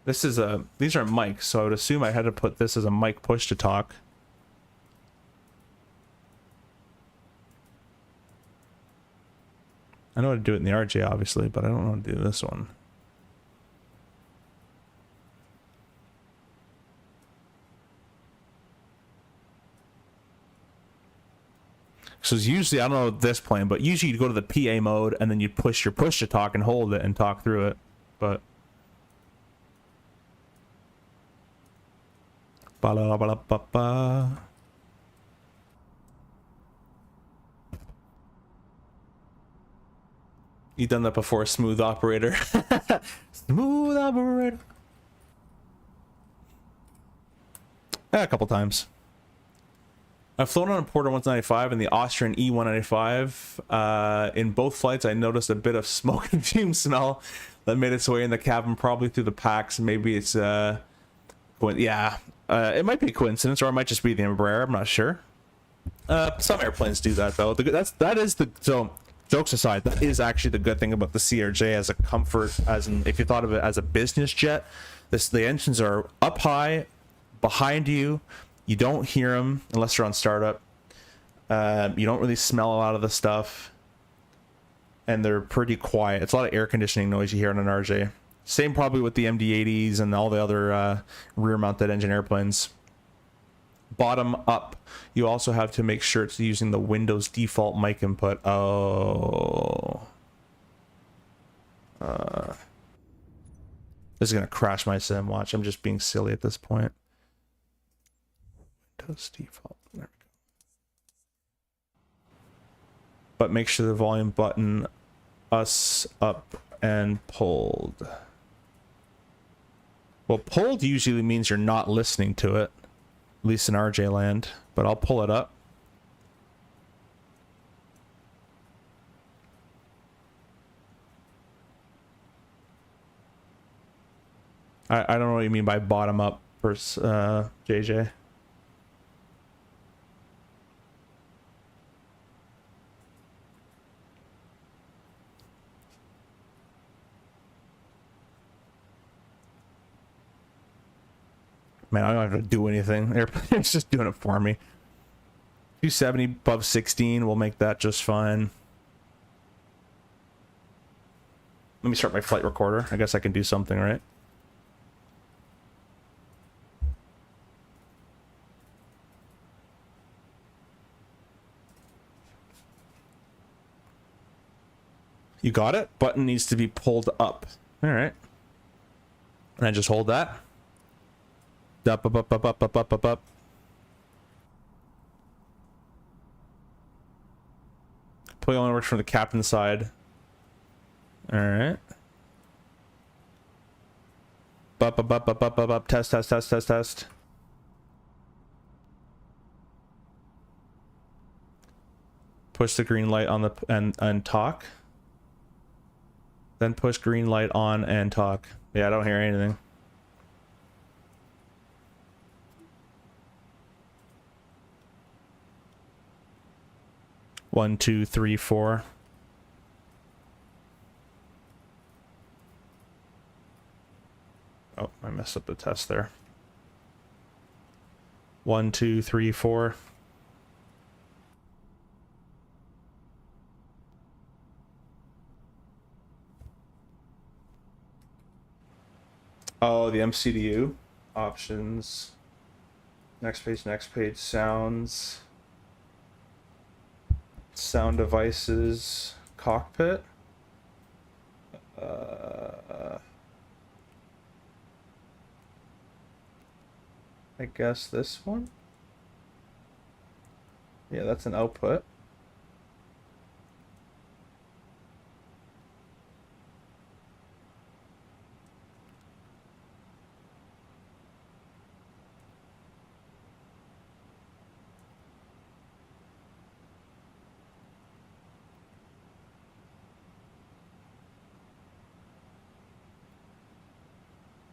These are mics, so I would assume I had to put this as a mic push to talk. I know how to do it in the RJ, obviously, but I don't know how to do this one. So it's usually, I don't know this plane, but usually you go to the PA mode and then you push your push to talk and hold it and talk through it. But ba-la-ba-la-ba-ba. You've done that before, smooth operator. Smooth operator. A couple times. I've flown on a Porter 195 and the Austrian E195. In both flights, I noticed a bit of smoke and fume smell that made its way in the cabin, probably through the packs. Maybe it's it might be a coincidence, or it might just be the Embraer. I'm not sure. Some airplanes do that though. So jokes aside, that is actually the good thing about the CRJ as a comfort, as in if you thought of it as a business jet. The engines are up high, behind you. You don't hear them unless you're on startup. You don't really smell a lot of the stuff, and they're pretty quiet. It's a lot of air conditioning noise you hear on an RJ. Same probably with the MD-80s and all the other rear-mounted engine airplanes. Bottom up, you also have to make sure it's using the Windows default mic input. This is gonna crash my sim. Watch, I'm just being silly at this point. Windows default. There we go. But make sure the volume button us up and pulled. Well, pulled usually means you're not listening to it. At least in RJ land, but I'll pull it up. I don't know what you mean by bottom up, JJ. Man, I don't have to do anything. It's just doing it for me. 270 above 16 will make that just fine. Let me start my flight recorder. I guess I can do something, right? You got it? Button needs to be pulled up. All right. And I just hold that. Up, up, up, up, up, up, up, up, up. Pulley only works from the captain's side. All right. Up, up, up, up, up, up, up. Test, test, test, test, test. Push the green light on the and talk. Then push green light on and talk. Yeah, I don't hear anything. One, two, three, four. Oh, I messed up the test there. 1, 2, 3, 4. Oh, the MCDU options. Next page, sounds. Sound devices, cockpit. I guess this one. Yeah, that's an output.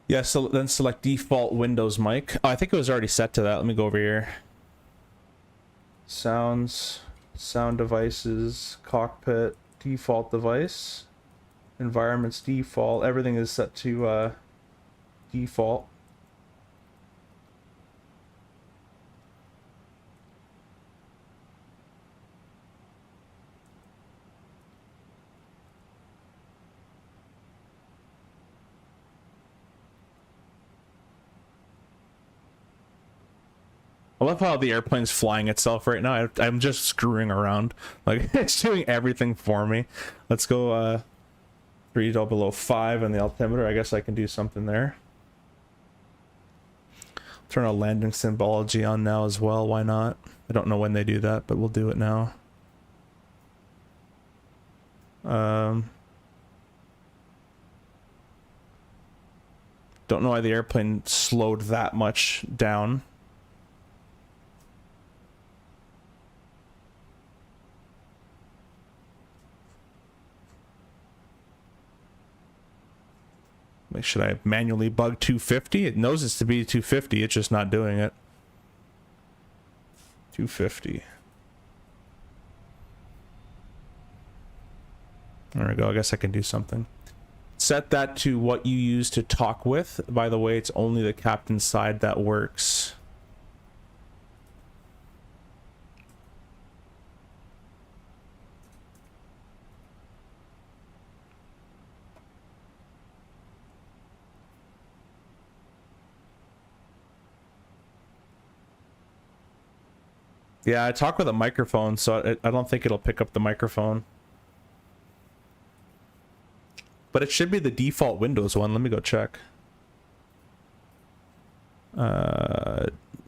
Yeah, so then select default Windows mic. Oh, I think it was already set to that. Let me go over here. Sounds, sound devices, cockpit, default device, environments default. Everything is set to default. I love how the airplane's flying itself right now. I'm just screwing around. Like, it's doing everything for me. Let's go 3005 on the altimeter. I guess I can do something there. Turn our landing symbology on now as well. Why not? I don't know when they do that, but we'll do it now. Don't know why the airplane slowed that much down. should I manually bug 250? It knows it's to be 250. It's just not doing it. 250. There we go. I guess I can do something. Set that to what you use to talk with. By the way, it's only the captain's side that works. Yeah, I talk with a microphone, so I don't think it'll pick up the microphone. But it should be the default Windows one. Let me go check.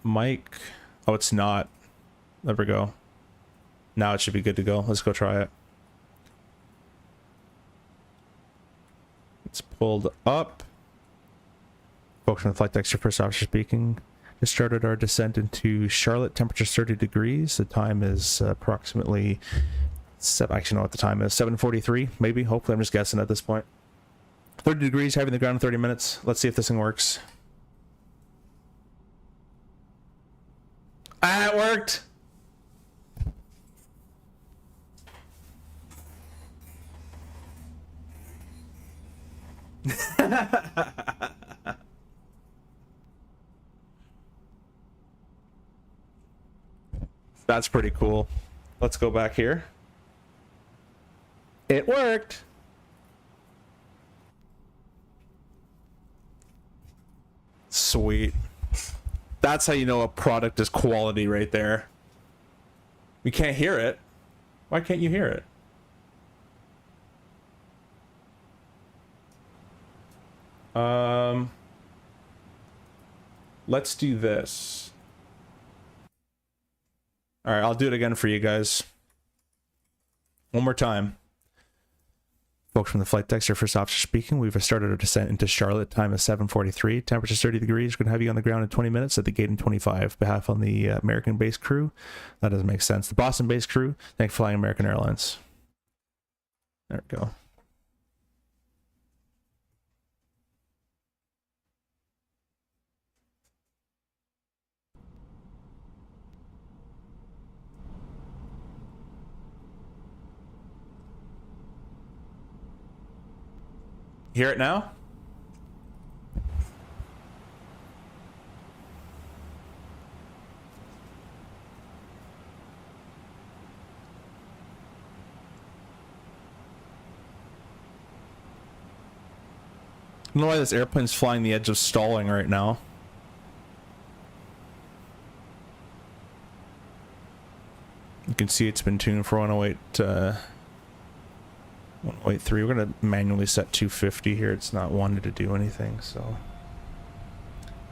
Mic. Oh, it's not. There we go. Now it should be good to go. Let's go try it. It's pulled up. Folks on the flight deck, your first officer speaking. Just started our descent into Charlotte. Temperature 30 degrees. The time is approximately... I actually know what the time is. 7:43, maybe. Hopefully, I'm just guessing at this point. 30 degrees, having the ground in 30 minutes. Let's see if this thing works. Ah, it worked! That's pretty cool. Let's go back here. It worked. Sweet. That's how you know a product is quality right there. We can't hear it. Why can't you hear it? Let's do this. All right, I'll do it again for you guys. One more time. Folks from the flight decks, your first officer speaking. We've started our descent into Charlotte. Time is 7:43. Temperature 30 degrees. We're going to have you on the ground in 20 minutes at the gate in 25. Behalf on the American-based crew. That doesn't make sense. The Boston-based crew. Thank you for flying American Airlines. There we go. Hear it now? I don't know why this airplane's flying the edge of stalling right now. You can see it's been tuned for 108, 108.3. We're going to manually set 250 here. It's not wanting to do anything, so...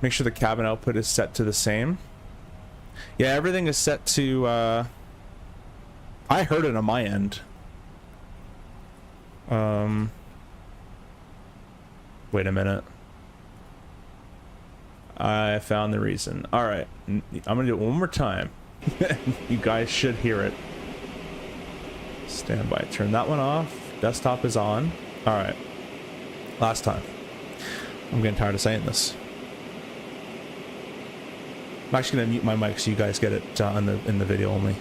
Make sure the cabin output is set to the same. Yeah, everything is set to, I heard it on my end. Wait a minute. I found the reason. Alright, I'm gonna do it one more time. You guys should hear it. Stand by. Turn that one off. Desktop is on. Alright. Last time. I'm getting tired of saying this. I'm actually gonna mute my mic so you guys get it in the video only.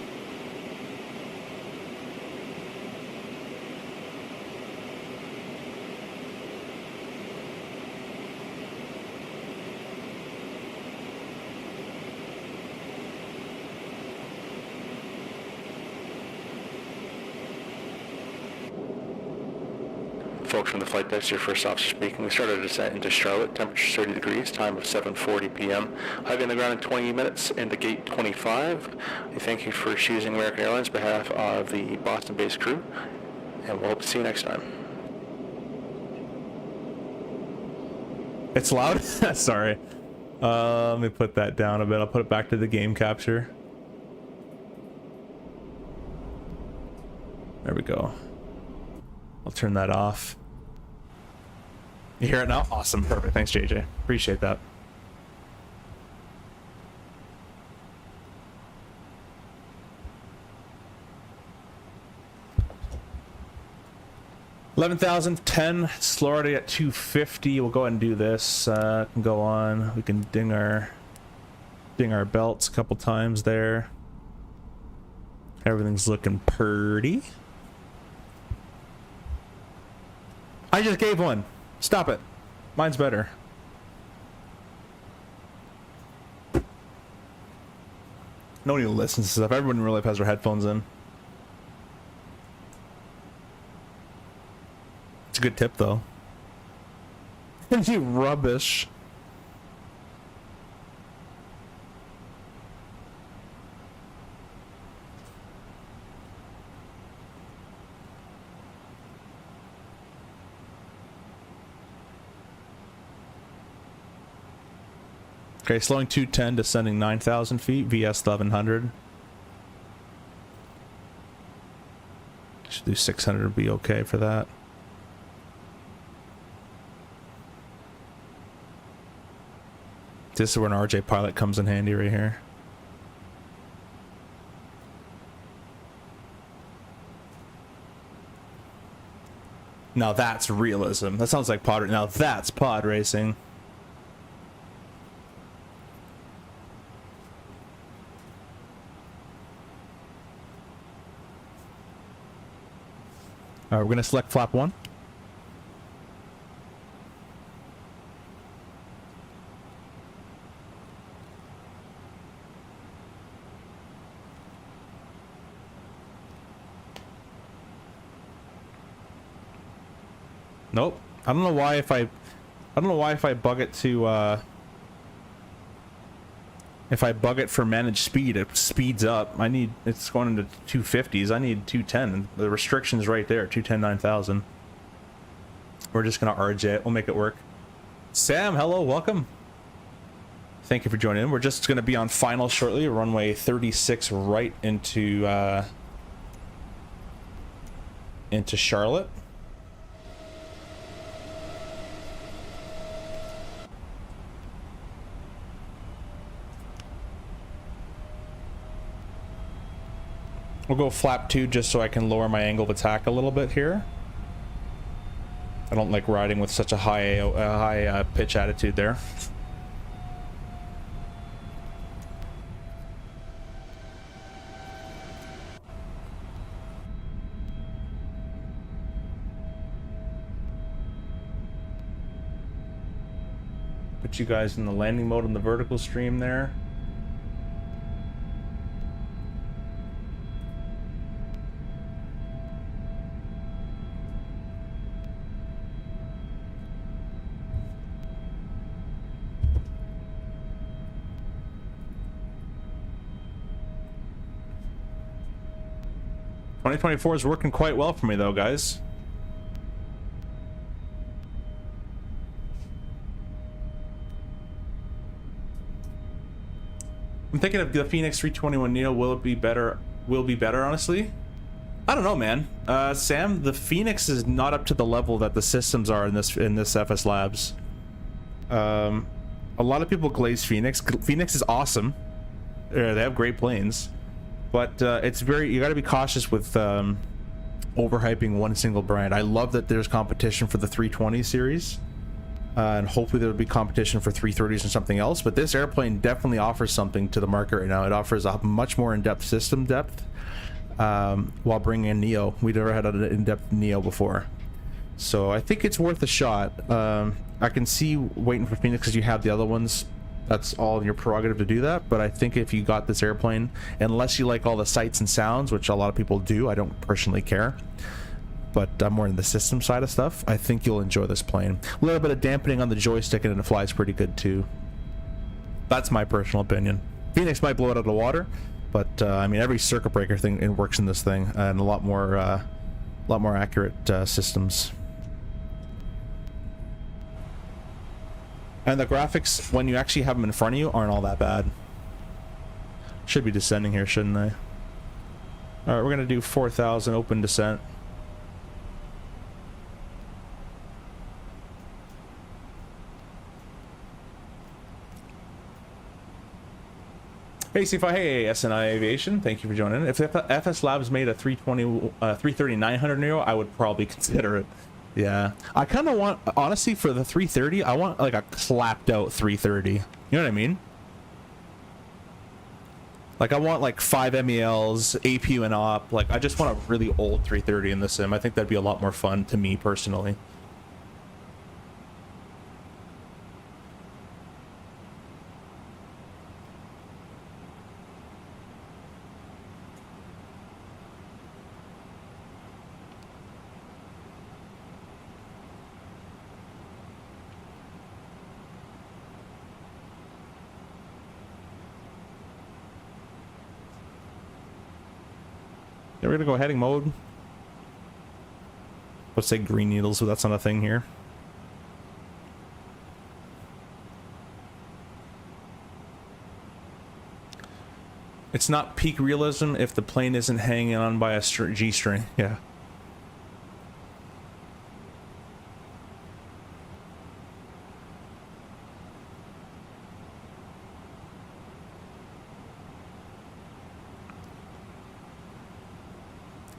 Folks from the flight deck, your first officer speaking. We started a descent into Charlotte, temperature 30 degrees, time of 7:40 p.m. I've been on the ground in 20 minutes in the gate 25. We thank you for choosing American Airlines on behalf of the Boston-based crew, and we'll hope to see you next time. It's loud? Sorry. Let me put that down a bit. I'll put it back to the game capture. There we go. I'll turn that off. You hear it now? Awesome. Perfect. Thanks, JJ. Appreciate that. 11,010. It's already at 250. We'll go ahead and do this. Can go on. We can ding our belts a couple times there. Everything's looking pretty. I just gave one. Stop it. Mine's better. Nobody listens to stuff. Everyone really has their headphones in. It's a good tip, though. You rubbish. Okay, slowing 210, descending 9,000 feet, VS 1100. Should do 600 to be okay for that. This is where an RJ pilot comes in handy right here. Now that's realism. That sounds like pod. Now that's pod racing. All right, we're gonna select flap 1. Nope. I don't know why if I bug it to if I bug it for managed speed, it speeds up. It's going into 250s. I need 210. The restriction's right there, 210 9,000. We're just gonna RJ it. We'll make it work. Sam, hello, welcome. Thank you for joining in. We're just gonna be on final shortly. Runway 36 right into Charlotte. We'll go flap 2 just so I can lower my angle of attack a little bit here. I don't like riding with such a high pitch attitude there. Put you guys in the landing mode on the vertical stream there. '24 is working quite well for me though, guys. I'm thinking of the Phoenix 321 Neo. Will be better, honestly. I don't know, man. Sam, the Phoenix is not up to the level that the systems are in this Fslabs. A lot of people glaze Phoenix. Phoenix is awesome. They have great planes. But it's you got to be cautious with overhyping one single brand. I love that there's competition for the 320 series, and hopefully there'll be competition for 330s and something else. But this airplane definitely offers something to the market right now. It offers a much more in-depth system depth while bringing in Neo. We've never had an in-depth Neo before, so I think it's worth a shot. I can see waiting for Phoenix because you have the other ones. That's all your prerogative to do that, but I think if you got this airplane, unless you like all the sights and sounds, which a lot of people do, I don't personally care, but I'm more in the system side of stuff, I think you'll enjoy this plane. A little bit of dampening on the joystick and it flies pretty good too. That's my personal opinion. Phoenix might blow it out of the water, but I mean, every circuit breaker thing it works in this thing, and a lot more accurate systems. And the graphics, when you actually have them in front of you, aren't all that bad. Should be descending here, shouldn't they? Alright, we're gonna do 4,000 open descent. Hey, C5, hey, SNI Aviation, thank you for joining. If Fslabs made a 330-900 Neo, I would probably consider it. Yeah, I kind of want, honestly, for the 330, I want like a clapped out 330. You know what I mean? Like, I want like 5 MELs, APU and op. Like, I just want a really old 330 in the sim. I think that'd be a lot more fun to me personally. Yeah, we're gonna go heading mode. Let's say green needles, so that's not a thing here. It's not peak realism if the plane isn't hanging on by a G-string. Yeah.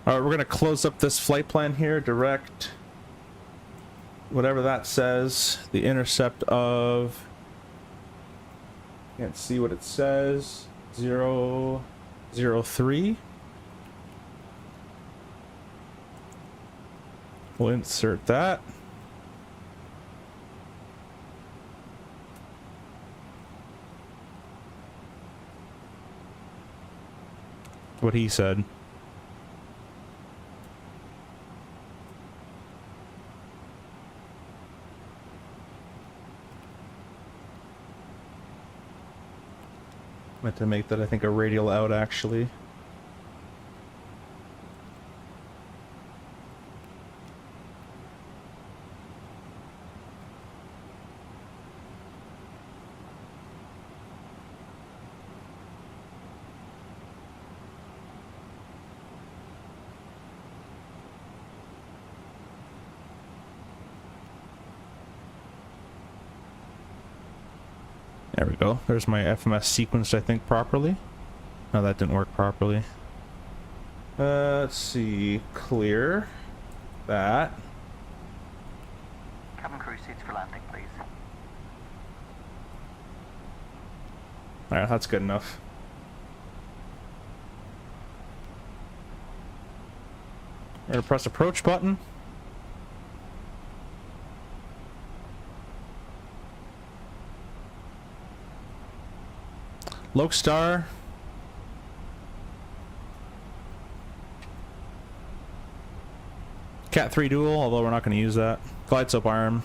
Alright, we're gonna close up this flight plan here, direct whatever that says, the intercept of, can't see what it says, 003. We'll insert that. What he said. Meant to make that, I think, a radial out, actually. There we go. There's my FMS sequenced, I think, properly. No, that didn't work properly. Let's see. Clear. That. Cabin crew seats for landing, please. Alright, that's good enough. We're gonna press approach button. Lokestar. Cat 3 dual, although we're not going to use that. Glide slope arm.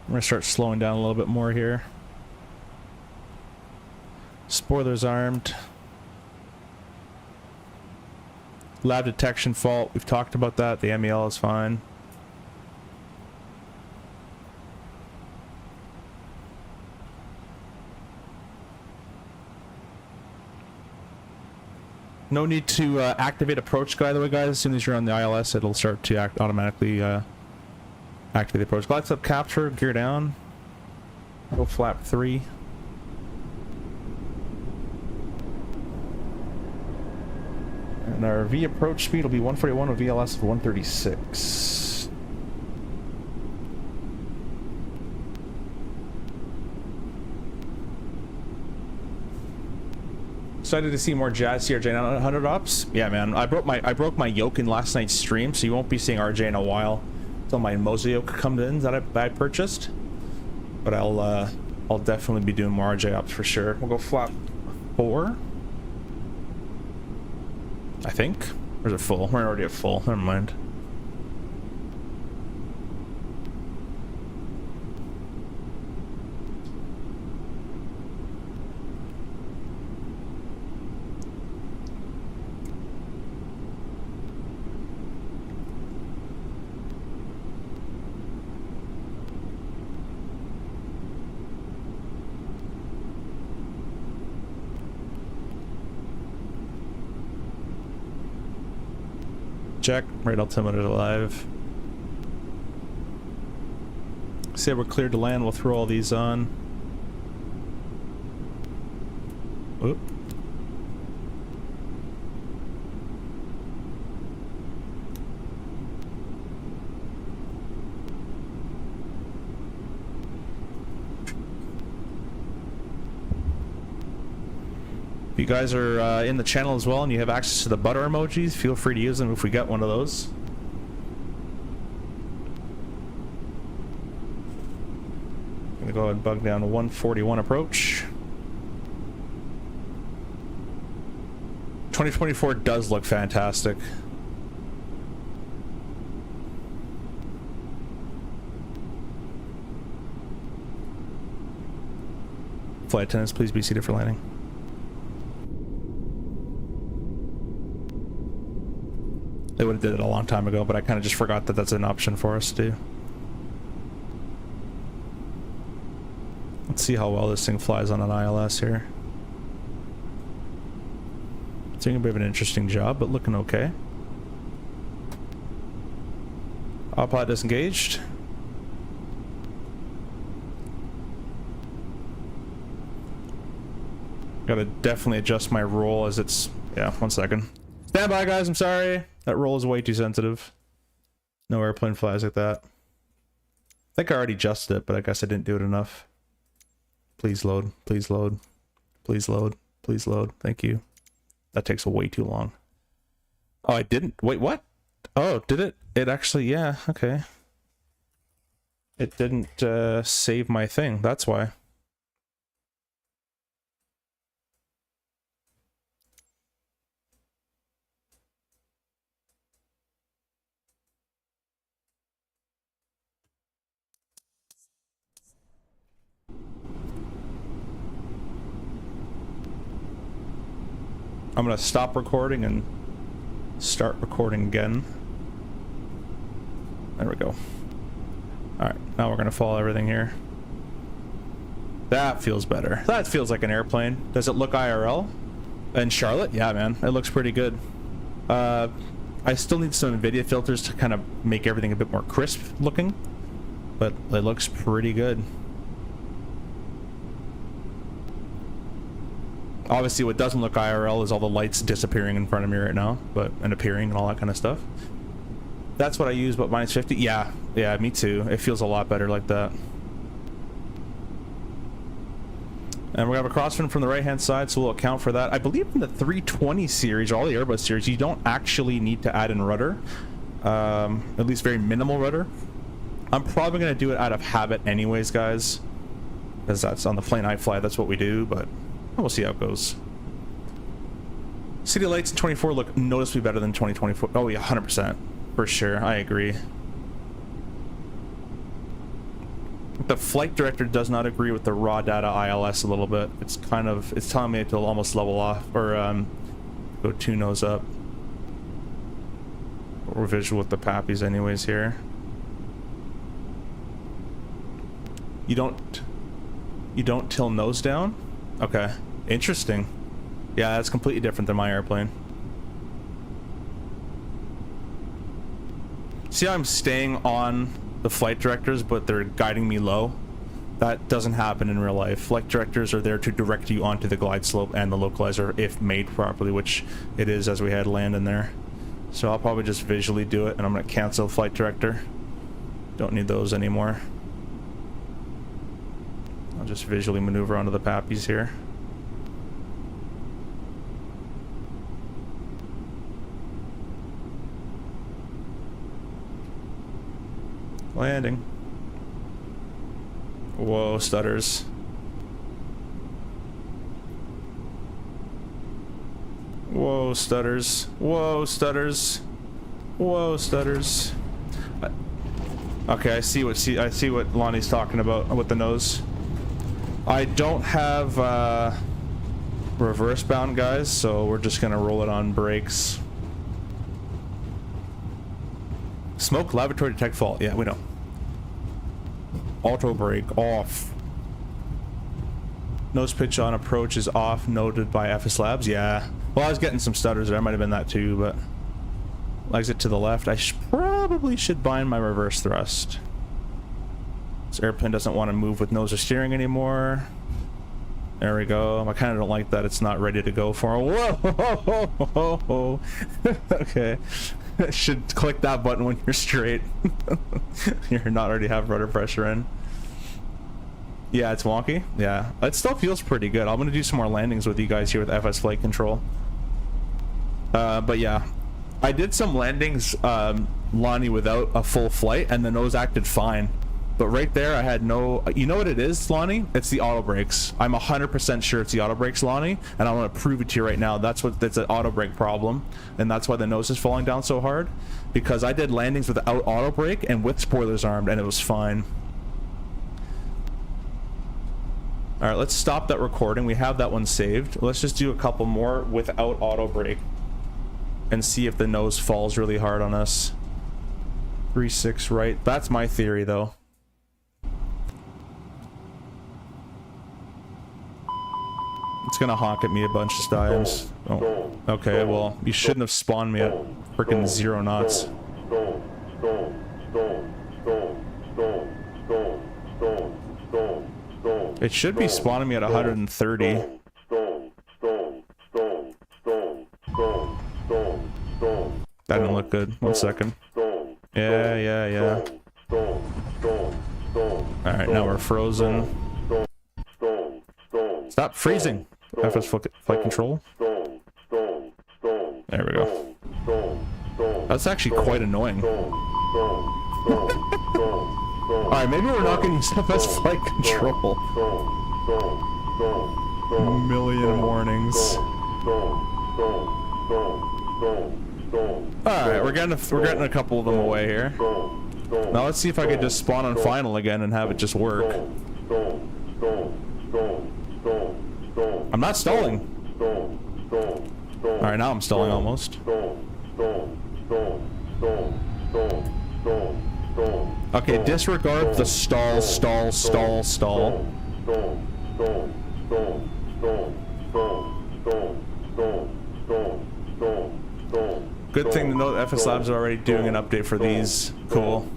I'm going to start slowing down a little bit more here. Spoilers armed. Lab detection fault, we've talked about that. The MEL is fine. No need to activate approach, by the way, guys. As soon as you're on the ILS, it'll start to automatically activate the approach. Glide slope capture, gear down. Go flap 3. And our V approach speed will be 141 with VLS of 136. Excited to see more Jazz CRJ 900 ops. Yeah, man. I broke my yoke in last night's stream, so you won't be seeing RJ in a while until my Mosa yoke comes in that I purchased. But I'll definitely be doing more RJ ops for sure. We'll go flap 4. I think. Or is it full? We're already at full. Never mind. Check. Right altimeter alive. Say we're cleared to land. We'll throw all these on. Oop. If you guys are in the channel as well and you have access to the butter emojis, feel free to use them if we get one of those. I'm gonna go ahead and bug down to 141 approach. 2024 does look fantastic. Flight attendants, please be seated for landing. They would have did it a long time ago, but I kind of just forgot that that's an option for us to do. Let's see how well this thing flies on an ILS here. It's doing a bit of an interesting job, but looking okay. Autopilot disengaged. Gotta definitely adjust my roll as it's... Yeah, 1 second. Stand by, guys, I'm sorry. That roll is way too sensitive. No airplane flies like that. I think I already adjusted it, but I guess I didn't do it enough. Please load. Please load. Please load. Please load. Thank you. That takes way too long. Oh, I didn't. Wait, what? Oh, did it? It actually, yeah, okay. It didn't save my thing. That's why. I'm gonna stop recording and start recording again. There we go. Alright, now we're gonna follow everything here. That feels better. That feels like an airplane. Does it look IRL? In Charlotte? Yeah, man. It looks pretty good. I still need some NVIDIA filters to kind of make everything a bit more crisp looking. But it looks pretty good. Obviously, what doesn't look IRL is all the lights disappearing in front of me right now, and appearing and all that kind of stuff. That's what I use, but minus 50? Yeah, me too. It feels a lot better like that. And we're going to have a crosswind from the right-hand side, so we'll account for that. I believe in the 320 series, or all the Airbus series, you don't actually need to add in rudder. At least very minimal rudder. I'm probably going to do it out of habit anyways, guys. Because that's on the plane I fly, that's what we do, but... we'll see how it goes. City lights in 24 look noticeably better than 2024. Oh yeah, 100%. For sure, I agree. The flight director does not agree with the raw data ILS a little bit. It's kind of, it's telling me to almost level off, or go 2 nose up. We're visual with the pappies anyways here. You don't till nose down? Okay, interesting. Yeah, that's completely different than my airplane. See how I'm staying on the flight directors, but they're guiding me low? That doesn't happen in real life. Flight directors are there to direct you onto the glide slope and the localizer if made properly, which it is as we had land in there. So I'll probably just visually do it, and I'm going to cancel flight director. Don't need those anymore. I'll just visually maneuver onto the pappies here. Landing. Whoa, stutters. Whoa, stutters. Whoa, stutters. Whoa, stutters. Okay, I see what Lonnie's talking about with the nose. I don't have reverse bound, guys, so we're just gonna roll it on brakes. Smoke, lavatory, detect fault. Yeah, we know. Auto brake off. Nose pitch on approach is off, noted by Fslabs. Yeah. Well, I was getting some stutters there. Might have been that too, but exit to the left. I probably should bind my reverse thrust. This airplane doesn't want to move with nose or steering anymore. There we go. I kind of don't like that it's not ready to go for. Whoa! Okay. Should click that button when you're straight. You're not already have rudder pressure in. Yeah, it's wonky. Yeah, it still feels pretty good. I'm gonna do some more landings with you guys here with FS Flight Control. But yeah, I did some landings, Lonnie, without a full flight, and the nose acted fine. But right there, I had no... You know what it is, Lonnie? It's the auto brakes. I'm 100% sure it's the auto brakes, Lonnie, and I want to prove it to you right now. That's an auto brake problem, and that's why the nose is falling down so hard. Because I did landings without auto brake and with spoilers armed, and it was fine. All right, let's stop that recording. We have that one saved. Let's just do a couple more without auto brake and see if the nose falls really hard on us. 3-6 right. That's my theory, though. It's gonna honk at me a bunch of times. Oh, okay, well, you shouldn't have spawned me at freaking 0 knots. It should be spawning me at 130. That didn't look good. 1 second. Yeah. Alright, now we're frozen. Stop freezing! FS Flight Control. There we go. That's actually quite annoying. Alright, maybe we're not going to use FS Flight Control. Million warnings. Alright, we're getting a couple of them away here. Now let's see if I could just spawn on final again and have it just work. I'm not stalling. Alright, now I'm stalling almost. Okay, disregard the stall. Good thing to know that Fslabs are already doing an update for these. Cool.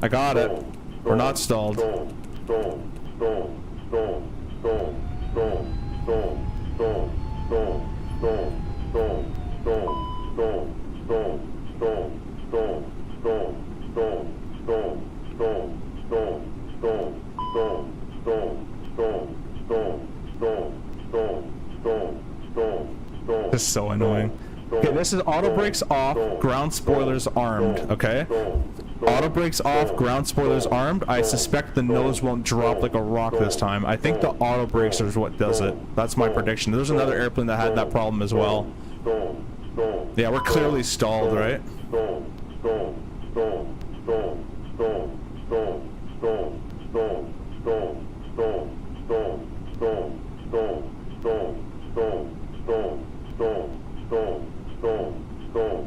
I got it. We're not stalled. This is so annoying. Okay, this is auto brakes off, ground spoilers armed, okay? Auto brakes off, ground spoilers armed. I suspect the nose won't drop like a rock this time. I think the auto brakes is what does it. That's my prediction. There's another airplane that had that problem as well. Yeah, we're clearly stalled, right?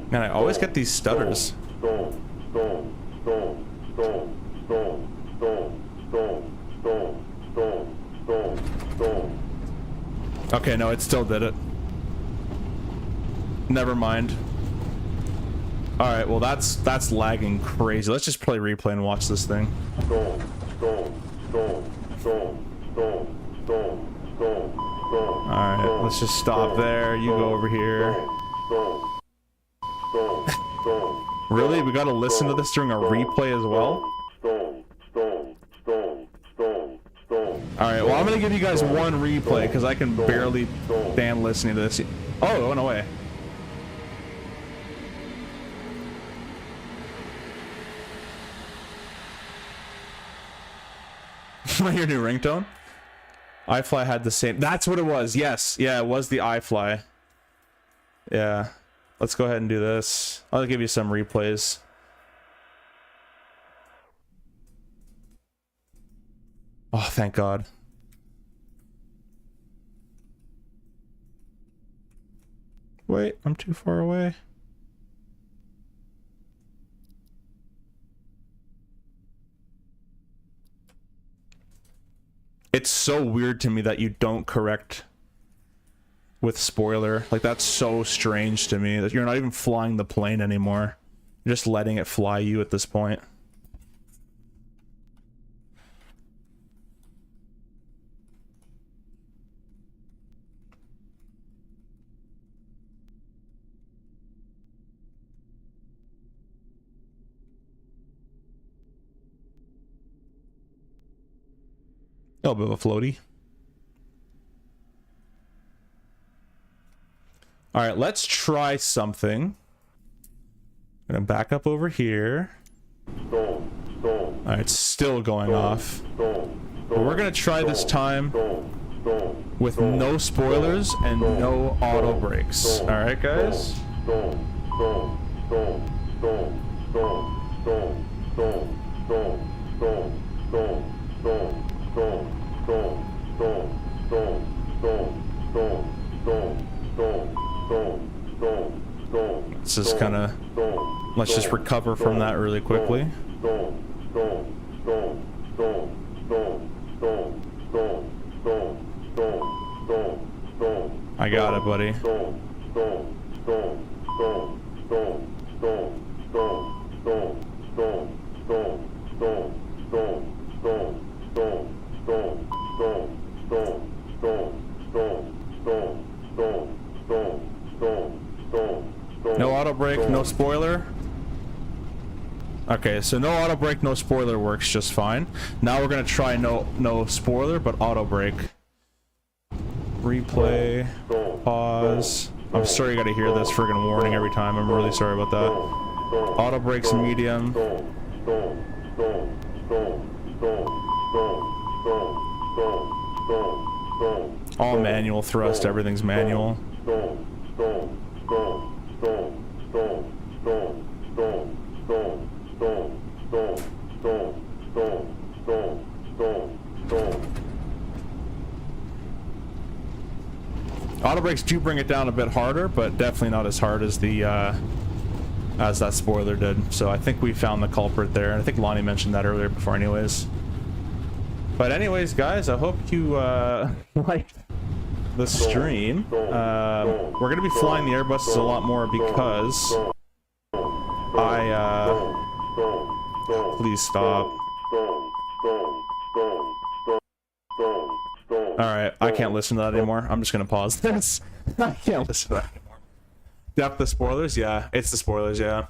Man, I always get these stutters. Okay, no, it still did it. Never mind. Alright, well that's lagging crazy. Let's just play replay and watch this thing. Alright, let's just stop there. You go over here. Really? We gotta listen to this during a replay as well? Alright, well I'm gonna give you guys one replay because I can barely stand listening to this. Oh, it went away. Your new ringtone? iFly had the same. That's what it was. Yes. Yeah, it was the iFly. Yeah. Let's go ahead and do this. I'll give you some replays. Oh, thank God. Wait, I'm too far away. It's so weird to me that you don't correct with spoiler. Like, that's so strange to me that you're not even flying the plane anymore. You're just letting it fly you at this point. A little bit of a floaty. All right, let's try something. I'm gonna back up over here. All right, it's still going off. But we're gonna try this time with no spoilers and no auto brakes. All right, guys. This is kind of, let's just recover from that really quickly. I got it, buddy. No auto brake, no spoiler. Okay, so no auto brake, no spoiler works just fine. Now we're gonna try no spoiler, but auto brake. Replay, pause. I'm sorry you gotta hear this friggin' warning every time. I'm really sorry about that. Auto brakes medium. All manual thrust, everything's manual. Auto brakes do bring it down a bit harder, but definitely not as hard as the as that spoiler did. So I think we found the culprit there, and I think Lonnie mentioned that earlier before anyways. But anyways, guys, I hope you liked the stream. We're going to be flying the Airbuses a lot more because please stop. Alright, I can't listen to that anymore. I'm just going to pause this. I can't listen to that anymore. Depth the spoilers? Yeah, it's the spoilers, yeah.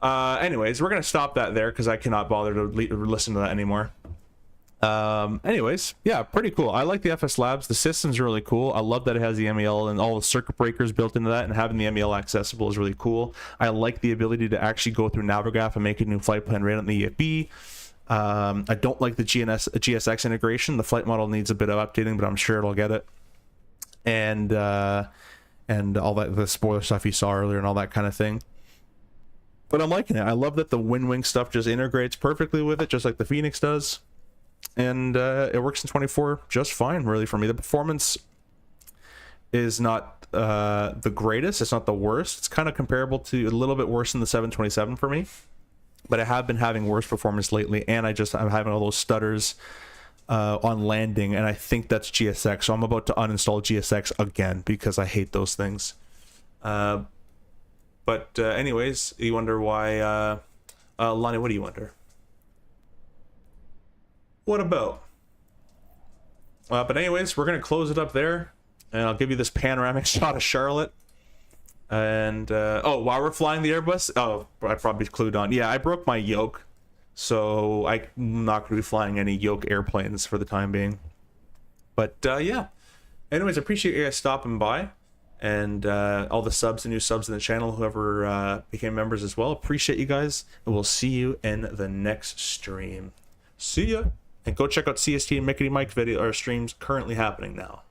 Anyways, we're going to stop that there because I cannot bother to listen to that anymore. Anyways, yeah, pretty cool. I like the Fslabs. The system's really cool. I love that it has the MEL and all the circuit breakers built into that, and having the MEL accessible is really cool. I like the ability to actually go through Navigraph and make a new flight plan right on the EFB. I don't like the GSX integration. The flight model needs a bit of updating, but I'm sure it'll get it. And all that, the spoiler stuff you saw earlier and all that kind of thing. But I'm liking it. I love that the Winwing stuff just integrates perfectly with it, just like the Phoenix does. And it works in 24 just fine, really, for me. The performance is not the greatest. It's not the worst. It's kind of comparable to, a little bit worse than the 727 for me. But I have been having worse performance lately, and I'm having all those stutters on landing, and I think that's GSX. So I'm about to uninstall GSX again because I hate those things. But anyways, you wonder why... Lonnie, what do you wonder? What about? But anyways, we're going to close it up there, and I'll give you this panoramic shot of Charlotte. And, oh, while we're flying the Airbus, oh, I probably clued on. Yeah, I broke my yoke, so I'm not going to be flying any yoke airplanes for the time being. But, yeah. Anyways, I appreciate you guys stopping by, and all the subs, the new subs in the channel, whoever became members as well. Appreciate you guys, and we'll see you in the next stream. See ya! And go check out CST and Mickey Mike video or streams currently happening now.